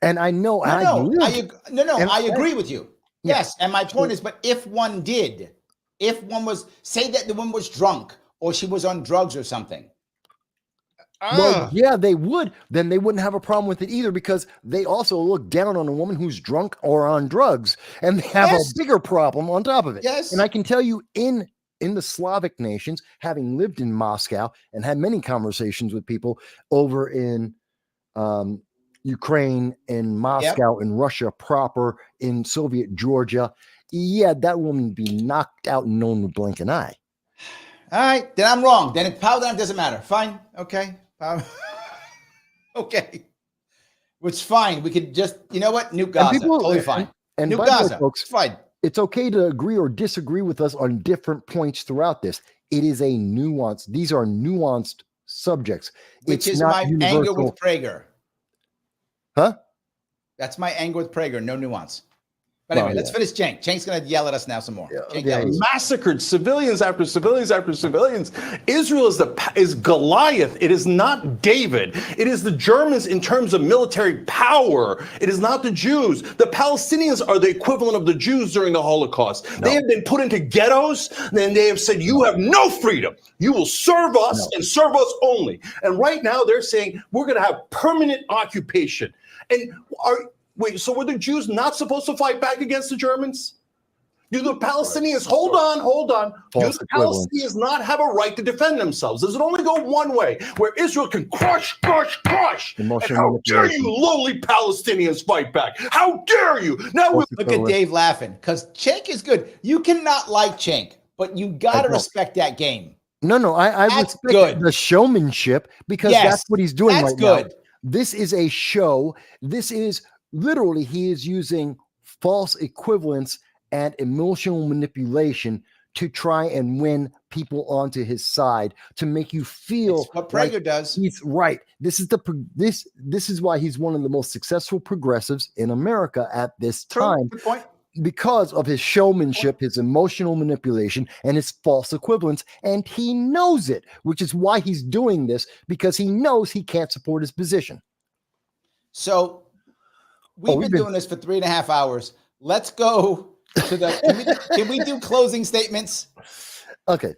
And I know. I agree with you. Yes, and my point is, but if one did, if one was, say that the woman was drunk or she was on drugs or something. Well, yeah, they would. Then they wouldn't have a problem with it either because they also look down on a woman who's drunk or on drugs, and they have a bigger problem on top of it. Yes. And I can tell you in the Slavic nations, having lived in Moscow and had many conversations with people over in Ukraine, in Moscow, in Russia proper, in Soviet Georgia, that woman would be knocked out and no one would blink an eye. All right, then I'm wrong. Then it doesn't matter. Fine. Okay. Okay. It's fine. We could just, you know what? Nuke Gaza. Totally fine. And Nuke Gaza. Folks, it's fine. It's okay to agree or disagree with us on different points throughout this. It is a nuance. These are nuanced subjects. Which is my anger with Prager. Huh? That's my anger with Prager. No nuance. But anyway, let's finish Cenk. Cenk's going to yell at us now some more. Massacred civilians after civilians after civilians. Israel is Goliath. It is not David. It is the Germans in terms of military power. It is not the Jews. The Palestinians are the equivalent of the Jews during the Holocaust. No. They have been put into ghettos, and they have said, you have no freedom. You will serve us and serve us only. And right now they're saying we're going to have permanent occupation. And wait, so were the Jews not supposed to fight back against the Germans? Do the Palestinians, hold on. Do the Palestinians not have a right to defend themselves? Does it only go one way, where Israel can crush? And how dare you lowly Palestinians fight back? How dare you? Now look at Dave laughing, because Cenk is good. You cannot like Cenk, but you got to respect that game. No, I respect the showmanship because that's what he's doing right now. This is a show. This is literally, he is using false equivalence and emotional manipulation to try and win people onto his side to make you feel it's what Prager does. He's right. This is why he's one of the most successful progressives in America at this time. Good point. Because of his showmanship, his emotional manipulation, and his false equivalence, and he knows it, which is why he's doing this, because he knows he can't support his position. So we've been doing this for 3.5 hours. Let's go to the. Can we do closing statements? Okay.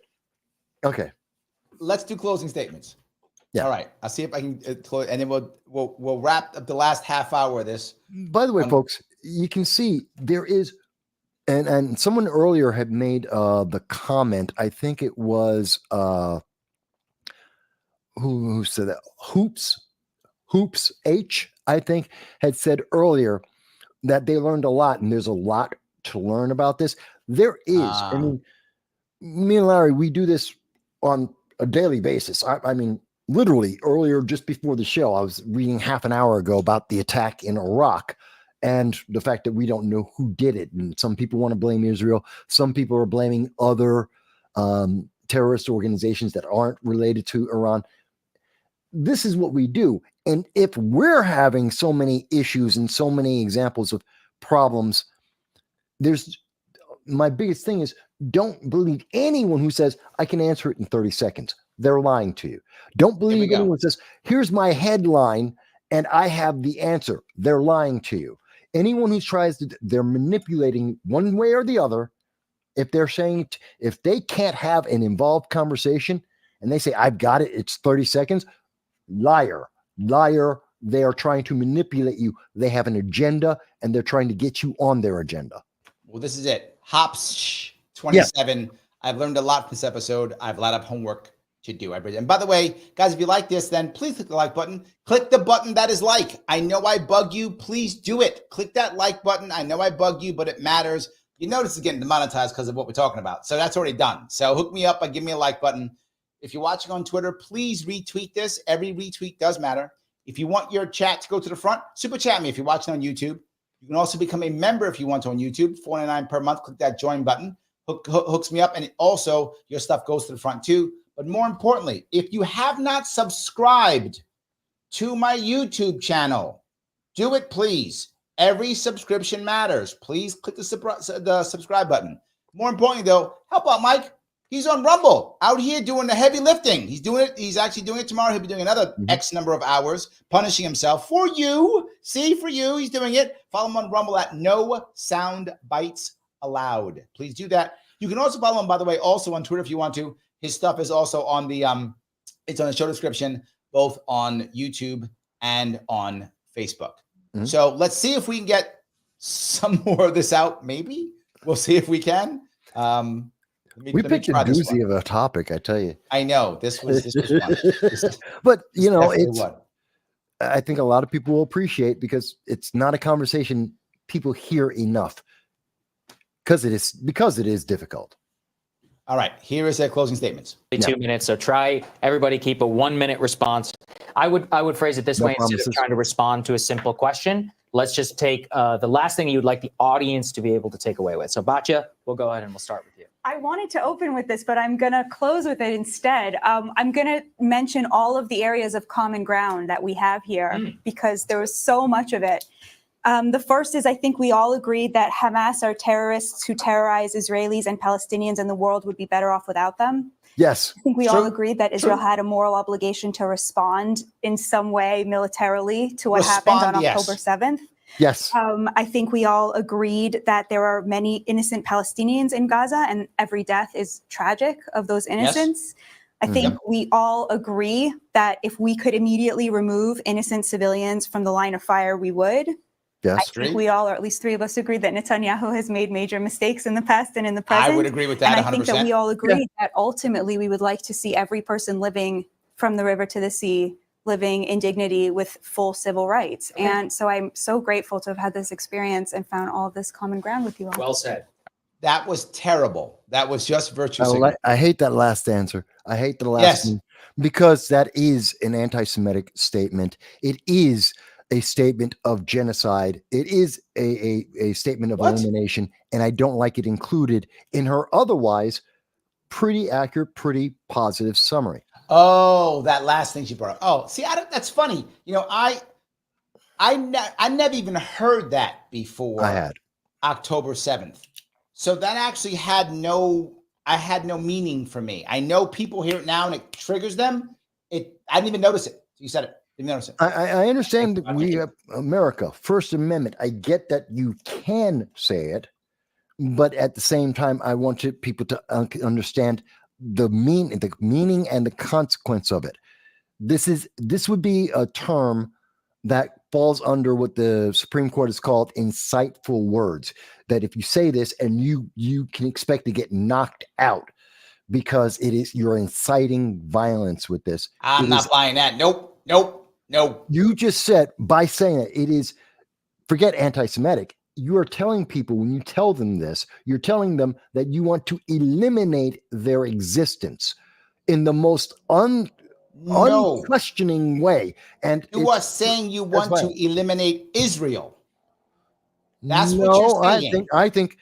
Let's do closing statements. Yeah. All right. I'll see if I can close, and then we'll wrap up the last half hour of this. By the way, folks, you can see there is, and someone earlier had made the comment. I think it was who said that? Hoops H, I think, had said earlier that they learned a lot, and there's a lot to learn about this. There is. I mean, me and Larry, we do this on a daily basis. I mean, literally earlier, just before the show, I was reading half an hour ago about the attack in Iraq and the fact that we don't know who did it. And some people want to blame Israel. Some people are blaming other terrorist organizations that aren't related to Iran. this is what we do. And if we're having so many issues and so many examples of problems, my biggest thing is don't believe anyone who says, I can answer it in 30 seconds. They're lying to you. Don't believe anyone who says, here's my headline and I have the answer. They're lying to you. Anyone who tries to, they're manipulating one way or the other. If they're saying, if they can't have an involved conversation and they say, I've got it, it's 30 seconds, liar. They are trying to manipulate you. They have an agenda and they're trying to get you on their agenda. Well, this is it. Hops 27. Yeah. I've learned a lot from this episode. I have a lot of homework to do. And by the way, guys, if you like this, then please click the like button. Click the button that is like. I know I bug you. Please do it. Click that like button. I know I bug you, but it matters. You notice it's getting demonetized because of what we're talking about. So that's already done. So hook me up by giving me a like button. If you're watching on Twitter, please retweet this. Every retweet does matter. If you want your chat to go to the front, super chat me if you're watching on YouTube. You can also become a member if you want to on YouTube, $4.99 per month. Click that join button. Hooks me up, and also your stuff goes to the front too. But more importantly, if you have not subscribed to my YouTube channel, do it, please. Every subscription matters. Please click the subscribe button. More importantly, though, help out Mike. He's on Rumble out here doing the heavy lifting. He's doing it. He's actually doing it tomorrow. He'll be doing another X number of hours, punishing himself for you. See, for you, he's doing it. Follow him on Rumble at No Soundbites Allowed. Please do that. You can also follow him, by the way, also on Twitter if you want to. His stuff is also on the it's on the show description, both on YouTube and on Facebook. So let's see if we can get some more of this out. Maybe we'll see if we can. We picked a doozy of a topic, I tell you. I know this was fun. But you know, I think a lot of people will appreciate because it's not a conversation people hear enough because it is difficult. All right, here is their closing statements. 2 minutes. So try everybody keep a 1 minute response. I would phrase it this way: instead of trying to respond to a simple question, let's just take the last thing you'd like the audience to be able to take away with. So Batya, we'll go ahead and we'll start with you. I wanted to open with this, but I'm going to close with it instead. I'm going to mention all of the areas of common ground that we have here because there was so much of it. The first is I think we all agreed that Hamas are terrorists who terrorize Israelis and Palestinians, and the world would be better off without them. Yes. I think we all agreed that Israel had a moral obligation to respond in some way militarily to what happened on October 7th. Yes. I think we all agreed that there are many innocent Palestinians in Gaza, and every death is tragic of those innocents. Yes. I think we all agree that if we could immediately remove innocent civilians from the line of fire, we would. Yes. I think we all, or at least three of us, agree that Netanyahu has made major mistakes in the past and in the present. I would agree with that 100%. And I think that we all agree that ultimately we would like to see every person living from the river to the sea living in dignity with full civil rights. And so I'm so grateful to have had this experience and found all of this common ground with you all. Well said. That was terrible. That was just virtue. I hate that last answer. I hate the last one because that is an anti-Semitic statement. It is a statement of genocide. It is a statement of elimination, and I don't like it included in her otherwise pretty accurate, pretty positive summary. Oh, that last thing she brought up. Oh, see, that's funny. You know, I never even heard that before. I had October 7th. So that actually had no meaning for me. I know people hear it now and it triggers them. I didn't even notice it. You said it. Didn't notice it. I understand that we have America, First Amendment. I get that you can say it, but at the same time, I want people to understand the meaning and the consequence of it. This would be a term that falls under what the Supreme Court has called insightful words. That if you say this and you can expect to get knocked out because you're inciting violence with this. I'm not buying that. Nope. You just said by saying it is, forget anti-Semitic. You are telling people when you tell them this, you're telling them that you want to eliminate their existence in the most unquestioning way. And you are saying you want to eliminate Israel. That's what you're saying. I think,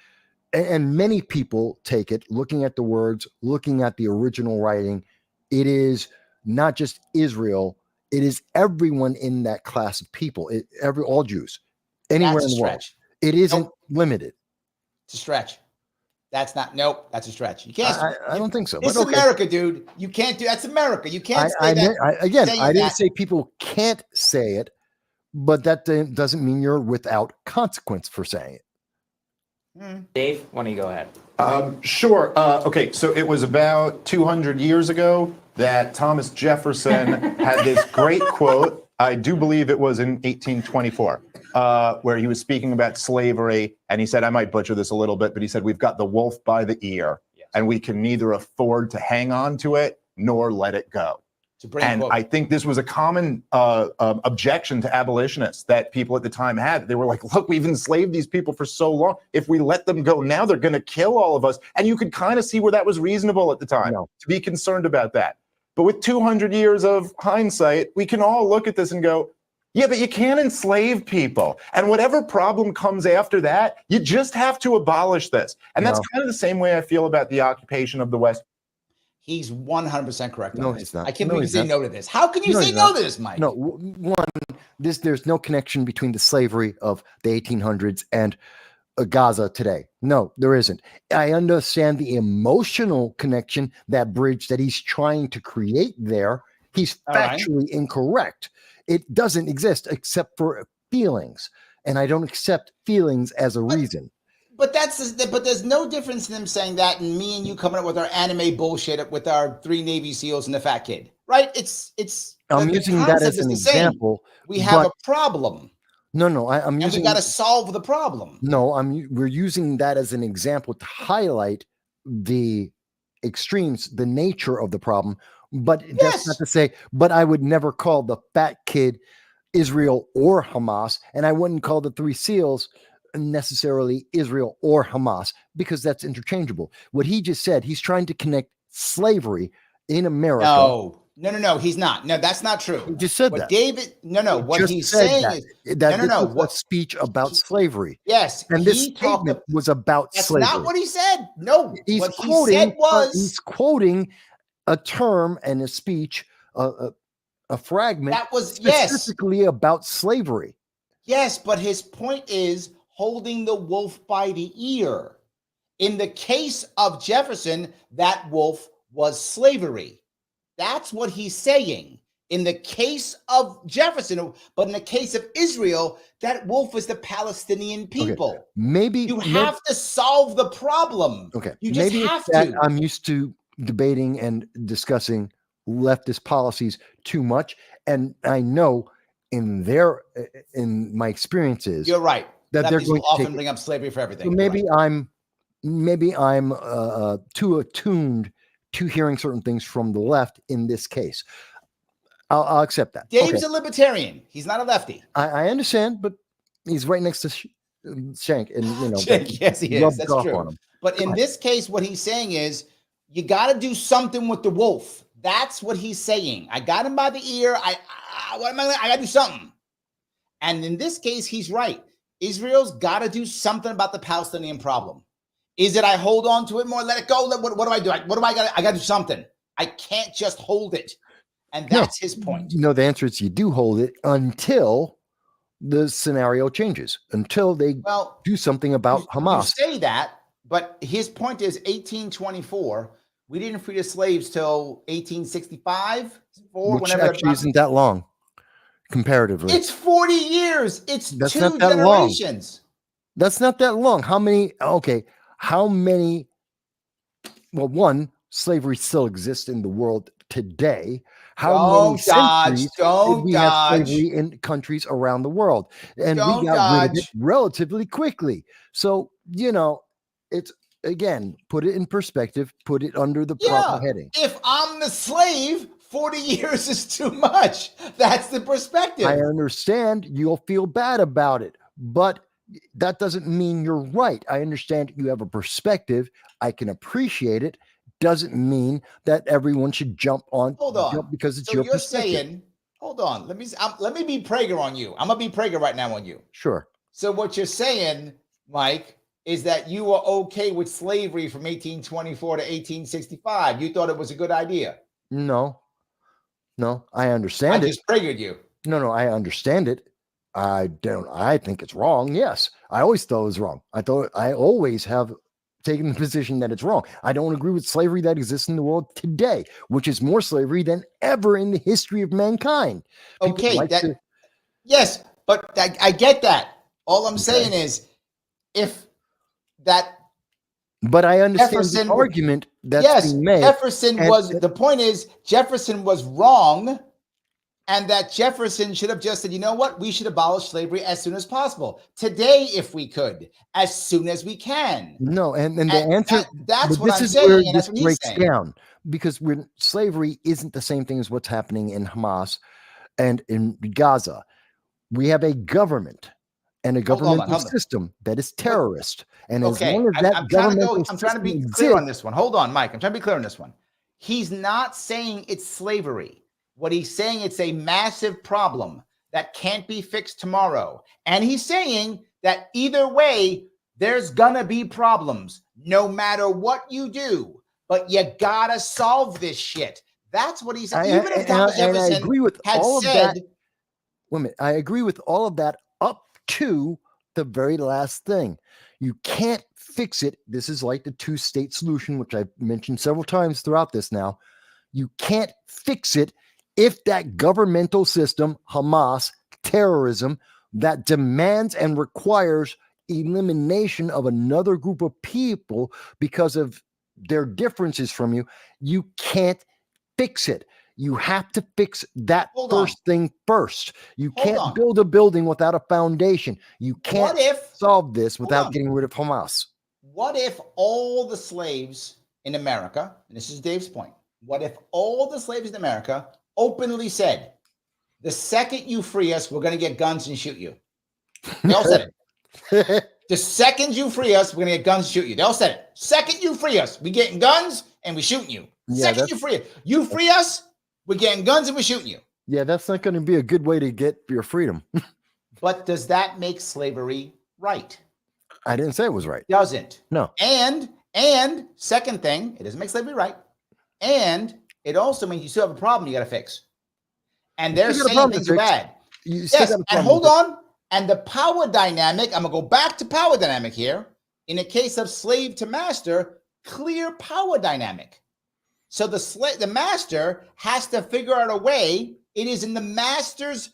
and many people take it, looking at the words, looking at the original writing, it is not just Israel, It is everyone in that class of people, all Jews, anywhere in the world. It isn't limited. It's a stretch. That's not, nope, that's a stretch. You can't. I don't think so. It's America, dude. You can't do, that's America. You can't say that. Again, I didn't say people can't say it, but that doesn't mean you're without consequence for saying it. Dave, why don't you go ahead? Sure. Okay, so it was about 200 years ago that Thomas Jefferson had this great quote. I do believe it was in 1824. Where he was speaking about slavery, and he said, I might butcher this a little bit, but he said, we've got the wolf by the ear, and we can neither afford to hang on to it nor let it go. And I think this was a common objection to abolitionists that people at the time had. They were like, look, we've enslaved these people for so long. If we let them go now, they're going to kill all of us. And you could kind of see where that was reasonable at the time to be concerned about that. But with 200 years of hindsight, we can all look at this and go, yeah, but you can't enslave people. And whatever problem comes after that, you just have to abolish this. And that's kind of the same way I feel about the occupation of the West. He's 100% correct. No, he's not. I can't believe you say no to this. How can you say no to this, Mike? No, one, there's no connection between the slavery of the 1800s and Gaza today. No, there isn't. I understand the emotional connection, that bridge that he's trying to create there. He's factually incorrect. It doesn't exist except for feelings, and I don't accept feelings as a reason. But there's no difference in them saying that and me and you coming up with our anime bullshit with our 3 Navy SEALs and the fat kid, right? I'm using that as an example. We have a problem. No, I'm using. And we got to solve the problem. No, we're using that as an example to highlight the extremes, the nature of the problem. But that's not to say, but I would never call the fat kid Israel or Hamas, and I wouldn't call the 3 SEALs necessarily Israel or Hamas, because that's interchangeable. What he just said, he's trying to connect slavery in America. No, he's not. No, that's not true. He just said that. David, what he's saying is that what speech about slavery. Yes. And this statement was about slavery. That's not what he said. No, he's quoting a term and a speech, a fragment that was specifically about slavery. Yes, but his point is holding the wolf by the ear. In the case of Jefferson, that wolf was slavery. That's what he's saying. In the case of Jefferson, but in the case of Israel, that wolf is the Palestinian people. Okay. Maybe you have to solve the problem. Okay. You just have to. I'm used to debating and discussing leftist policies too much, and I know in my experiences, you're right, that they're going to often bring up slavery for everything. So maybe I'm too attuned to hearing certain things from the left in this case. I'll accept that. Dave's a libertarian. He's not a lefty. I understand, but he's right next to Shank, and Shank, yes, he is. That's true. But in this case, what he's saying is, you got to do something with the wolf. That's what he's saying. I got him by the ear. I got to do something. And in this case, he's right. Israel's got to do something about the Palestinian problem. Is it I hold on to it more, let it go? What do I do? I got to do something. I can't just hold it. And that's his point. The answer is you do hold it until the scenario changes, until they do something about Hamas. You say that, but his point is 1824. We didn't free the slaves till 1865. Which actually isn't that long, comparatively. It's 40 years. That's 2 not that generations. Long. That's not that long. How many? Well, one, slavery still exists in the world today. How many centuries did we have slavery in countries around the world? And we got rid of it relatively quickly. So, it's, again, put it in perspective, put it under the proper heading. If I'm the slave, 40 years is too much. That's the perspective. I understand you'll feel bad about it, but that doesn't mean you're right. I understand you have a perspective. I can appreciate it. Doesn't mean that everyone should jump because it's your perspective. Hold on. Let me be Prager on you. I'm gonna be Prager right now on you. Sure. So what you're saying, Mike, is that you were okay with slavery from 1824 to 1865. You thought it was a good idea. No. No, I understand I it. just triggered you. No, I understand it. I think it's wrong. Yes. I always thought it was wrong. I always have taken the position that it's wrong. I don't agree with slavery that exists in the world today, which is more slavery than ever in the history of mankind. Yes, but I get that. All I'm saying is, if that. But I understand the argument that's being made. The point is, Jefferson was wrong, and that Jefferson should have just said, you know what, we should abolish slavery as soon as possible. Today, if we could, as soon as we can. No, and the answer, that's what I'm saying. Where this breaks down, because slavery isn't the same thing as what's happening in Hamas and in Gaza. We have a government and a governmental system that is terrorist. And as long as that governmental system I'm trying to be clear on this one. Hold on, Mike. I'm trying to be clear on this one. He's not saying it's slavery. What he's saying, it's a massive problem that can't be fixed tomorrow. And he's saying that either way, there's gonna be problems no matter what you do, but you gotta solve this shit. That's what he's saying. Even if Thomas Jefferson had said, I agree with all of that up to the very last thing. You can't fix it. This is like the two-state solution, which I've mentioned several times throughout this now. You can't fix it if that governmental system, Hamas, terrorism, that demands and requires elimination of another group of people because of their differences from you, you can't fix it. You have to fix that thing first. You can't build a building without a foundation. You can't solve this without getting rid of Hamas. What if all the slaves in America, and this is Dave's point, what if all the slaves in America openly said, the second you free us, we're going to get guns and shoot you? They all said it. The second you free us, we're going to get guns and shoot you. They all said it. Second you free us, we getting guns and we shooting you. Second you free us, we're getting guns and we're shooting you. Yeah, that's not going to be a good way to get your freedom. But does that make slavery right? I didn't say it was right. Doesn't. No. And second thing, it doesn't make slavery right. And it also means you still have a problem you got to fix. And they're saying things are bad. Yes, and hold on. And the power dynamic, I'm going to go back to power dynamic here. In a case of slave to master, clear power dynamic. So the master has to figure out a way. It is in the master's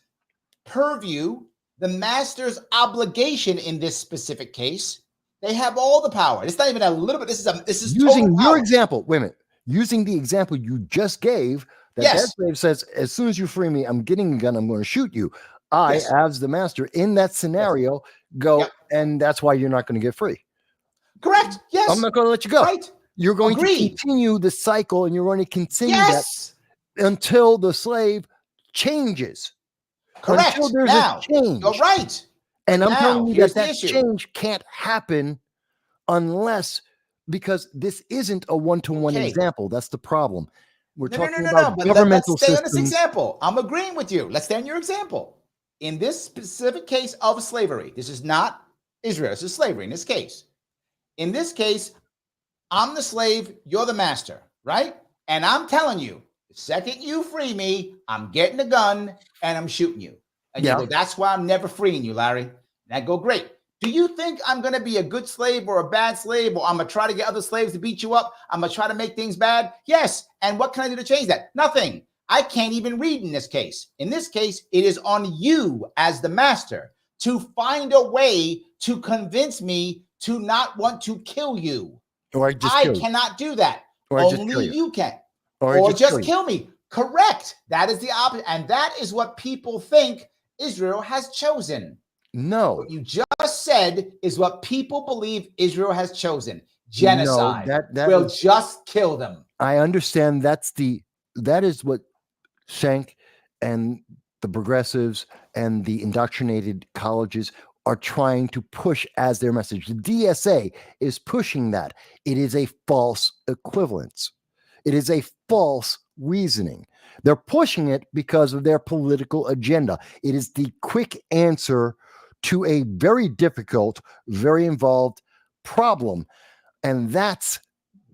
purview, the master's obligation in this specific case. They have all the power. It's not even a little bit. This is using your example. Wait a minute. Using the example you just gave, that slave says, as soon as you free me, I'm getting a gun. I'm going to shoot you. As the master in that scenario, go, and that's why you're not going to get free. Correct. Yes. I'm not going to let you go. Right. You're going to continue the cycle, and you're going to continue that until the slave changes. Correct. Until there's a change. You're right. And I'm telling you that change can't happen unless, because this isn't a one-to-one example. That's the problem. We're talking about governmental systems. Let's stay on this example. I'm agreeing with you. Let's stay on your example. In this specific case of slavery, this is not Israel. This is slavery in this case. In this case, I'm the slave, you're the master, right? And I'm telling you, the second you free me, I'm getting a gun and I'm shooting you. And you go, that's why I'm never freeing you, Larry. And I go, great. Do you think I'm going to be a good slave or a bad slave, or I'm going to try to get other slaves to beat you up? I'm going to try to make things bad? Yes. And what can I do to change that? Nothing. I can't even read in this case. In this case, it is on you as the master to find a way to convince me to not want to kill you. Or I cannot do that. Or only you can. Or just kill me. Correct. That is the opposite. And that is what people think Israel has chosen. No. What you just said is what people believe Israel has chosen. Genocide. No, will just kill them. I understand that is what Schenck and the progressives and the indoctrinated colleges are trying to push as their message. The DSA is pushing that. It is a false equivalence. It is a false reasoning. They're pushing it because of their political agenda. It is the quick answer to a very difficult, very involved problem. And that's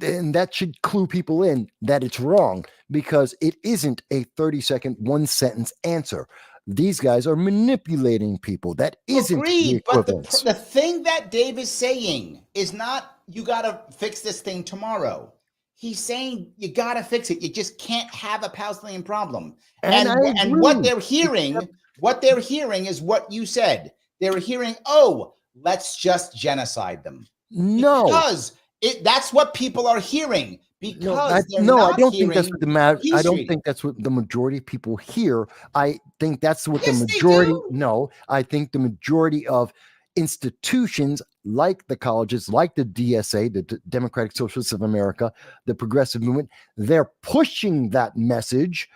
And that should clue people in that it's wrong, because it isn't a 30-second, one-sentence answer. These guys are manipulating people. That isn't the equivalence. But the thing that Dave is saying is not, you got to fix this thing tomorrow. He's saying you got to fix it. You just can't have a Palestinian problem. And what they're hearing is what you said. They're hearing, oh, let's just genocide them. No. Because that's what people are hearing. Because I don't think that's what the matter. I don't think that's what the majority of people hear. I think that's what the majority. No, I think the majority of institutions like the colleges, like the DSA, the Democratic Socialists of America, the Progressive Movement, they're pushing that message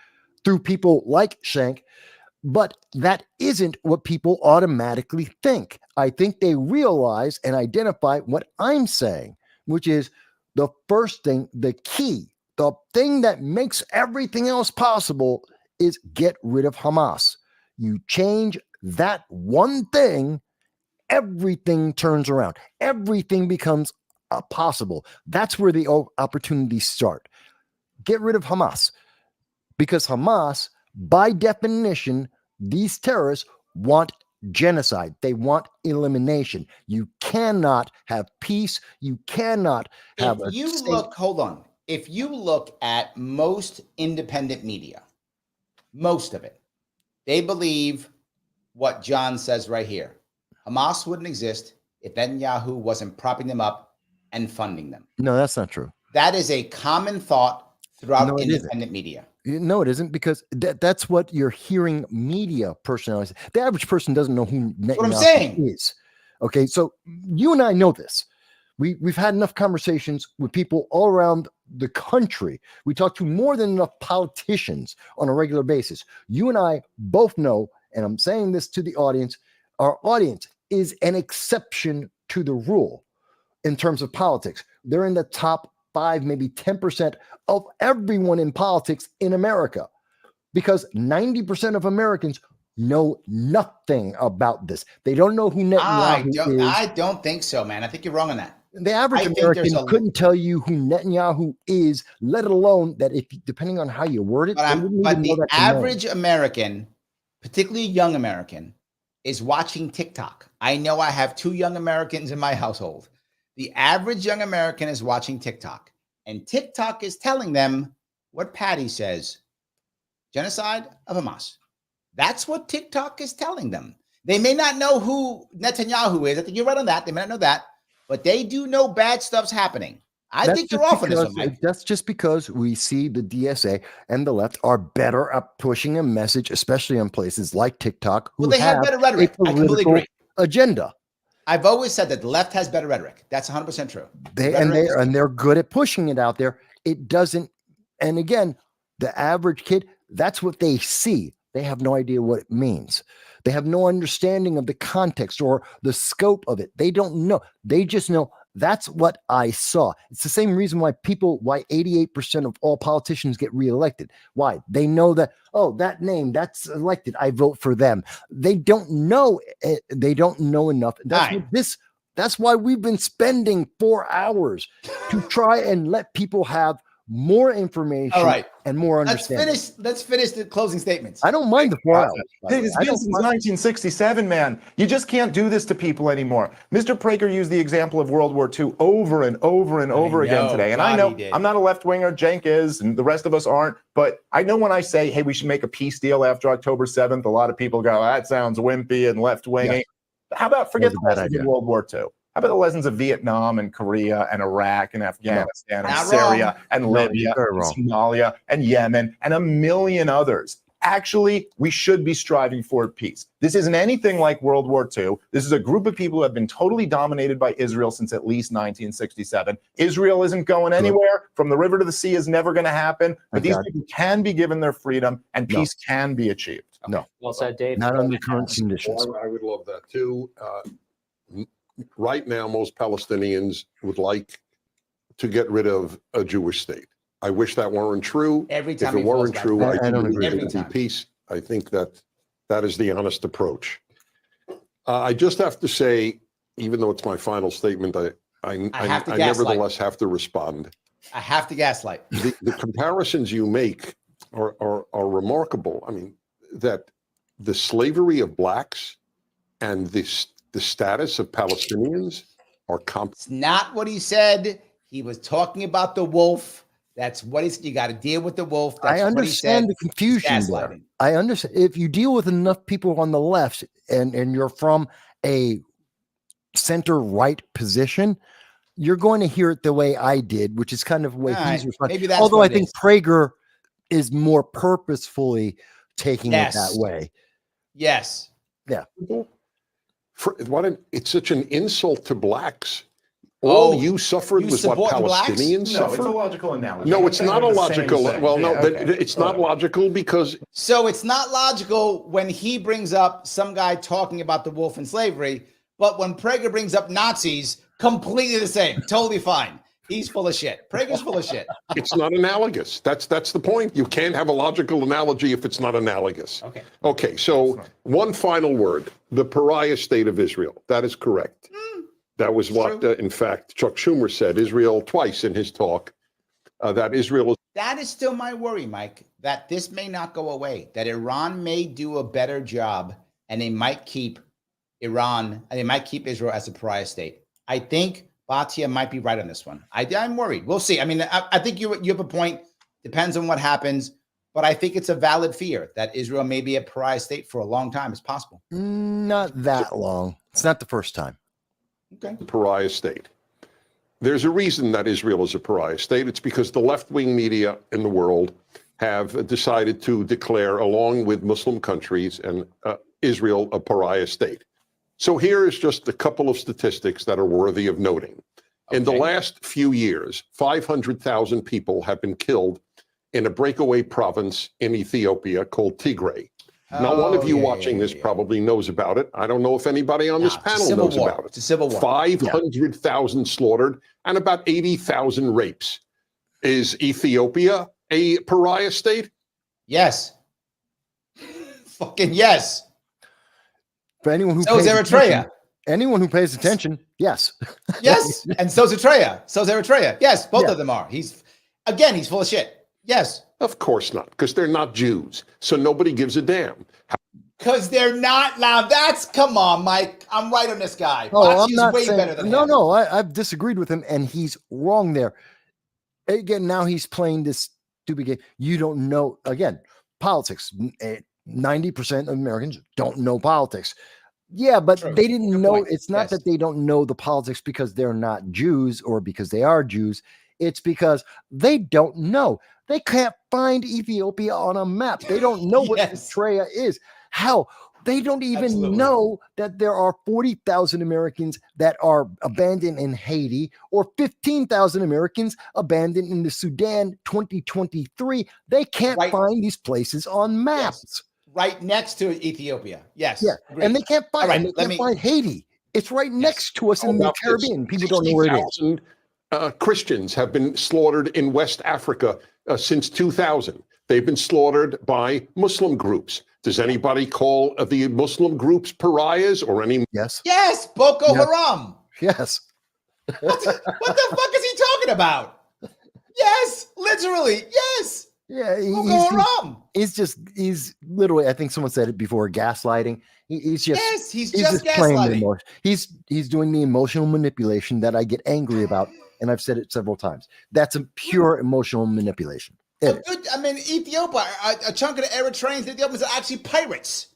through people like Shank. But that isn't what people automatically think. I think they realize and identify what I'm saying, which is the first thing, the key, the thing that makes everything else possible is get rid of Hamas. You change that one thing, everything turns around. Everything becomes possible. That's where the opportunities start. Get rid of Hamas. Because Hamas, by definition, these terrorists want genocide. They want elimination. You cannot have peace. You cannot have a state. Hold on. If you look at most independent media, most of it, they believe what John says right here. Hamas wouldn't exist if Netanyahu wasn't propping them up and funding them. No, that's not true. That is a common thought throughout independent media. No, it isn't, because that's what you're hearing media personalities. The average person doesn't know who Netanyahu is. Okay, so you and I know this. We've had enough conversations with people all around the country. We talk to more than enough politicians on a regular basis. You and I both know, and I'm saying this to the audience, our audience is an exception to the rule in terms of politics. They're in the top 5, maybe 10% of everyone in politics in America, because 90% of Americans know nothing about this. They don't know who Netanyahu is. I don't think so, man. I think you're wrong on that. The average American couldn't tell you who Netanyahu is, let alone that, if depending on how you word it. But the average American, particularly young American, is watching TikTok. I know I have 2 young Americans in my household. The average young American is watching TikTok, and TikTok is telling them what Patty says: genocide of Hamas. That's what TikTok is telling them. They may not know who Netanyahu is. I think you're right on that. They may not know that, but they do know bad stuff's happening. I think you're off on this one, Mike. That's just because we see the DSA and the left are better at pushing a message, especially on places like TikTok, who they have better rhetoric. I completely agree. Agenda. I've always said that the left has better rhetoric. That's 100% true. They're good at pushing it out there. It doesn't. And again, the average kid, that's what they see. They have no idea what it means. They have no understanding of the context or the scope of it. They don't know. They just know that's what I saw. It's the same reason why 88% of all politicians get reelected. Why? They know that, oh, that name, that's elected, I vote for them. They don't know. They don't know enough. That's why we've been spending 4 hours to try and let people have more information and more understanding. Let's finish the closing statements. I don't mind the 4 hours. It's been since 1967, man. You just can't do this to people anymore. Mr. Prager used the example of World War II over and over and over again today. And I know I'm not a left-winger, Cenk is, and the rest of us aren't. But I know when I say, hey, we should make a peace deal after October 7th, a lot of people go, that sounds wimpy and left-wingy. Yes. How about forget the lessons of World War II? How about the lessons of Vietnam and Korea and Iraq and Afghanistan and Syria and Libya and Somalia and Yemen and a million others? Actually, we should be striving for peace. This isn't anything like World War II. This is a group of people who have been totally dominated by Israel since at least 1967. Israel isn't going anywhere. From the river to the sea is never going to happen. But these people can be given their freedom, and peace can be achieved. No. Well said, Dave. Not under current conditions. I would love that too. Right now, most Palestinians would like to get rid of a Jewish state. I wish that weren't true. Every time if it weren't true, I don't agree. it would be peace. I think that is the honest approach. I just have to say, even though it's my final statement, I nevertheless have to respond. I have to gaslight. The comparisons you make are remarkable. I mean, that the slavery of blacks and the status of Palestinians are It's not what he said. He was talking about the wolf. That's what he's. You got to deal with the wolf. That's I understand the confusion there. I understand if you deal with enough people on the left and you're from a center right position, you're going to hear it the way I did, which is kind of the way he's responding. Although I think Prager is more purposefully taking it that way. Yes. Yeah. It's such an insult to blacks. All you suffered was what Palestinians suffered? No, it's a logical analogy. No, it's not a logical. Well, no, it's not logical because. So it's not logical when he brings up some guy talking about the wolf and slavery, but when Prager brings up Nazis, completely the same. Totally fine. He's full of shit. Prager's full of shit. It's not analogous. That's the point. You can't have a logical analogy if it's not analogous. Okay. Okay. So one final word: the pariah state of Israel. That is correct. That was what, in fact, Chuck Schumer said. Israel twice in his talk. That Israel is. That is still my worry, Mike. That this may not go away. That Iran may do a better job, and they might keep Iran and they might keep Israel as a pariah state. I think Batia might be right on this one. I'm worried. We'll see. I mean, I think you have a point. Depends on what happens. But I think it's a valid fear that Israel may be a pariah state for a long time. It's possible. Not that long. It's not the first time. Okay. The pariah state. There's a reason that Israel is a pariah state. It's because the left-wing media in the world have decided to declare, along with Muslim countries, and Israel a pariah state. So here is just a couple of statistics that are worthy of noting. In the last few years, 500,000 people have been killed in a breakaway province in Ethiopia called Tigray. Now, one of you watching this probably knows about it. I don't know if anybody on this panel knows about it. It's a civil war. 500,000 slaughtered and about 80,000 rapes. Is Ethiopia a pariah state? Yes. Fucking yes. For anyone who pays Eritrea. Anyone who pays attention, yes. Yes, and so's Eritrea. So's Eritrea. Yes, both of them are. He's full of shit. Yes. Of course not, because they're not Jews. So nobody gives a damn. Because they're not. Now come on, Mike. I'm right on this guy. Oh, I'm not way saying, better than him. No, I've disagreed with him, and he's wrong there. Again, now he's playing this stupid game. You don't know, again, politics. 90% of Americans don't know politics. Yeah, but they didn't know. It's not that they don't know the politics because they're not Jews or because they are Jews. It's because they don't know. They can't find Ethiopia on a map. They don't know what Eritrea is. Hell, they don't even know that there are 40,000 Americans that are abandoned in Haiti or 15,000 Americans abandoned in the Sudan 2023. They can't find these places on maps. Yes. Right next to Ethiopia. Yes. Yeah. Agreed. And they can't find find Haiti. It's right next to us in the Caribbean. People don't know where it is. Christians have been slaughtered in West Africa since 2000. They've been slaughtered by Muslim groups. Does anybody call the Muslim groups pariahs or any? Yes. Yes. Boko Haram. Yes. What the fuck is he talking about? Yes. Literally. Yes. Yeah. He's literally, I think someone said it before, gaslighting. He's just gaslighting. He's doing the emotional manipulation that I get angry about. And I've said it several times. That's a pure emotional manipulation. Ethiopia, a chunk of the Eritreans, the Ethiopians are actually pirates.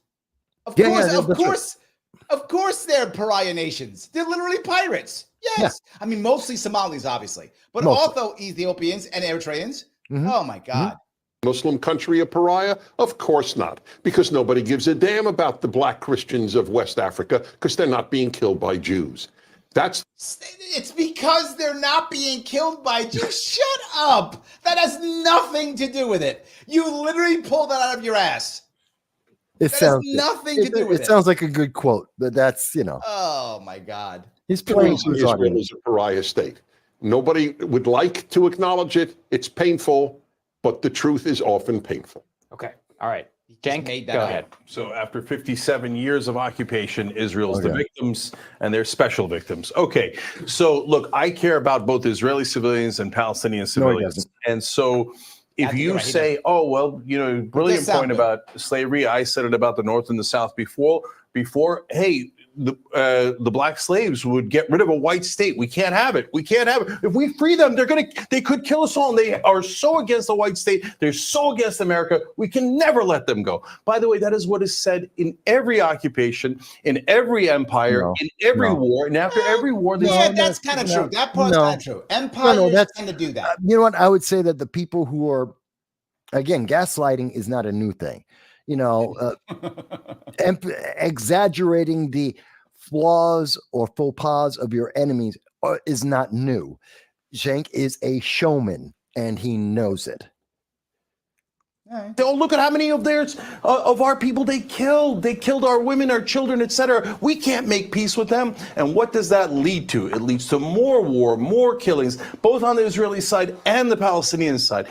Of course, they're pariah nations. They're literally pirates. Yes. Yeah. I mean, mostly Somalis, obviously, but also Ethiopians and Eritreans. Mm-hmm. Oh my God. Mm-hmm. Muslim country a pariah? Of course not, because nobody gives a damn about the black Christians of West Africa because they're not being killed by Jews. It's because they're not being killed by Jews. Shut up. That has nothing to do with it. You literally pulled that out of your ass. It has nothing to do with it. It sounds like a good quote, but that's, Oh my God. He's playing Israel is a pariah state. Nobody would like to acknowledge it. It's painful, but the truth is often painful. Okay. All right. Cenk, go ahead. So after 57 years of occupation, Israel's the victims, and they're special victims. Okay, so look, I care about both Israeli civilians and Palestinian civilians. And so if you say, oh, well, you know, brilliant point about slavery, I said it about the North and the South before, hey, the black slaves would get rid of a white state. We can't have it. We can't have it. If we free them, they could kill us all. And they are so against the white state. They're so against America. We can never let them go. By the way, that is what is said in every occupation, in every empire, in every war. And after every war, that's kind of true. That part's kind of true. Empires tend to do that. You know what? I would say that the people who are, again, gaslighting is not a new thing. You know, exaggerating the flaws or faux pas of your enemies is not new. Cenk is a showman, and he knows it. Oh, look at how many of our people they killed. They killed our women, our children, etc. We can't make peace with them. And what does that lead to? It leads to more war, more killings, both on the Israeli side and the Palestinian side.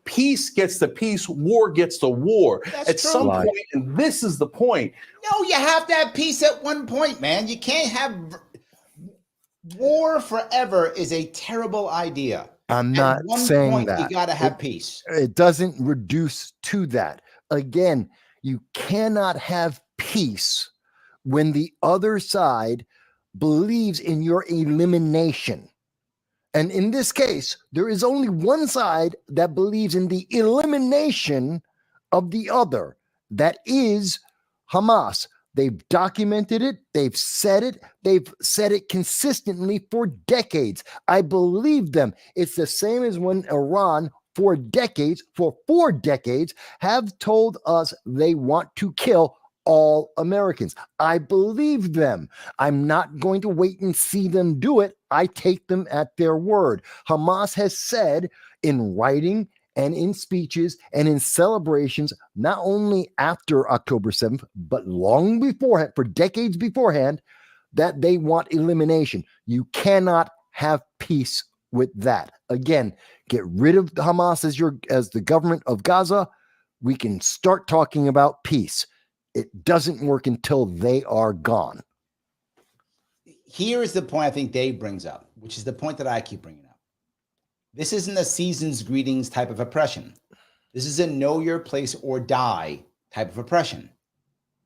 Peace gets the peace, war gets the war. At some point, and this is the point. No, you have to have peace at one point, man. You can't have war forever. Is a terrible idea. I'm not saying that. You got to have peace. It doesn't reduce to that. Again, you cannot have peace when the other side believes in your elimination. And in this case, there is only one side that believes in the elimination of the other. That is Hamas. They've documented it. They've said it consistently for decades. I believe them. It's the same as when Iran for 4 decades, have told us they want to kill all Americans. I believe them. I'm not going to wait and see them do it. I take them at their word. Hamas has said in writing and in speeches and in celebrations, not only after October 7th, but long beforehand, for decades beforehand, that they want elimination. You cannot have peace with that. Again, get rid of Hamas as the government of Gaza. We can start talking about peace. It doesn't work until they are gone. Here is the point I think Dave brings up, which is the point that I keep bringing up. This isn't a season's greetings type of oppression. This is a know your place or die type of oppression.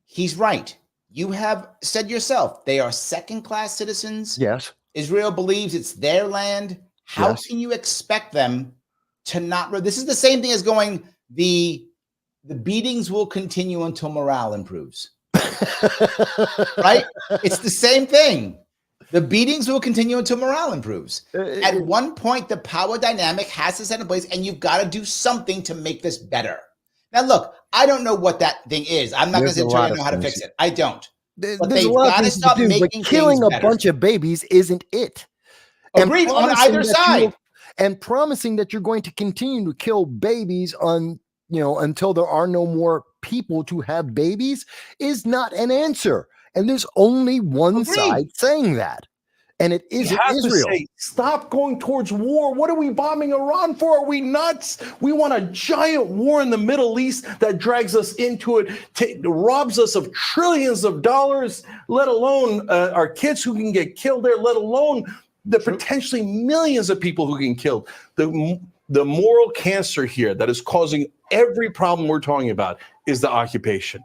He's right. You have said yourself, they are second-class citizens. Yes. Israel believes it's their land. How can you expect them to not? This is the same thing as going, the beatings will continue until morale improves. Right? It's the same thing. The beatings will continue until morale improves. At one point, the power dynamic has to set in place, and you've got to do something to make this better. Now, look, I don't know what that thing is. I'm not going to say I know how to fix it. I don't. But they've got to stop making killing a bunch of babies isn't it. Agreed on either side. And promising that you're going to continue to kill babies until there are no more people to have babies is not an answer. And there's only one side saying that. And it isn't Israel. Stop going towards war. What are we bombing Iran for? Are we nuts? We want a giant war in the Middle East that drags us into it, robs us of trillions of dollars, let alone our kids who can get killed there, let alone the potentially millions of people who can get killed. The moral cancer here that is causing every problem we're talking about is the occupation.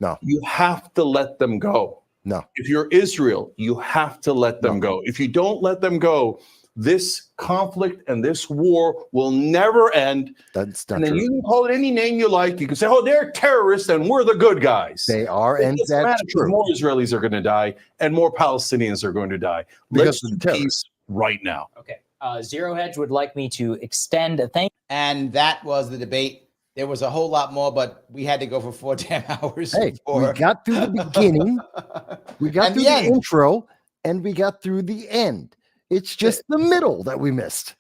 No. You have to let them go. No. If you're Israel, you have to let them go. If you don't let them go, this conflict and this war will never end. That's not and then true. you can call it any name you like. You can say, oh, they're terrorists and we're the good guys. They are, and that's true. More Israelis are going to die and more Palestinians are going to die. Let's do peace right now. Okay. Zero Hedge would like me to extend a thank. And that was the debate. There was a whole lot more, but we had to go for 4 damn hours. Hey, we got through the beginning, we got through the intro, and we got through the end. It's just the middle that we missed.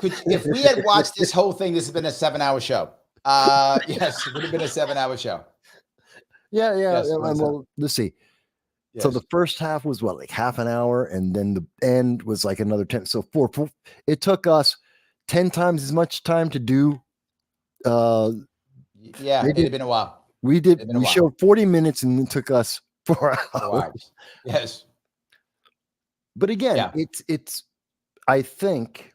If we had watched this whole thing, this has been a 7-hour show. Yes, it would have been a 7-hour show. Yeah. Well, let's see. Yes. So the first half was like half an hour, and then the end was like another 10. So four. It took us 10 times as much time to do. Yeah, it had been a while. We showed 40 minutes and it took us 4 hours. Yes. But again, it's I think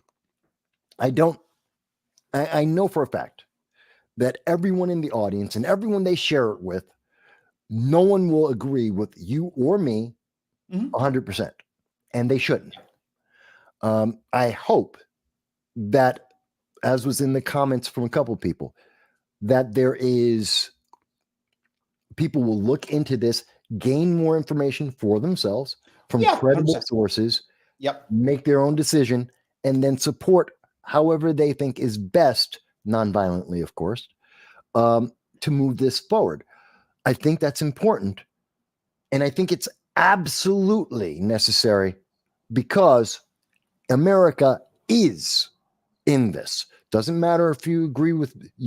I know for a fact that everyone in the audience and everyone they share it with, no one will agree with you or me 100%, and they shouldn't. I hope that, as was in the comments from a couple of people, that people will look into this, gain more information for themselves from credible 100%. sources, Yep, make their own decision, and then support however they think is best, non-violently, of course, to move this forward. I think that's important. And I think it's absolutely necessary because America is in this. Doesn't matter if you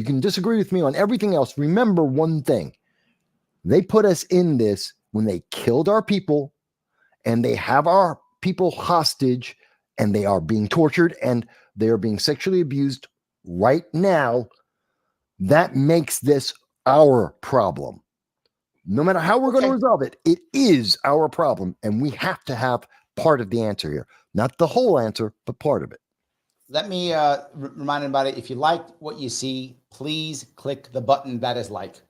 can disagree with me on everything else. Remember one thing. They put us in this when they killed our people, and they have our people hostage, and they are being tortured, and they are being sexually abused right now. That makes this our problem. No matter how we're going to resolve it, it is our problem, and we have to have part of the answer here. Not the whole answer, but part of it. Let me remind everybody, if you like what you see, please click the button that is like.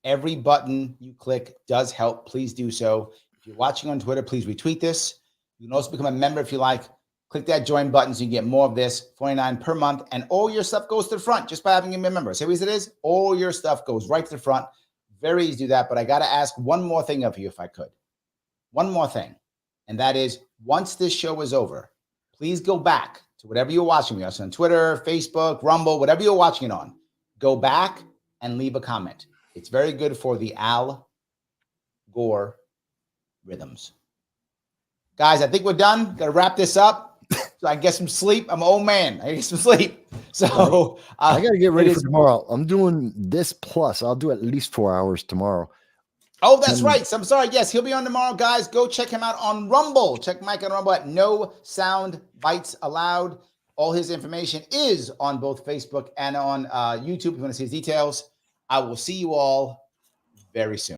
Every button you click does help. Please do so. If you're watching on Twitter, please retweet this. You can also become a member if you like. Click that join button so you can get more of this, $49 per month, and all your stuff goes to the front just by having a member. See how easy it is? All your stuff goes right to the front. Very easy to do that, but I got to ask one more thing of you if I could. One more thing, and that is, once this show is over, please go back to whatever you're watching me on Twitter, Facebook, Rumble, whatever you're watching it on. Go back and leave a comment. It's very good for the Al Gore rhythms. Guys, I think we're done. Got to wrap this up so I can get some sleep. I'm an old man. I get some sleep. So I got to get ready for tomorrow. I'm doing this plus. I'll do at least 4 hours tomorrow. Oh, that's right. So I'm sorry. Yes, he'll be on tomorrow, guys. Go check him out on Rumble. Check Mike on Rumble at No Soundbites Allowed. All his information is on both Facebook and on YouTube if you want to see his details. I will see you all very soon.